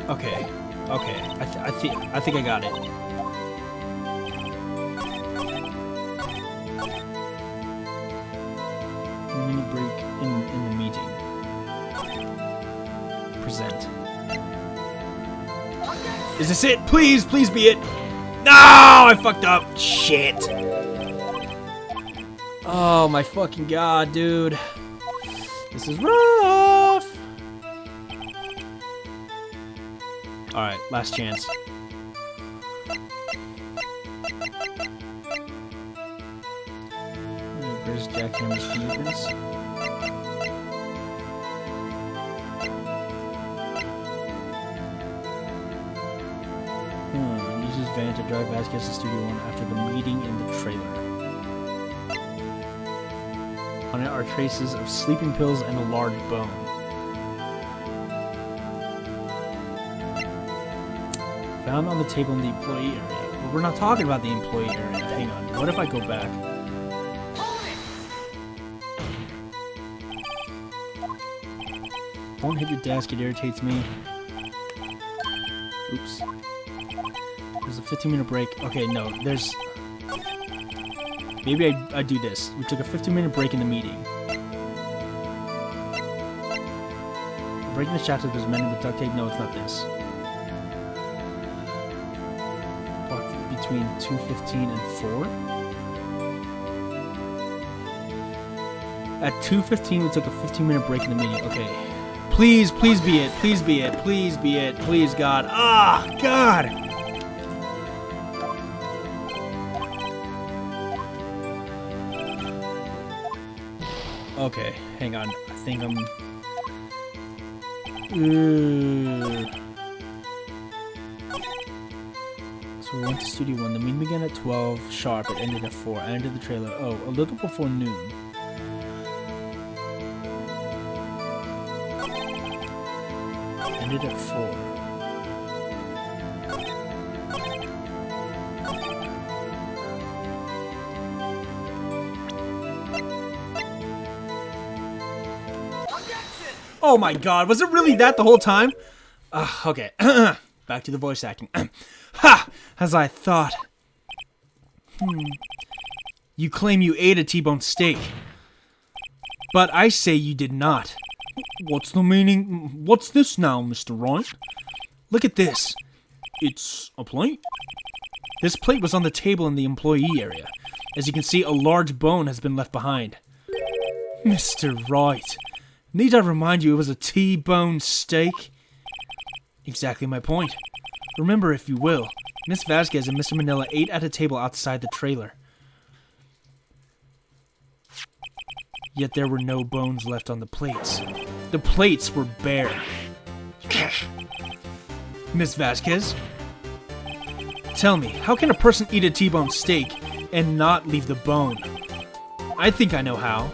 Okay. Okay. I think I got it. Mini break in the meeting. Present. Is this it? Please, please be it. No, I fucked up. Shit. Oh my fucking god, dude. This is rough. Alright, last chance. Where's Jackhammer's fingerprints? Uses van to drive Vasquez to Studio 1 after the meeting in the trailer. On it are traces of sleeping pills and a large bone. Found on the table in the employee area. But we're not talking about the employee area. Hang on. What if I go back? Don't hit your desk. It irritates me. Oops. 15-minute break. Okay, no, there's... Maybe I do this. We took a 15-minute break in the meeting. Breaking the shaft was mending with duct tape. No, it's not this. Between 2:15 and 4. At 2:15, we took a 15-minute break in the meeting. Okay. Please be it. Please be it. Please be it. Please, God. Ah, God. Okay, hang on. I think I'm... So we went to Studio 1. The meeting began at 12 sharp. It ended at 4. I ended the trailer. Oh, a little before noon. Ended at 4. Oh my god, was it really that the whole time? Okay. Back to the voice acting. Ha! As I thought. You claim you ate a T-bone steak. But I say you did not. What's the meaning? What's this now, Mr. Wright? Look at this. It's a plate? This plate was on the table in the employee area. As you can see, a large bone has been left behind. Mr. Wright, need I remind you it was a T-bone steak? Exactly my point. Remember, if you will, Miss Vasquez and Mr. Manila ate at a table outside the trailer. Yet there were no bones left on the plates. The plates were bare. Miss Vasquez? Tell me, how can a person eat a T-bone steak and not leave the bone? I think I know how.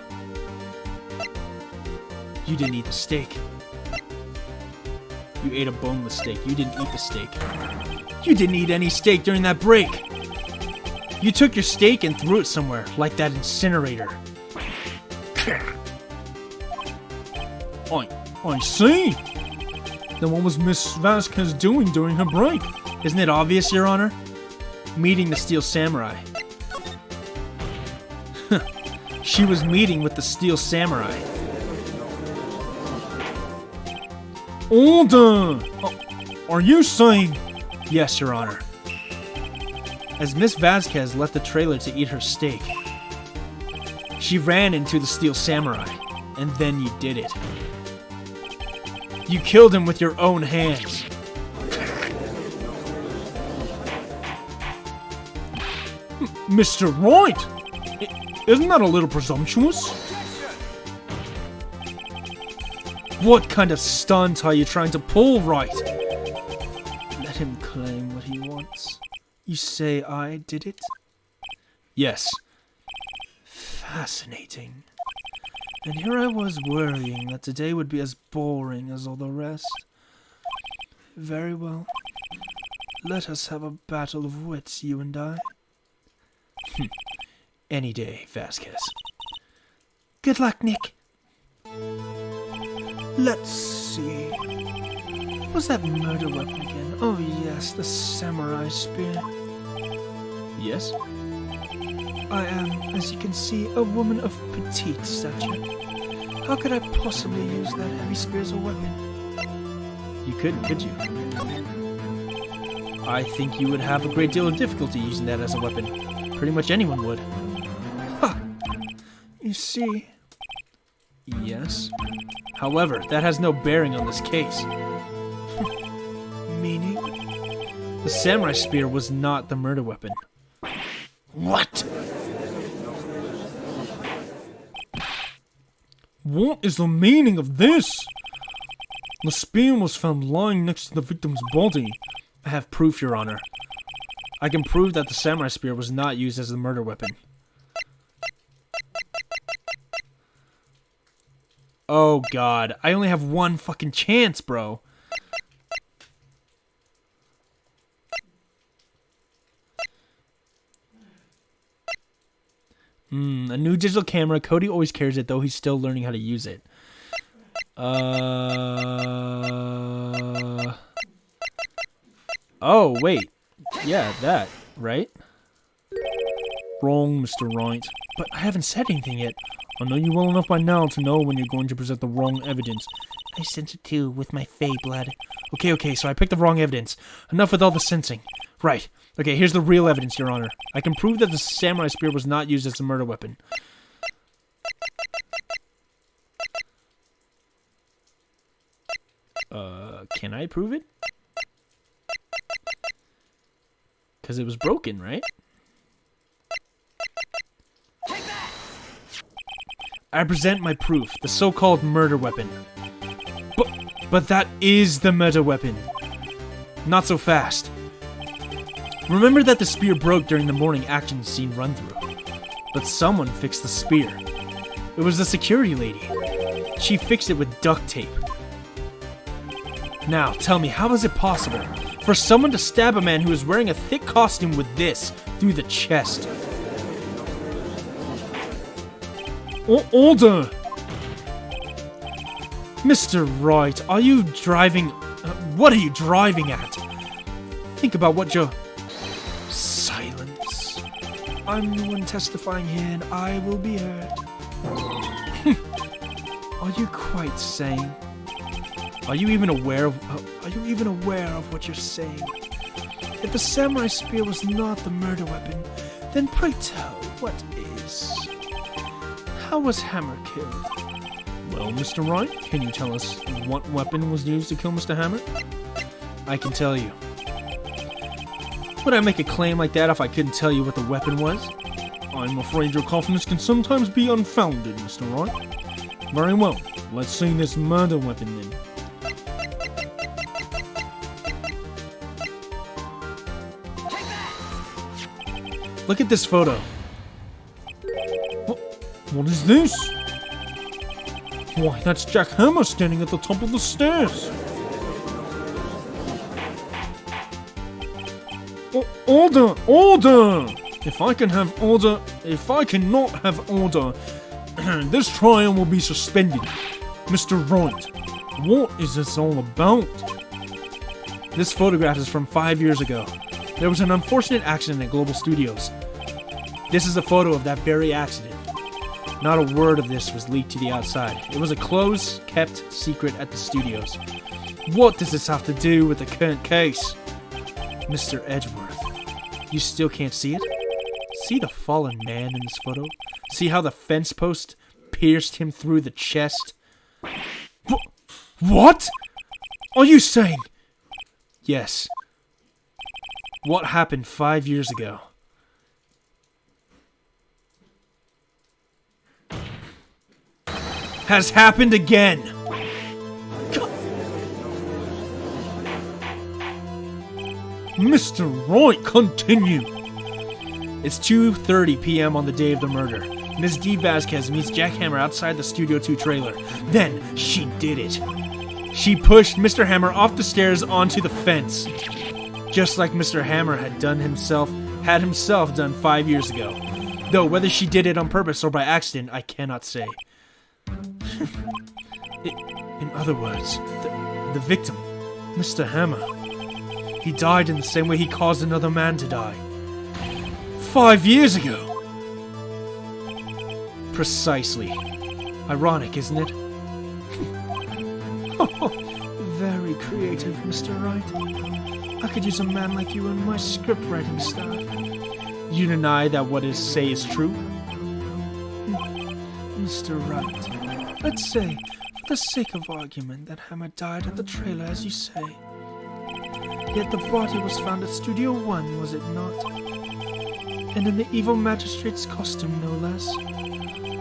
You didn't eat the steak. You ate a boneless steak. You didn't eat the steak. You didn't eat any steak during that break. You took your steak and threw it somewhere, like that incinerator. I see. Then what was Miss Vasquez doing during her break? Isn't it obvious, Your Honor? Meeting the Steel Samurai. She was meeting with the Steel Samurai. Order! Are you saying... Yes, Your Honor. As Miss Vasquez left the trailer to eat her steak, she ran into the Steel Samurai, and then you did it. You killed him with your own hands. Mr. Wright! Isn't that a little presumptuous? What kind of stunt are you trying to pull, Wright? Let him claim what he wants. You say I did it? Yes. Fascinating. And here I was worrying that today would be as boring as all the rest. Very well. Let us have a battle of wits, you and I. Any day, Vasquez. Good luck, Nick. Let's see. What was that murder weapon again? Oh yes, the samurai spear. Yes? I am, as you can see, a woman of petite stature. How could I possibly use that heavy spear as a weapon? You couldn't, could you? I think you would have a great deal of difficulty using that as a weapon. Pretty much anyone would. Ha! You see... Yes? However, that has no bearing on this case. Meaning? The samurai spear was not the murder weapon. What? What is the meaning of this? The spear was found lying next to the victim's body. I have proof, Your Honor. I can prove that the samurai spear was not used as the murder weapon. Oh god, I only have one fucking chance, bro. A new digital camera. Cody always carries it, though he's still learning how to use it. Oh, wait. Yeah, that, right? Wrong, Mr. Wright. But I haven't said anything yet. I know you well enough by now to know when you're going to present the wrong evidence. I sense it too with my fey blood. Okay, so I picked the wrong evidence. Enough with all the sensing. Right. Okay, here's the real evidence, Your Honor. I can prove that the samurai spear was not used as a murder weapon. Can I prove it? Because it was broken, right? I present my proof, the so-called murder weapon. But that is the murder weapon. Not so fast. Remember that the spear broke during the morning action scene run-through. But someone fixed the spear. It was the security lady. She fixed it with duct tape. Now, tell me, how is it possible for someone to stab a man who is wearing a thick costume with this through the chest? Order! Mr. Wright, are you driving... what are you driving at? Think about what you're... Silence. I'm the one testifying here and I will be heard. Are you quite sane? Are you even aware of what you're saying? If the samurai spear was not the murder weapon, then pray tell, what is? How was Hammer killed? Well, Mr. Wright, can you tell us what weapon was used to kill Mr. Hammer? I can tell you. Would I make a claim like that if I couldn't tell you what the weapon was? I'm afraid your confidence can sometimes be unfounded, Mr. Wright. Very well, let's see this murder weapon then. Look at this photo. What is this? Why, that's Jack Hammer standing at the top of the stairs. Order! Order! If I cannot have order, this trial will be suspended. Mr. Wright, what is this all about? This photograph is from 5 years ago. There was an unfortunate accident at Global Studios. This is a photo of that very accident. Not a word of this was leaked to the outside. It was a closed, kept secret at the studios. What does this have to do with the current case? Mr. Edgeworth, you still can't see it? See the fallen man in this photo? See how the fence post pierced him through the chest? What? Are you saying? Yes. What happened 5 years ago? Has happened again. Mr. Wright, continue. It's 2:30 p.m. on the day of the murder. Ms. D. Vasquez meets Jack Hammer outside the Studio 2 trailer. Then, she did it. She pushed Mr. Hammer off the stairs onto the fence. Just like Mr. Hammer had himself done 5 years ago. Though whether she did it on purpose or by accident, I cannot say. In other words, the victim, Mr. Hammer, he died in the same way he caused another man to die. 5 years ago! Precisely. Ironic, isn't it? Very creative, Mr. Wright. I could use a man like you in my script writing style. You deny that what I say is true? Mr. Wright, let's say, for the sake of argument, that Hammer died at the trailer, as you say. Yet the body was found at Studio 1, was it not? And in the evil magistrate's costume, no less.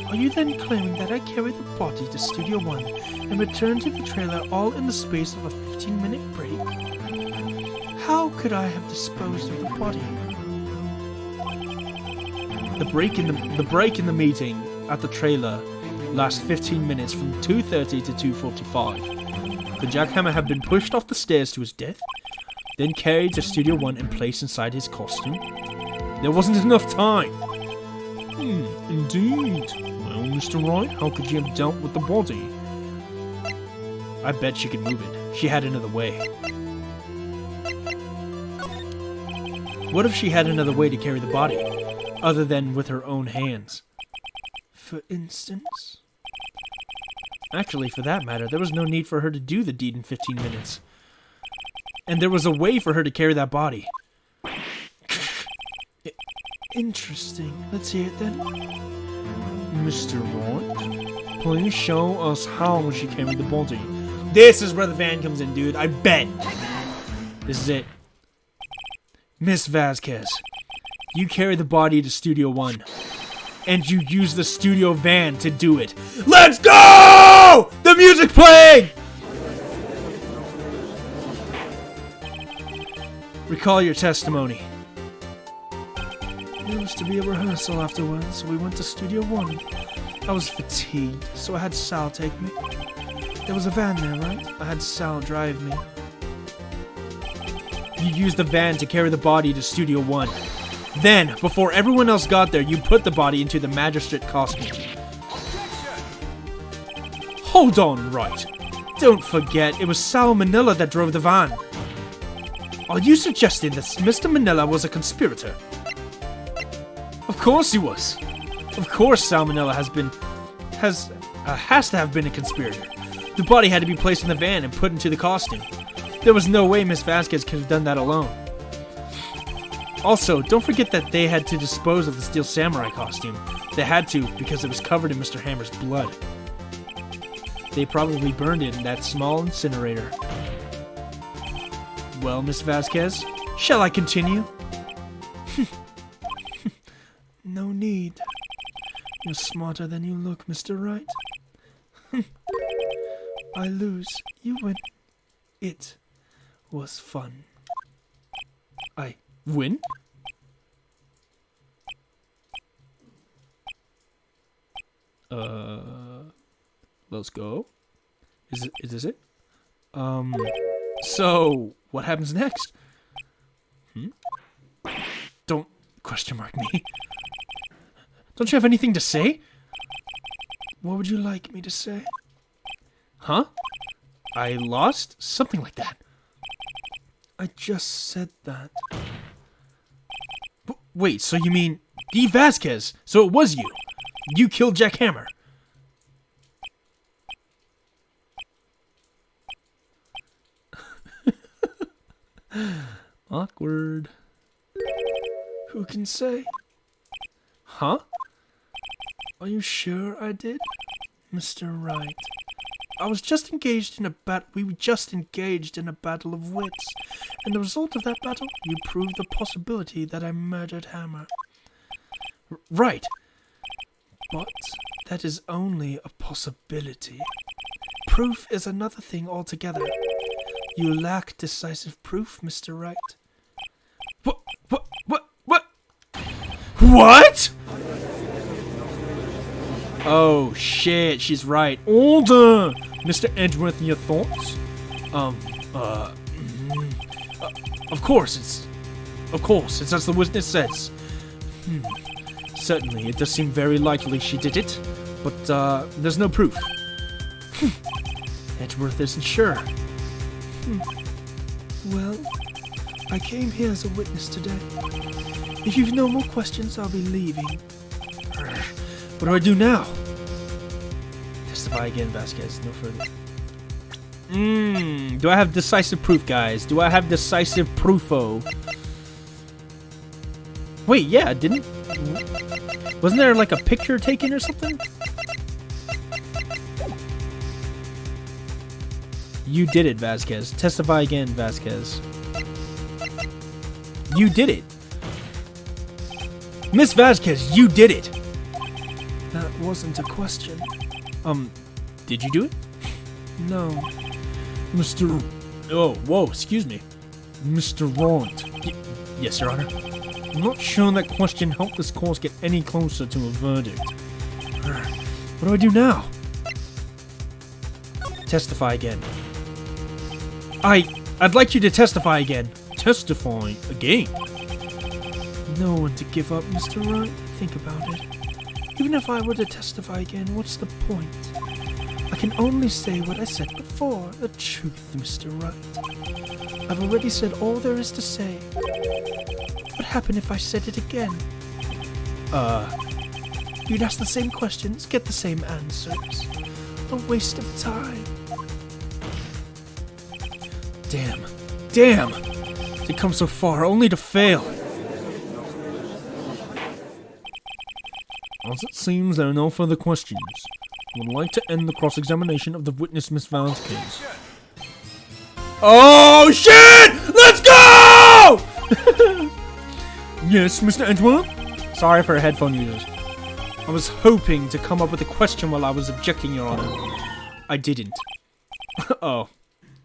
Are you then claiming that I carried the body to Studio 1 and returned to the trailer all in the space of a 15-minute break? How could I have disposed of the body? The break in the meeting at the trailer lasts 15 minutes from 2:30 to 2:45. Could Jack Hammer have been pushed off the stairs to his death, then carried to Studio 1 and placed inside his costume? There wasn't enough time. Indeed. Well, Mr. Wright, how could you have dealt with the body? I bet she could move it. She had another way. What if she had another way to carry the body, other than with her own hands? For instance? Actually, for that matter, there was no need for her to do the deed in 15 minutes. And there was a way for her to carry that body. Interesting. Let's hear it then. Mr. Wright, please show us how she carried the body. This is where the van comes in, dude. I bet. This is it. Miss Vasquez, you carry the body to Studio 1. And you use the studio van to do it. Let's go! The music playing! Recall your testimony. There was to be a rehearsal afterwards, so we went to Studio 1. I was fatigued, so I had Sal take me. There was a van there, right? I had Sal drive me. You used the van to carry the body to Studio 1. Then, before everyone else got there, you put the body into the magistrate costume. Hold on, Wright. Don't forget, it was Sal Manila that drove the van. Are you suggesting that Mr. Manila was a conspirator? Of course he was. Of course Sal Manila has to have been a conspirator. The body had to be placed in the van and put into the costume. There was no way Miss Vasquez could have done that alone. Also, don't forget that they had to dispose of the Steel Samurai costume. They had to because it was covered in Mr. Hammer's blood. They probably burned it in that small incinerator. Well, Miss Vasquez, shall I continue? No need. You're smarter than you look, Mr. Wright. I lose. You win. It was fun. I win? Let's go. Is this it? So, what happens next? Don't question mark me. Don't you have anything to say? What would you like me to say? Huh? I lost? Something like that. I just said that. Wait, so you mean D. Vasquez? So it was you? You killed Jack Hammer? Awkward. Who can say? Huh? Are you sure I did, Mr. Wright? I was just engaged in a we were just engaged in a battle of wits, and the result of that battle, you proved the possibility that I murdered Hammer. Right. But that is only a possibility. Proof is another thing altogether. You lack decisive proof, Mr. Wright. What? What? Oh shit, she's right. Order! Mr. Edgeworth, your thoughts? Of course, it's as the witness says. Certainly, it does seem very likely she did it, but, there's no proof. Edgeworth isn't sure. Well, I came here as a witness today. If you've no more questions, I'll be leaving. What do I do now? Testify again, Vasquez. No further. Do I have decisive proof, guys? Do I have decisive proof-o? Wait, yeah, wasn't there like a picture taken or something? You did it, Vasquez. Testify again, Vasquez. You did it. Miss Vasquez, you did it. That wasn't a question. Did you do it? No. Mr. Oh, whoa, excuse me. Mr. Wright. Yes, Your Honor. I'm not sure that question helped this cause get any closer to a verdict. What do I do now? Testify again. I'd like you to testify again. Testify again? No one to give up, Mr. Wright. Think about it. Even if I were to testify again, what's the point? I can only say what I said before, the truth, Mr. Wright. I've already said all there is to say. What happen if I said it again? You'd ask the same questions, get the same answers. A waste of time. Damn! To come so far, only to fail. As it seems there are no further questions, I would like to end the cross-examination of the witness Miss Val's case. Oh shit! Let's go! Yes, Mr. Edgeworth? Sorry for headphone users. I was hoping to come up with a question while I was objecting, Your Honor. I didn't. Oh.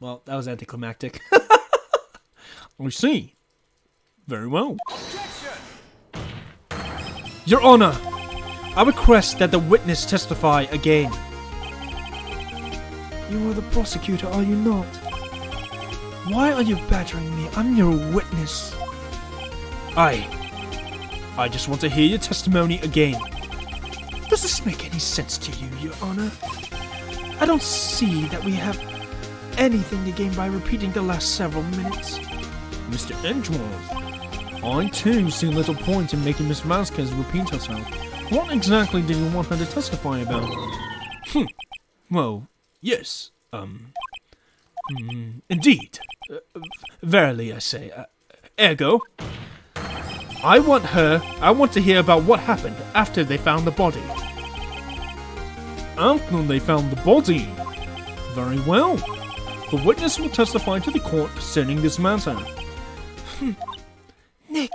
Well, that was anticlimactic. I see. Very well. Your Honor, I request that the witness testify again. You are the prosecutor, are you not? Why are you badgering me? I'm your witness. I just want to hear your testimony again. Does this make any sense to you, Your Honor? I don't see that we have anything to gain by repeating the last several minutes. Mr. Edgeworth, I too see little point in making Miss Vasquez repeat herself. What exactly do you want her to testify about? Well, yes, indeed. Verily, I say. Ergo, I want to hear about what happened after they found the body. After they found the body? Very well. The witness will testify to the court concerning this matter. Nick,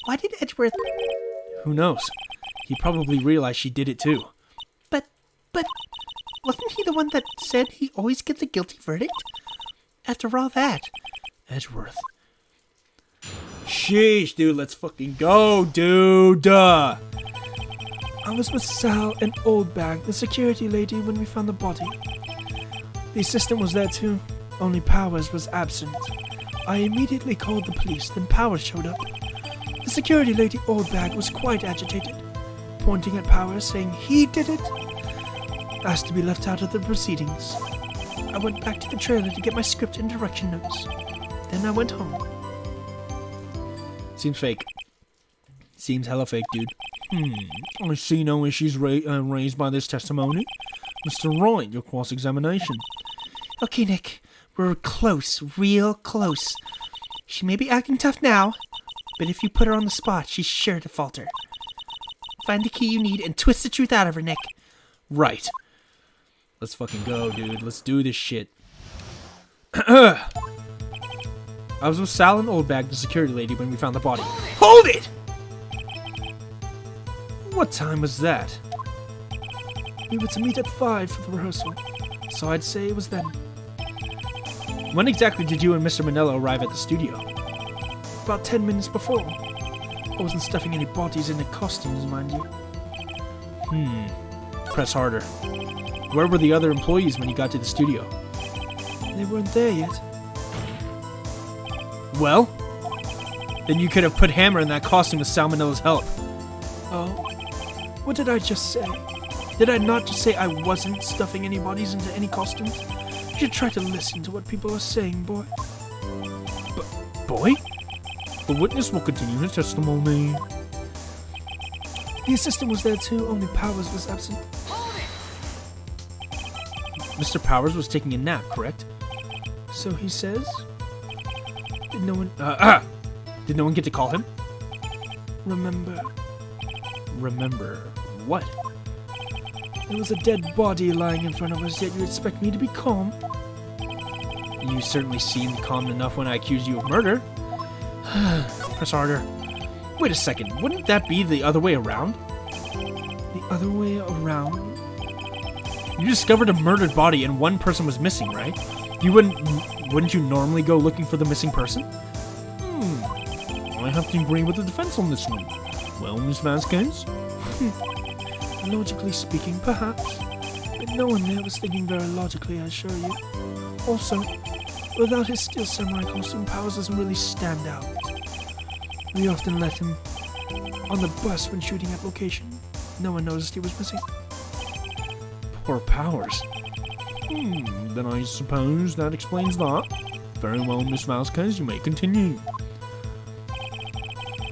why did Edgeworth... Who knows? He probably realized she did it too. But, wasn't he the one that said he always gets a guilty verdict? After all that... Edgeworth. Sheesh, dude, let's fucking go, dude! I was with Sal and Oldbag, the security lady, when we found the body. The assistant was there too, only Powers was absent. I immediately called the police, then Powers showed up. The security lady, Oldbag, was quite agitated, pointing at Powers, saying he did it. Asked to be left out of the proceedings. I went back to the trailer to get my script and direction notes. Then I went home. Seems fake. Seems hella fake, dude. I see no issues raised by this testimony. Mr. Wright, your cross-examination. Okay, Nick. We're close. Real close. She may be acting tough now, but if you put her on the spot, she's sure to falter. Find the key you need and twist the truth out of her, Nick. Right. Let's fucking go, dude. Let's do this shit. I was with Sal and Oldbag, the security lady, when we found the body. Hold it! What time was that? We were to meet at 5 for the rehearsal, so I'd say it was then. When exactly did you and Mr. Manello arrive at the studio? About 10 minutes before. I wasn't stuffing any bodies into costumes, mind you. Press harder. Where were the other employees when you got to the studio? They weren't there yet. Well, then you could have put Hammer in that costume with Salmonella's help. Oh, what did I just say? Did I not just say I wasn't stuffing any bodies into any costumes? You should try to listen to what people are saying, boy. Boy? The witness will continue his testimony. The assistant was there too, only Powers was absent. Mr. Powers was taking a nap, correct? So he says? Did no one... Did no one get to call him? Remember what? There was a dead body lying in front of us, yet you expect me to be calm? You certainly seemed calm enough when I accused you of murder. Press harder. Wait a second, wouldn't that be the other way around? The other way around? You discovered a murdered body and one person was missing, right? Wouldn't you normally go looking for the missing person? I have to agree with the defense on this one. Well, Miss Vasquez? Logically speaking, perhaps. But no one there was thinking very logically, I assure you. Also, without his steel samurai costume, Powers doesn't really stand out. We often let him on the bus when shooting at location. No one noticed he was missing. Poor Powers. Then I suppose that explains that. Very well, Miss Vasquez, you may continue.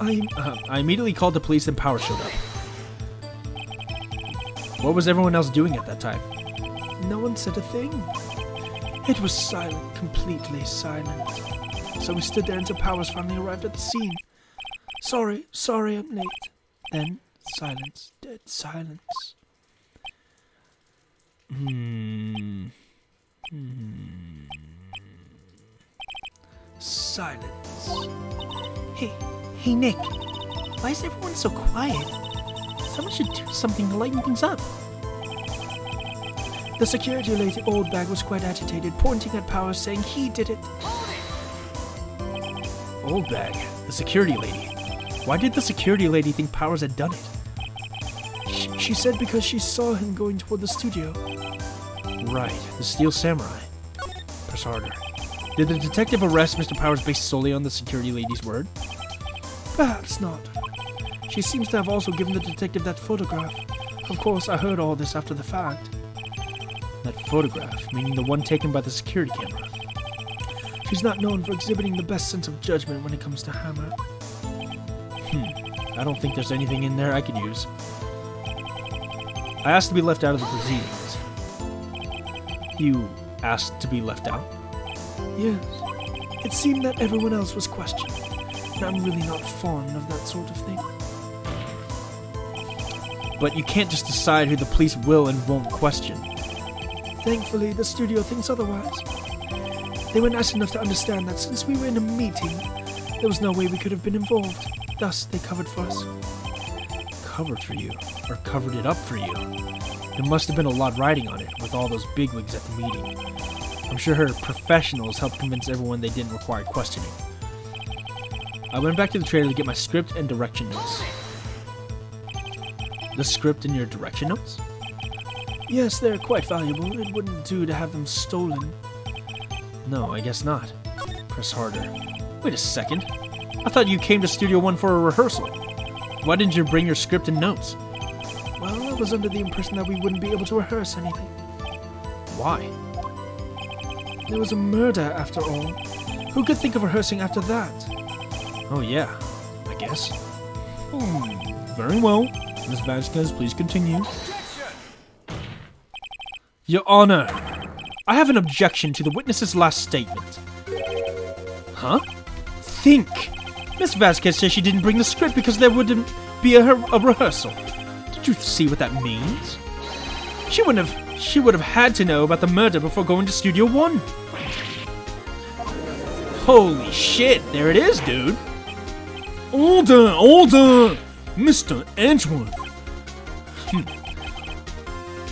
I immediately called the police and Power showed up. What was everyone else doing at that time? No one said a thing. It was silent, completely silent. So we stood there until Powers finally arrived at the scene. Sorry I'm late. Then, silence, dead silence. Silence. Hey, Nick. Why is everyone so quiet? Someone should do something to lighten things up. The security lady Oldbag was quite agitated, pointing at Powers, saying he did it. Oldbag, the security lady. Why did the security lady think Powers had done it? She said because she saw him going toward the studio. Right, the Steel Samurai. Press harder. Did the detective arrest Mr. Powers based solely on the security lady's word? Perhaps not. She seems to have also given the detective that photograph. Of course, I heard all this after the fact. That photograph, meaning the one taken by the security camera. She's not known for exhibiting the best sense of judgment when it comes to Hammer. I don't think there's anything in there I could use. I asked to be left out of the proceedings. You asked to be left out? Yes. It seemed that everyone else was questioned, and I'm really not fond of that sort of thing. But you can't just decide who the police will and won't question. Thankfully, the studio thinks otherwise. They were nice enough to understand that since we were in a meeting, there was no way we could have been involved. Thus, they covered for us. Covered for you? Or covered it up for you? There must have been a lot riding on it, with all those bigwigs at the meeting. I'm sure her professionals helped convince everyone they didn't require questioning. I went back to the trailer to get my script and direction notes. The script and your direction notes? Yes, they're quite valuable. It wouldn't do to have them stolen. No, I guess not. Press harder. Wait a second. I thought you came to Studio One for a rehearsal. Why didn't you bring your script and notes? Well, I was under the impression that we wouldn't be able to rehearse anything. Why? There was a murder, after all. Who could think of rehearsing after that? Oh yeah, I guess. Very well. Ms. Vasquez, please continue. Your Honor, I have an objection to the witness's last statement. Huh? Think! Miss Vasquez says she didn't bring the script because there wouldn't be a rehearsal. Did you see what that means? She would have had to know about the murder before going to Studio One. Holy shit, there it is, dude. Order, Mr. Edgeworth.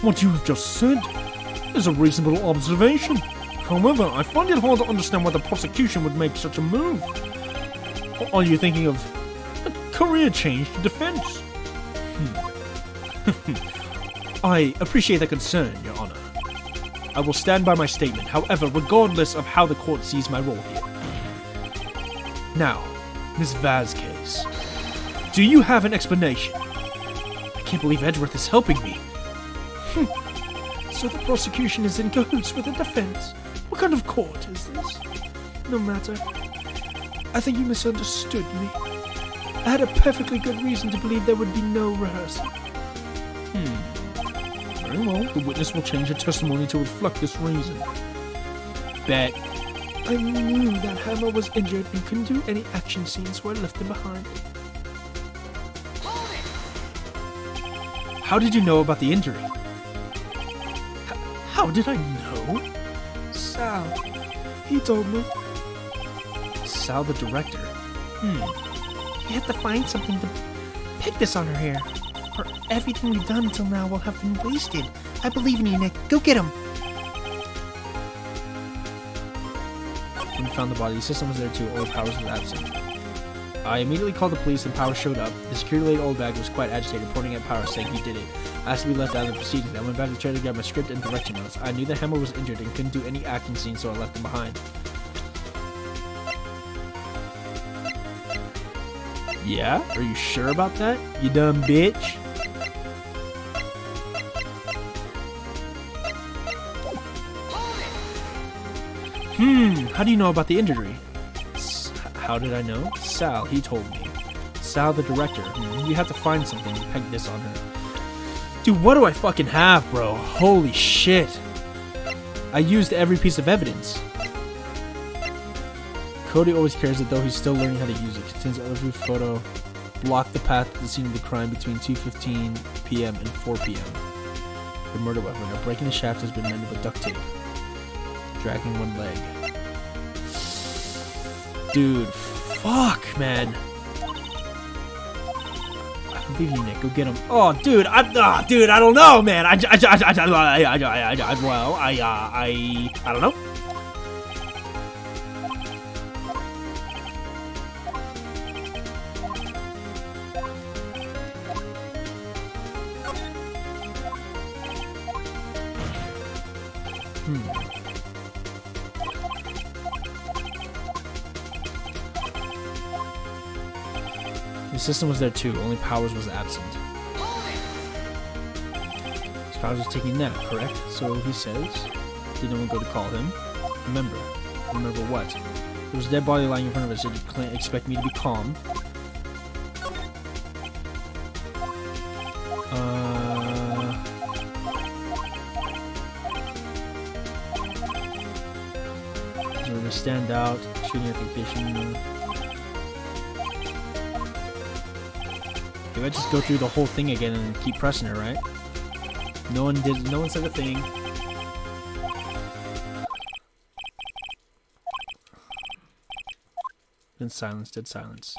What you have just said is a reasonable observation. However, I find it hard to understand why the prosecution would make such a move. Are you thinking of a career change to defense? I appreciate the concern, Your Honor. I will stand by my statement, however, regardless of how the court sees my role here. Now, Ms. Vasquez, do you have an explanation? I can't believe Edgeworth is helping me. So the prosecution is in cahoots with the defense. What kind of court is this? No matter. I think you misunderstood me. I had a perfectly good reason to believe there would be no rehearsal. Very well, the witness will change her testimony to reflect this reason. Bet. I knew that Hammer was injured and couldn't do any action scenes, so I left him behind. How did you know about the injury? How did I know? Sal. He told me. Sal, the director. We have to find something to pick this on her hair, or everything we've done until now will have been wasted. I believe in you, Nick. Go get him. When we found the body, the system was there too, all Powers was absent. I immediately called the police and Powers showed up. The security lady Oldbag was quite agitated, pointing at Powers, saying he did it. I asked to be left out of the proceedings. I went back to the chair to grab my script and direction notes. I knew that Hammer was injured and couldn't do any acting scenes, so I left him behind. Yeah? Are you sure about that, you dumb bitch? How do you know about the injury? How did I know? Sal, he told me. Sal the director. You have to find something to peg this on her. Dude, what do I fucking have, bro? Holy shit. I used every piece of evidence. Cody always cares that though he's still learning how to use it. Contains every photo. Block the path to the scene of the crime between 2:15 p.m. and 4 p.m. The murder weapon. A break in the shaft has been mended with duct tape. Dragging one leg. Dude, fuck, man. I believe you, Nick. Go get him. Oh, dude, I don't know, man. I don't know. The system was there too, only Powers was absent. So Powers was taking a nap, correct? So he says, did no one go to call him? Remember what? There was a dead body lying in front of us. Did you expect me to be calm? So we're gonna stand out, shooting at the location. If I just go through the whole thing again and keep pressing it, right? No one said a thing. Then silence, dead silence.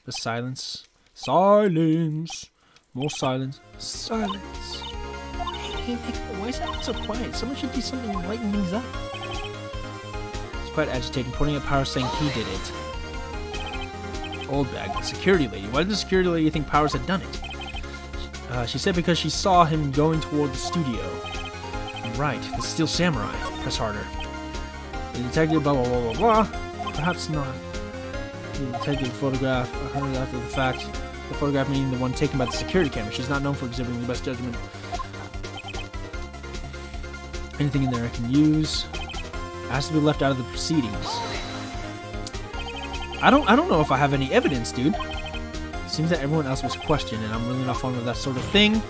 The silence. Silence! More silence. Silence. Hey, Nick, why is that so quiet? Someone should do something to lighten things up. It's quite agitating, pointing at Power saying he did it. Old bag, the security lady. Why did the security lady think Powers had done it? She said because she saw him going toward the studio. Right, the Steel Samurai. Press harder. The detective, blah, blah, blah, blah, blah. Perhaps not. The detective photograph her after the fact. The photograph meaning the one taken by the security camera. She's not known for exhibiting the best judgment. Anything in there I can use. It has to be left out of the proceedings. I don't know if I have any evidence, dude. It seems that everyone else was questioned, and I'm really not fond of that sort of thing.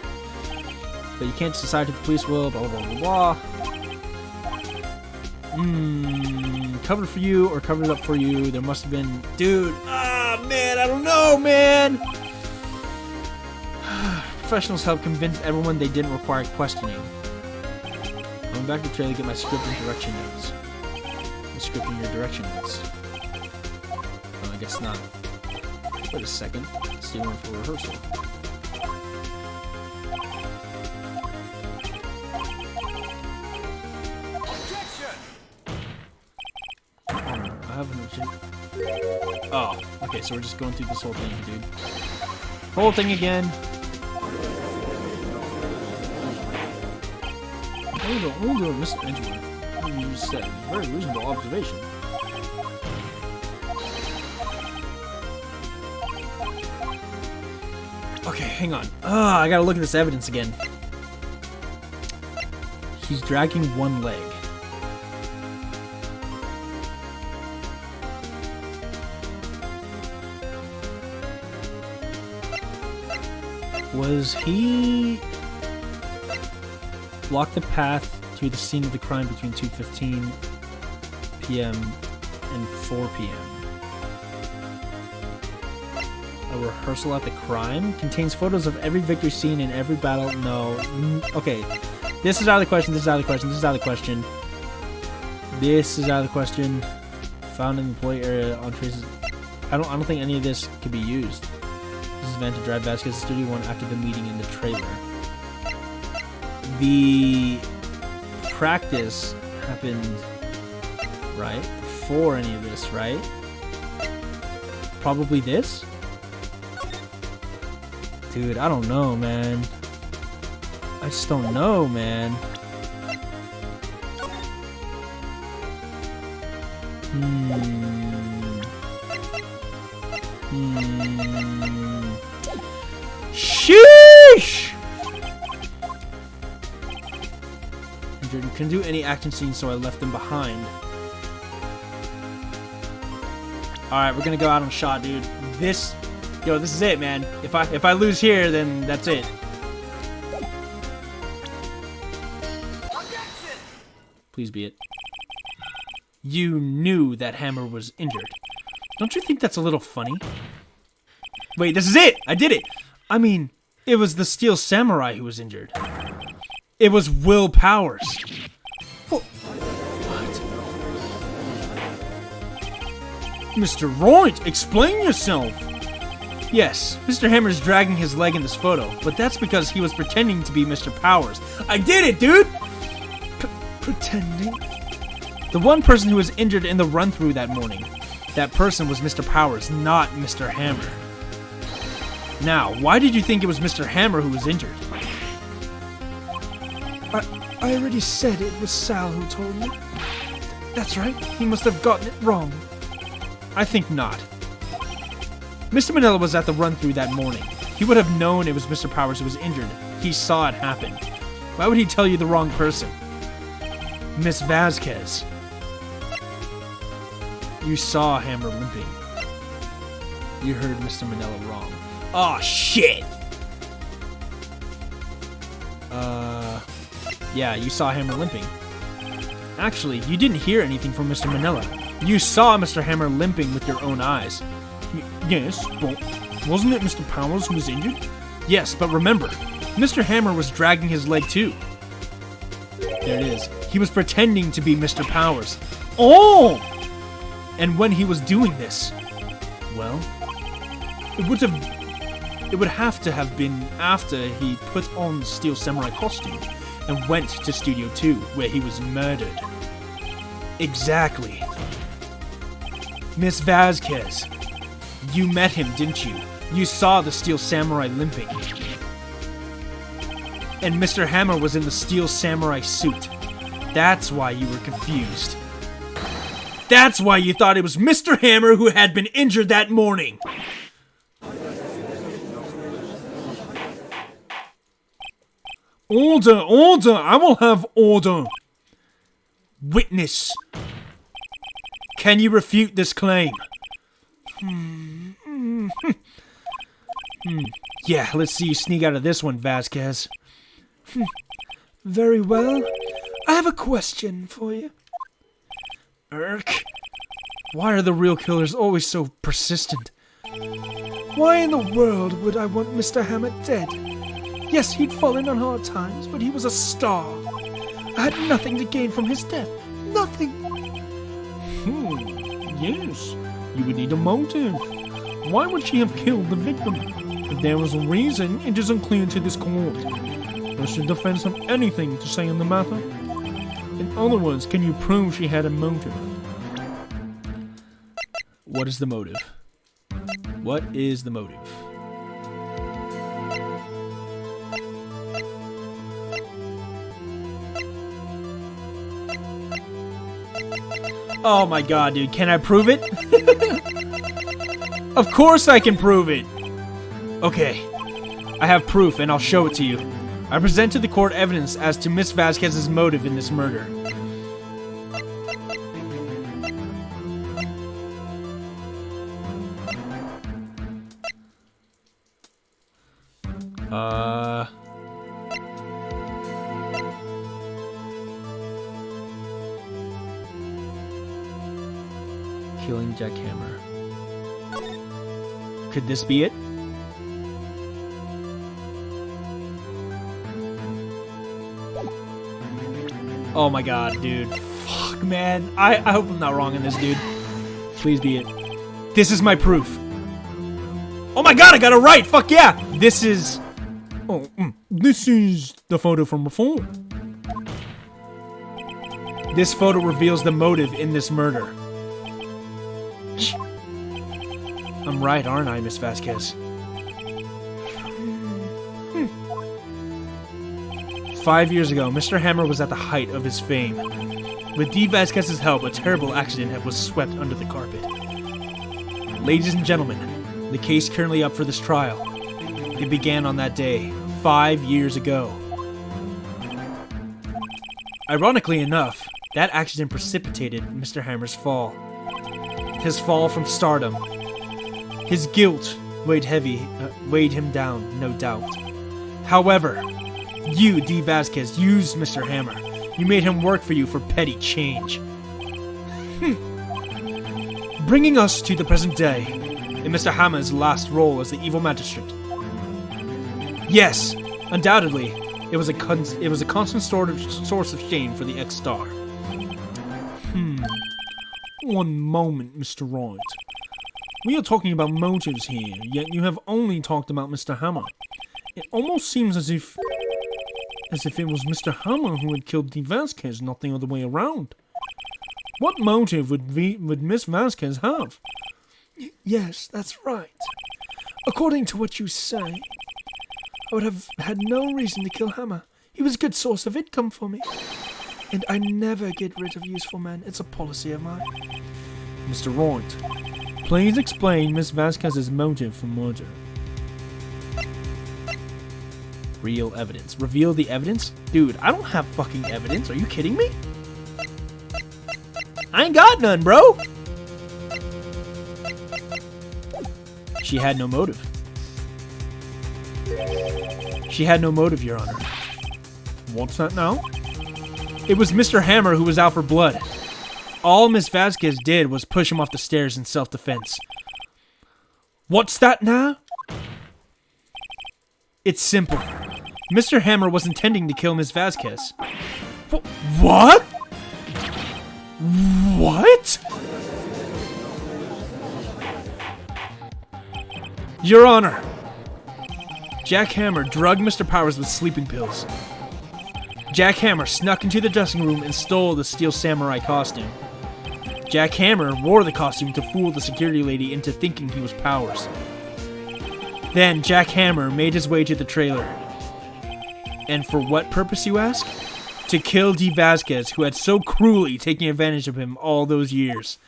But you can't decide if the police will, blah, blah, blah, blah. Covered for you or covered up for you. There must have been... Dude, man, I don't know, man. Professionals help convince everyone they didn't require questioning. I'm back to the trailer to get my script and direction notes. The script and your direction notes. I guess not. Wait a second. Still one for rehearsal. I have an objection. Oh, okay, so we're just going through this whole thing, dude. Whole thing again. Hold on, Mr. Edgeworth. What you just said. Very reasonable observation. Okay, hang on. I gotta look at this evidence again. He's dragging one leg. Was he... blocked the path to the scene of the crime between 2:15 p.m. and 4 p.m. A rehearsal at the crime contains photos of every victory scene in every battle. No. Okay. This is out of the question. This is out of the question. This is out of the question. This is out of the question. Found in the employee area on traces. I don't think any of this could be used. This is meant to drive Vasquez to Studio 1 after the meeting in the trailer. The practice happened right before any of this, right? Probably this? Dude, I don't know, man. I just don't know, man. Sheesh! Couldn't do any action scenes, so I left them behind. Alright, we're gonna go out on shot, dude. This Yo, this is it, man. If I lose here, then that's it. Please be it. You knew that Hammer was injured. Don't you think that's a little funny? Wait, this is it! I did it! I mean, it was the Steel Samurai who was injured. It was Will Powers. What? Mr. Wright, explain yourself! Yes, Mr. Hammer's dragging his leg in this photo, but that's because he was pretending to be Mr. Powers. I did it, dude! Pretending? The one person who was injured in the run-through that morning. That person was Mr. Powers, not Mr. Hammer. Now, why did you think it was Mr. Hammer who was injured? I already said it was Sal who told me. That's right, he must have gotten it wrong. I think not. Mr. Manila was at the run-through that morning. He would have known it was Mr. Powers who was injured. He saw it happen. Why would he tell you the wrong person? Miss Vasquez. You saw Hammer limping. You heard Mr. Manila wrong. Oh shit! Yeah, you saw Hammer limping. Actually, you didn't hear anything from Mr. Manila. You saw Mr. Hammer limping with your own eyes. Yes, but wasn't it Mr. Powers who was injured? Yes, but remember, Mr. Hammer was dragging his leg too. There it is. He was pretending to be Mr. Powers. Oh! And when he was doing this, well, it would have to have been after he put on the Steel Samurai costume and went to Studio 2, where he was murdered. Exactly. Miss Vasquez, you met him, didn't you? You saw the Steel Samurai limping. And Mr. Hammer was in the Steel Samurai suit. That's why you were confused. That's why you thought it was Mr. Hammer who had been injured that morning. Order, order, I will have order. Witness. Can you refute this claim? Yeah, let's see you sneak out of this one, Vasquez. Very well. I have a question for you. Irk. Why are the real killers always so persistent? Why in the world would I want Mr. Hammer dead? Yes, he'd fallen on hard times, but he was a star. I had nothing to gain from his death. Nothing. Yes. You would need a motive. Why would she have killed the victim? If there was a reason, it isn't clear to this court. Does the defense have anything to say on the matter? In other words, can you prove she had a motive? What is the motive? What is the motive? Oh my god, dude. Can I prove it? Of course I can prove it! Okay. I have proof and I'll show it to you. I present to the court evidence as to Miss Vasquez's motive in this murder. Killing Jackhammer. Could this be it? Oh my god, dude. Fuck, man. I hope I'm not wrong in this, dude. Please be it. This is my proof. Oh my god, I got it right! Fuck yeah! This is... This is the photo from before. This photo reveals the motive in this murder. I'm right, aren't I, Miss Vasquez? 5 years ago, Mr. Hammer was at the height of his fame. With D. Vasquez's help, a terrible accident was swept under the carpet. Ladies and gentlemen, the case currently up for this trial. It began on that day, 5 years ago. Ironically enough, that accident precipitated Mr. Hammer's fall. His fall from stardom. His guilt weighed him down, no doubt. However, you, D. Vasquez, used Mr. Hammer. You made him work for you for petty change. Bringing us to the present day, in Mr. Hammer's last role as the evil magistrate. Yes, undoubtedly, it was a constant source of shame for the ex-star. One moment, Mr. Wright. We are talking about motives here, yet you have only talked about Mr. Hammer. It almost seems as if it was Mr. Hammer who had killed D. Vasquez, not the other way around. What motive would Miss Vasquez have? Yes, that's right. According to what you say, I would have had no reason to kill Hammer. He was a good source of income for me. And I never get rid of useful men. It's a policy of mine. Mr. Wright, please explain Miss Vasquez's motive for murder. Real evidence. Reveal the evidence? Dude, I don't have fucking evidence. Are you kidding me? I ain't got none, bro! She had no motive. She had no motive, Your Honor. What's that now? It was Mr. Hammer who was out for blood. All Miss Vasquez did was push him off the stairs in self-defense. What's that now? It's simple. Mr. Hammer was intending to kill Miss Vasquez. What? What? Your Honor, Jack Hammer drugged Mr. Powers with sleeping pills. Jack Hammer snuck into the dressing room and stole the steel samurai costume. Jack Hammer wore the costume to fool the security lady into thinking he was Powers. Then Jack Hammer made his way to the trailer. And for what purpose, you ask? To kill D. Vasquez, who had so cruelly taken advantage of him all those years.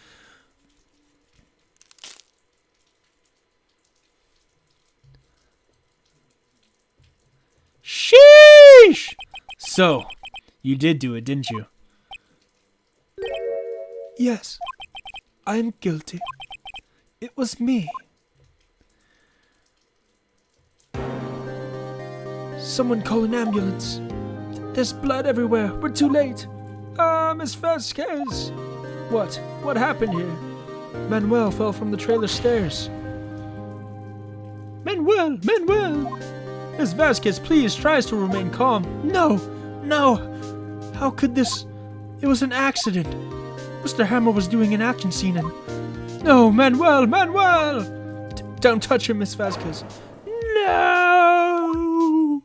Sheesh! So, you did do it, didn't you? Yes, I am guilty. It was me. Someone call an ambulance. There's blood everywhere. We're too late. Miss Vasquez. What? What happened here? Manuel fell from the trailer stairs. Manuel! Miss Vasquez, please, tries to remain calm. No! How could this? It was an accident. Mr. Hammer was doing an action scene and... No, Manuel! Don't touch him, Miss Vasquez. No!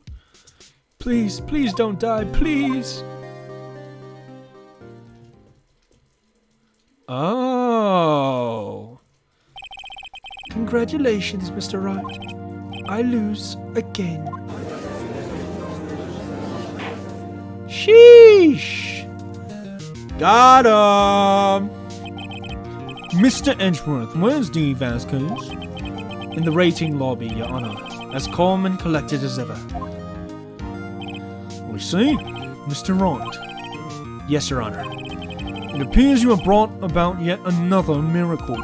Please don't die, please. Oh. Congratulations, Mr. Wright. I lose again. Sheesh. Got him. Mr. Edgeworth, where's D. Vasquez? In the rating lobby, Your Honor, as calm and collected as ever. We see. Mr. Wright. Yes, Your Honor. It appears you have brought about yet another miracle.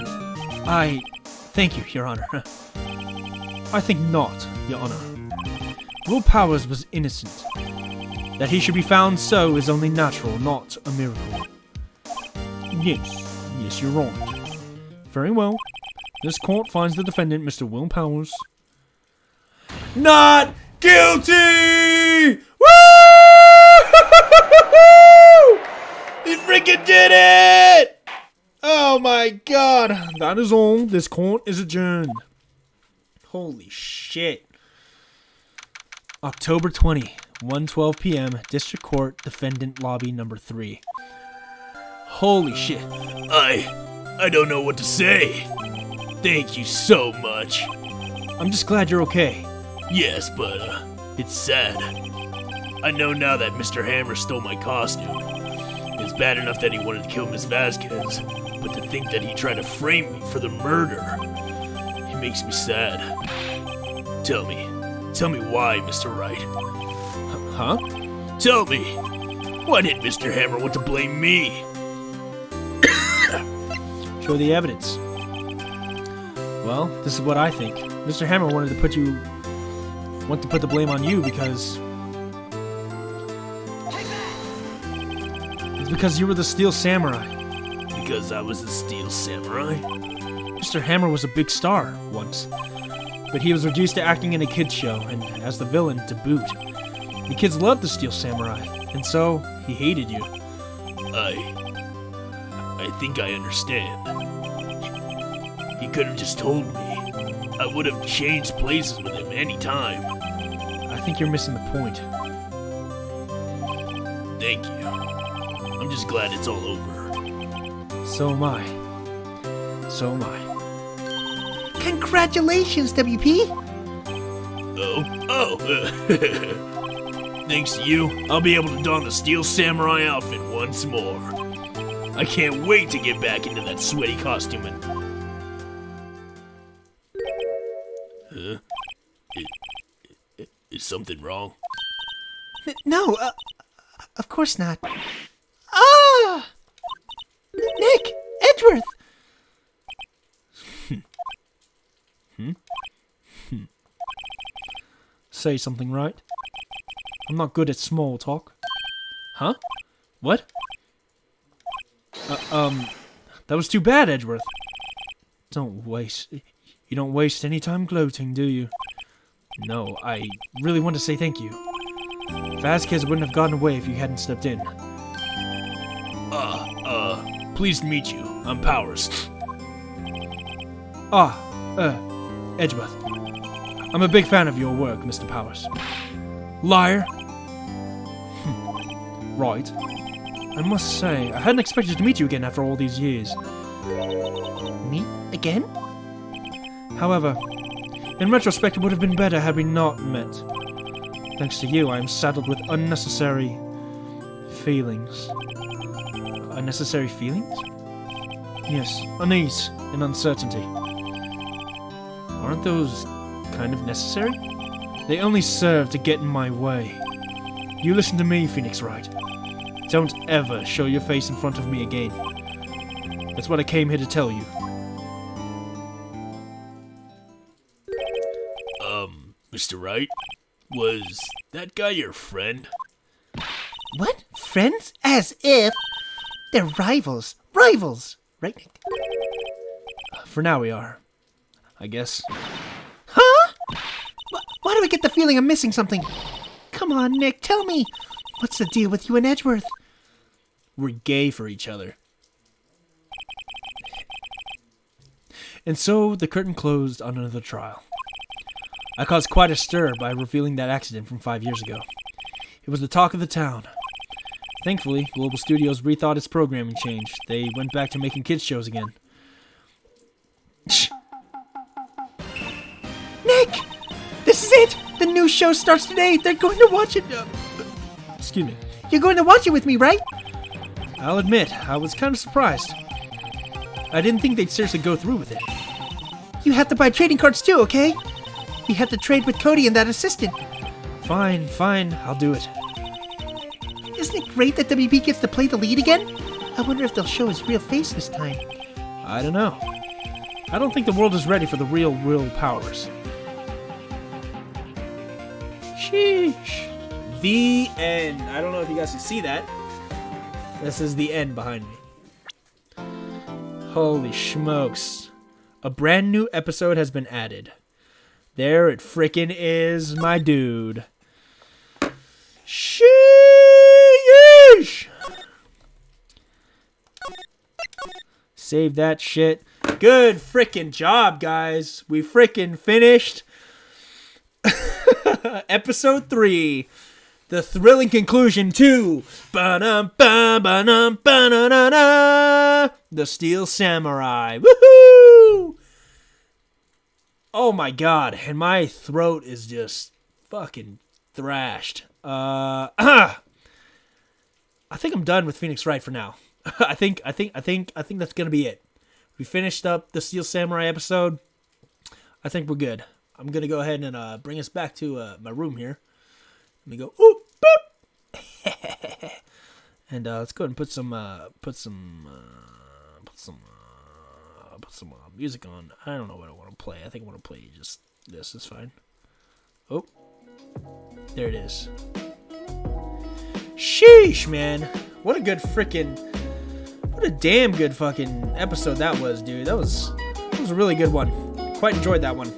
Thank you, Your Honor. I think not, Your Honor. Will Powers was innocent. That he should be found so is only natural, not a miracle. Yes, you're right. Very well. This court finds the defendant, Mr. Will Powers, not guilty! Woo! He freaking did it! Oh my god! That is all. This court is adjourned. Holy shit. October 20, 1:12 p.m., District Court, Defendant Lobby Number 3. Holy shit. I don't know what to say. Thank you so much. I'm just glad you're okay. Yes, but, it's sad. I know now that Mr. Hammer stole my costume. It's bad enough that he wanted to kill Miss Vasquez, but to think that he tried to frame me for the murder, it makes me sad. Tell me why, Mr. Wright. Huh? Tell me, why did Mr. Hammer want to blame me? Show the evidence. Well, this is what I think. Mr. Hammer wanted to put the blame on you because it's because you were the Steel Samurai. Because I was the Steel Samurai? Mr. Hammer was a big star once, but he was reduced to acting in a kids show and as the villain to boot. The kids loved the Steel Samurai, and so he hated you. I think I understand. He could have just told me. I would have changed places with him any time. I think you're missing the point. Thank you. I'm just glad it's all over. So am I. So am I. Congratulations, WP! Oh. Thanks to you, I'll be able to don the Steel Samurai outfit once more. I can't wait to get back into that sweaty costume and... Huh? Is something wrong? No, of course not. Ah! Nick! Edgeworth! Say something, right? I'm not good at small talk. Huh? What? That was too bad, Edgeworth. You don't waste any time gloating, do you? No, I really want to say thank you. Vasquez wouldn't have gotten away if you hadn't stepped in. Pleased to meet you. I'm Powers. Edgeworth. I'm a big fan of your work, Mr. Powers. Liar. Right. I must say, I hadn't expected to meet you again after all these years. Me? Again? However, in retrospect, it would have been better had we not met. Thanks to you, I am saddled with unnecessary feelings. Unnecessary feelings? Yes, unease and uncertainty. Aren't those kind of necessary? They only serve to get in my way. You listen to me, Phoenix Wright. Don't ever show your face in front of me again. That's what I came here to tell you. Mr. Wright? Was that guy your friend? What? Friends? As if! They're rivals. Rivals! Right, Nick? For now we are. I guess. Huh? Why do I get the feeling I'm missing something? Come on, Nick, tell me. What's the deal with you and Edgeworth? We're gay for each other. And so the curtain closed on another trial. I caused quite a stir by revealing that accident from 5 years ago. It was the talk of the town. Thankfully, Global Studios rethought its programming change. They went back to making kids shows again. Shh. Nick! This is it! The new show starts today! They're going to watch it! Excuse me. You're going to watch it with me, right? I'll admit, I was kind of surprised. I didn't think they'd seriously go through with it. You have to buy trading cards too, okay? We have to trade with Cody and that assistant. Fine, I'll do it. Isn't it great that WB gets to play the lead again? I wonder if they'll show his real face this time. I don't know. I don't think the world is ready for the real Powers. Sheesh. The end. I don't know if you guys can see that. This is the end behind me. Holy smokes. A brand new episode has been added. There it frickin' is, my dude. Sheesh! Save that shit. Good frickin' job, guys. We frickin' finished episode 3. The thrilling conclusion to The Steel Samurai. Woohoo! Oh my god, and my throat is just fucking thrashed. I think I'm done with Phoenix Wright for now. I think that's gonna be it. We finished up the Steel Samurai episode. I think we're good. I'm gonna go ahead and bring us back to my room here. Let me go. Oop, boop. And let's go ahead and put some put some music on. I don't know what I want to play. I think I want to play just this. It's fine. Oh, there it is. Sheesh, man. What a damn good fucking episode that was, dude. That was a really good one. Quite enjoyed that one.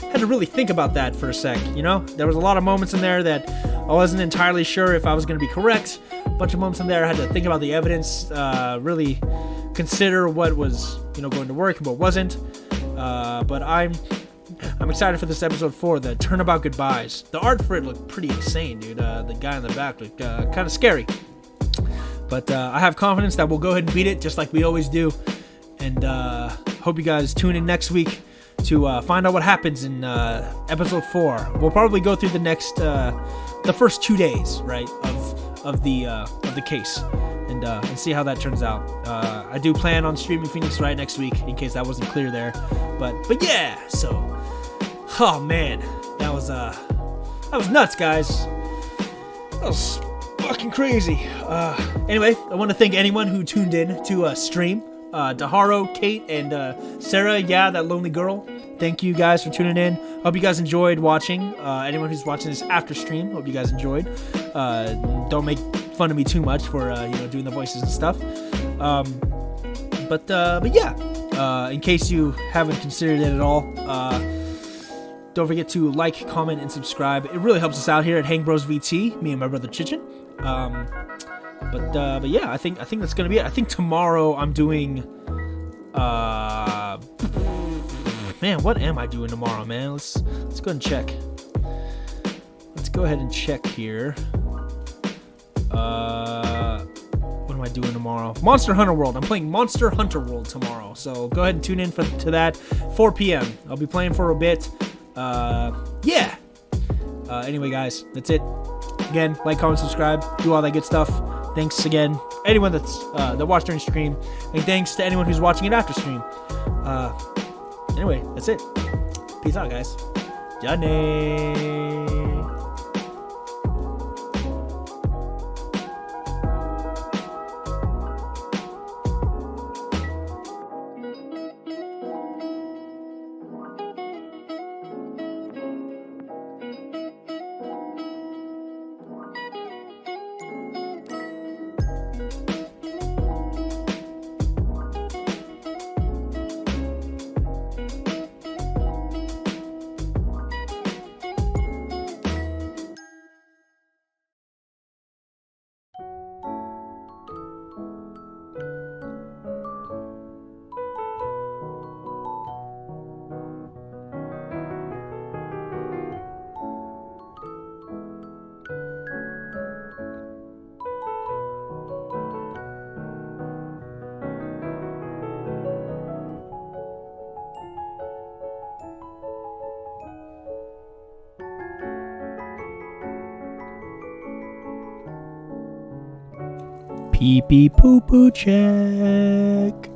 Had to really think about that for a sec, you know? There was a lot of moments in there that I wasn't entirely sure if I was going to be correct. A bunch of moments in there I had to think about the evidence, really consider what was, going to work and what wasn't. But I'm excited for this episode 4, the Turnabout Goodbyes. The art for it looked pretty insane, dude. The guy in the back looked kind of scary. But I have confidence that we'll go ahead and beat it, just like we always do. And hope you guys tune in next week to find out what happens in episode 4. We'll probably go through the first 2 days, right, of the case, and see how that turns out. I do plan on streaming Phoenix Wright next week, in case that wasn't clear there. But yeah, so, oh man, that was nuts, guys. That was fucking crazy. Anyway, I want to thank anyone who tuned in to stream. Daharo, Kate, and Sarah, that lonely girl. Thank you guys for tuning in. Hope you guys enjoyed watching. Anyone who's watching this after stream, hope you guys enjoyed. Don't make fun of me too much for doing the voices and stuff. But yeah. In case you haven't considered it at all, don't forget to like, comment, and subscribe. It really helps us out here at HangBrosVT, me and my brother Chichen. But yeah, I think that's gonna be it. I think tomorrow I'm doing man, what am I doing tomorrow, man? Let's go ahead and check. Let's go ahead and check here. What am I doing tomorrow? Monster Hunter World. I'm playing Monster Hunter World tomorrow, so go ahead and tune in to that. 4 p.m. I'll be playing for a bit. Yeah. Anyway, guys, that's it. Again, like, comment, subscribe, do all that good stuff. Thanks again, anyone that watched during stream, and thanks to anyone who's watching it after stream. Anyway, that's it. Peace out, guys. Johnny. Pee pee poo poo check.